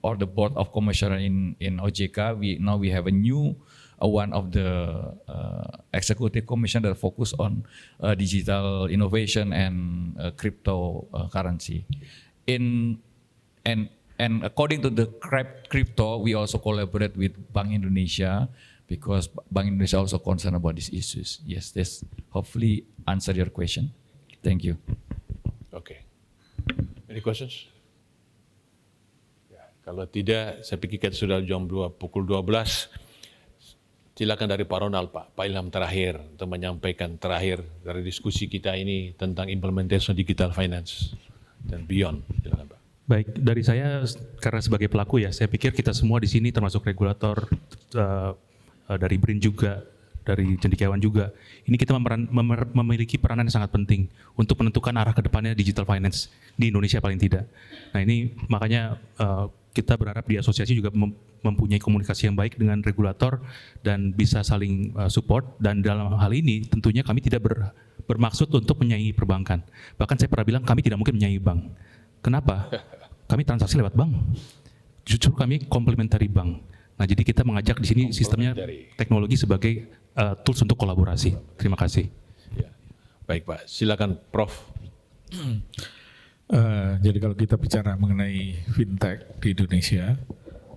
or the board of commissioner in OJK. We have a new one of the executive commission that focus on digital innovation and cryptocurrency. And according to the crypto, we also collaborate with Bank Indonesia, because Bank Indonesia also concerned about these issues. Yes, this hopefully answer your question. Thank you. Okay. Any questions? Ya, kalau tidak, saya pikir kita sudah pukul 12. Silakan dari Pak Ronald, Pak Ilham terakhir untuk menyampaikan terakhir dari diskusi kita ini tentang implementation digital finance dan beyond. Silakan, Pak. Baik, dari saya karena sebagai pelaku ya, saya pikir kita semua di sini termasuk regulator dari BRIN juga dari cendekiawan juga. Ini kita memiliki peranan yang sangat penting untuk menentukan arah ke depannya digital finance di Indonesia paling tidak. Nah ini makanya kita berharap di asosiasi juga mempunyai komunikasi yang baik dengan regulator dan bisa saling support, dan dalam hal ini tentunya kami tidak bermaksud untuk menyaingi perbankan. Bahkan saya pernah bilang kami tidak mungkin menyaingi bank. Kenapa? Kami transaksi lewat bank. Justru kami komplementari bank. Nah, jadi kita mengajak di sini sistemnya teknologi sebagai tools untuk kolaborasi. Terima kasih. Ya. Baik Pak, silakan Prof. Jadi kalau kita bicara mengenai fintech di Indonesia,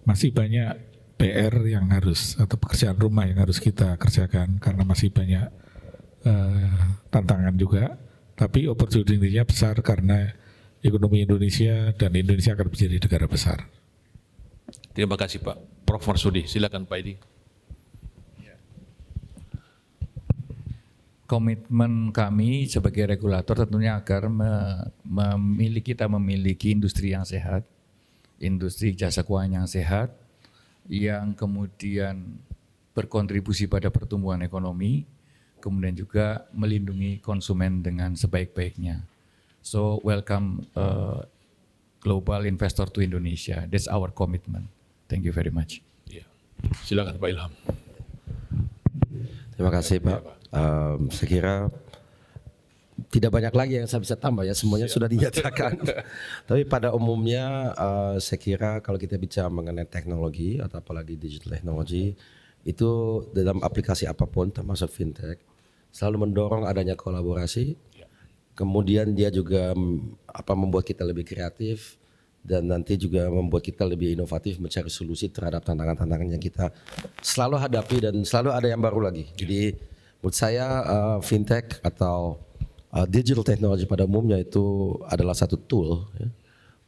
masih banyak PR yang harus, atau pekerjaan rumah yang harus kita kerjakan, karena masih banyak tantangan juga. Tapi opportunity-nya besar karena ekonomi Indonesia dan Indonesia akan menjadi negara besar. Terima kasih Pak. Prof. Marsudi, silakan Pak Edi. Komitmen kami sebagai regulator tentunya agar kita memiliki industri yang sehat, industri jasa keuangan yang sehat, yang kemudian berkontribusi pada pertumbuhan ekonomi, kemudian juga melindungi konsumen dengan sebaik-baiknya. So welcome global investor to Indonesia. That's our commitment. Thank you very much. Ya. Silakan Pak Ilham. Terima kasih Pak. Saya kira tidak banyak lagi yang saya bisa tambah ya, semuanya sudah dinyatakan. Tapi pada umumnya saya kira kalau kita bicara mengenai teknologi atau apalagi digital technology, itu dalam aplikasi apapun termasuk fintech selalu mendorong adanya kolaborasi. Kemudian dia juga membuat kita lebih kreatif, dan nanti juga membuat kita lebih inovatif mencari solusi terhadap tantangan-tantangan yang kita selalu hadapi, dan selalu ada yang baru lagi. Jadi menurut saya fintech atau digital technology pada umumnya itu adalah satu tool ya,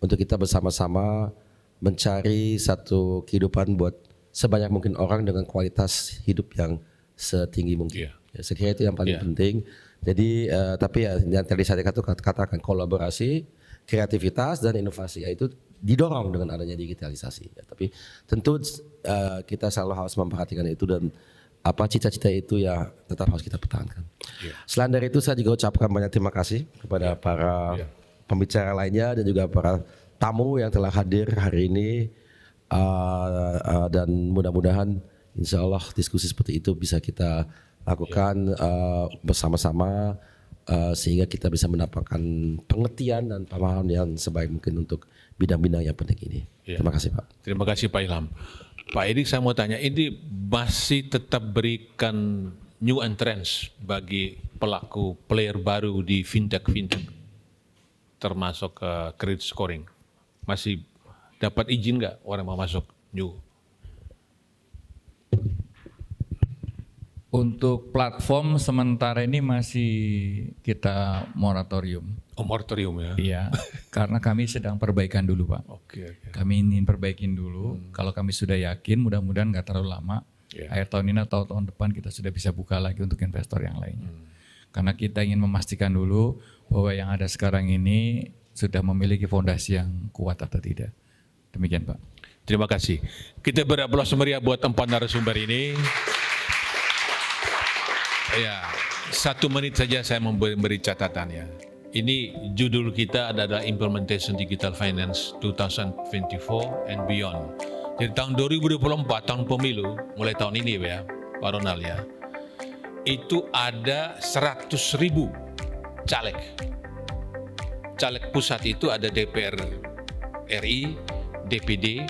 untuk kita bersama-sama mencari satu kehidupan buat sebanyak mungkin orang dengan kualitas hidup yang setinggi mungkin. Ya, saya kira itu yang paling penting. Jadi tapi ya yang tadi saya katakan kolaborasi, kreativitas dan inovasi, yaitu didorong dengan adanya digitalisasi. Ya, tapi tentu kita selalu harus memperhatikan itu, dan cita-cita itu ya tetap harus kita pertahankan. Selain dari itu saya juga ucapkan banyak terima kasih kepada para pembicara lainnya dan juga para tamu yang telah hadir hari ini, dan mudah-mudahan insya Allah diskusi seperti itu bisa kita lakukan bersama-sama, sehingga kita bisa mendapatkan pengertian dan pemahaman yang sebaik mungkin untuk bidang-bidang yang penting ini. Terima kasih Pak. Terima kasih Pak Ilham. Pak Edi, saya mau tanya, ini masih tetap berikan new entrance bagi pelaku player baru di fintech termasuk credit scoring, masih dapat izin nggak orang mau masuk new? Untuk platform sementara ini masih kita moratorium. Oh, moratorium ya? Iya, karena kami sedang perbaikan dulu Pak. Oke. Kami ingin perbaikin dulu. Kalau kami sudah yakin, mudah-mudahan nggak terlalu lama. Akhir tahun ini atau tahun depan kita sudah bisa buka lagi untuk investor yang lainnya. Karena kita ingin memastikan dulu bahwa yang ada sekarang ini sudah memiliki fondasi yang kuat atau tidak. Demikian Pak. Terima kasih. Kita beraplaus meriah buat 4 narasumber ini. Ya, 1 menit saja saya memberi catatan ya. Ini judul kita adalah Implementation Digital Finance 2024 and Beyond. Jadi tahun 2024, tahun pemilu, mulai tahun ini ya, Pak Ronald ya, itu ada 100.000 caleg. Caleg pusat itu ada DPR RI, DPD,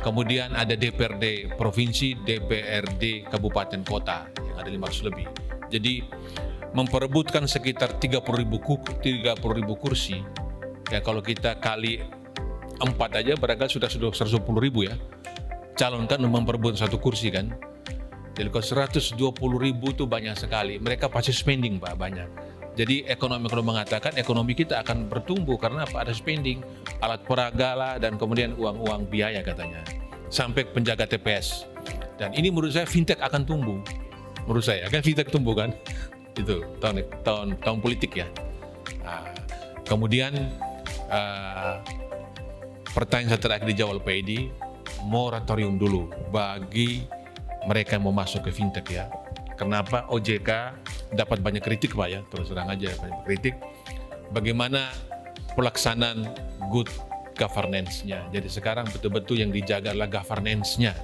kemudian ada DPRD provinsi, DPRD kabupaten kota yang ada 500 lebih. Jadi memperebutkan sekitar 30.000 kursi. Ya kalau kita kali 4 aja barangkali sudah 110.000 ya. Calon kan memperebutkan 1 kursi kan. Jadi kalau 120.000 itu banyak sekali. Mereka pasti spending Pak, banyak. Jadi ekonomi mengatakan ekonomi kita akan bertumbuh karena apa? Ada spending, alat peraga lah, dan kemudian uang-uang biaya katanya. Sampai penjaga TPS. Dan ini menurut saya fintech akan tumbuh. Menurut saya kan fintech tumbuh kan, itu tahun politik ya. Kemudian pertanyaan saya terakhir dijawab Pak Edi, moratorium dulu bagi mereka yang mau masuk ke fintech ya, kenapa OJK dapat banyak kritik Pak ya, terus terang aja banyak kritik. Bagaimana pelaksanaan good governance-nya. Jadi sekarang betul-betul yang dijaga adalah governance-nya.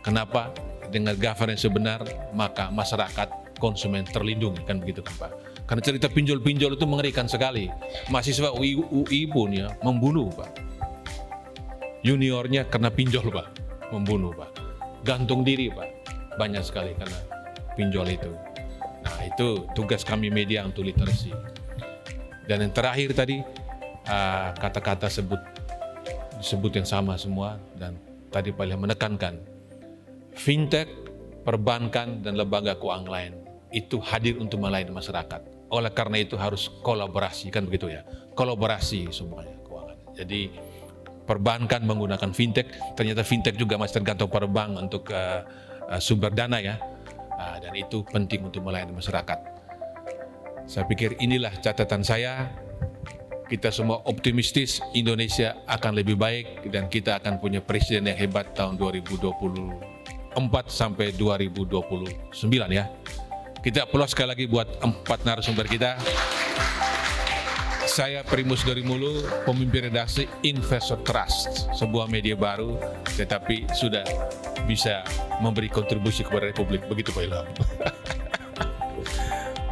Kenapa? Dengan governance sebenar, maka masyarakat konsumen terlindungi, kan begitu kan Pak? Karena cerita pinjol-pinjol itu mengerikan sekali. Mahasiswa UI pun ya membunuh Pak. Juniornya karena pinjol Pak, membunuh Pak. Gantung diri Pak, banyak sekali karena pinjol itu. Nah itu tugas kami media untuk literasi. Dan yang terakhir tadi, kata-kata disebut yang sama semua, dan tadi paling menekankan fintech, perbankan, dan lembaga keuangan lain itu hadir untuk melayani masyarakat. Oleh karena itu harus kolaborasi, kan begitu ya, kolaborasi semuanya keuangan. Jadi perbankan menggunakan fintech, ternyata fintech juga masih tergantung pada bank untuk sumber dana ya, dan itu penting untuk melayani masyarakat. Saya pikir inilah catatan saya. Kita semua optimistis Indonesia akan lebih baik dan kita akan punya presiden yang hebat tahun 2024 sampai 2029 ya. Kita aplaus sekali lagi buat 4 narasumber kita. Saya Primus Dorimulu, pemimpin redaksi Investor Trust, sebuah media baru tetapi sudah bisa memberi kontribusi kepada Republik. Begitu Pak Ilham.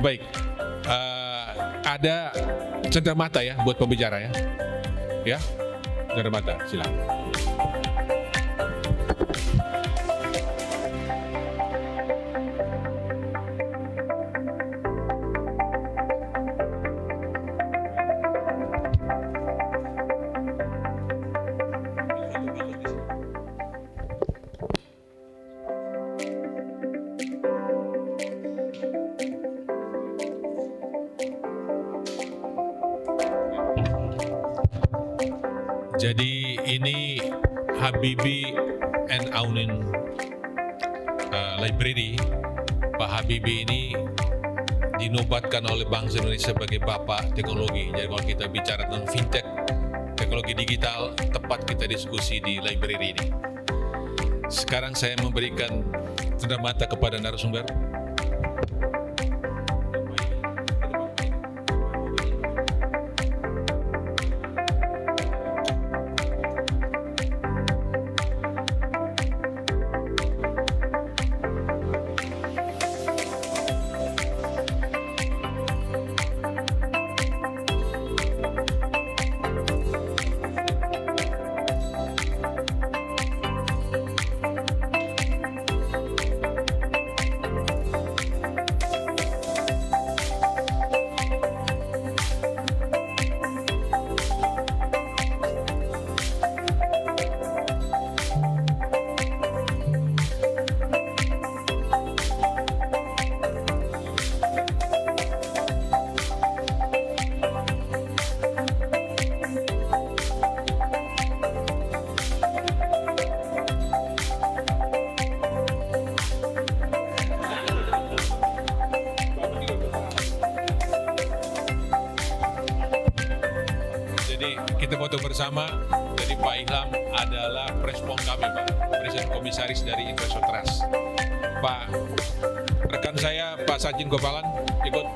Baik. Ada cenderamata ya buat pembicara ya. Ya, cenderamata, silakan. Jadi ini Habibie and Aunin Library. Pak Habibie ini dinobatkan oleh bangsa Indonesia sebagai bapak teknologi. Jadi kalau kita bicara tentang fintech, teknologi digital, tepat kita diskusi di library ini. Sekarang saya memberikan cenderamata kepada narasumber. Kita foto bersama. Jadi Pak Ilham adalah prespon kami Pak, Presiden Komisaris dari Investor Trust. Pak rekan saya Pak Sajin Gopalan ikut.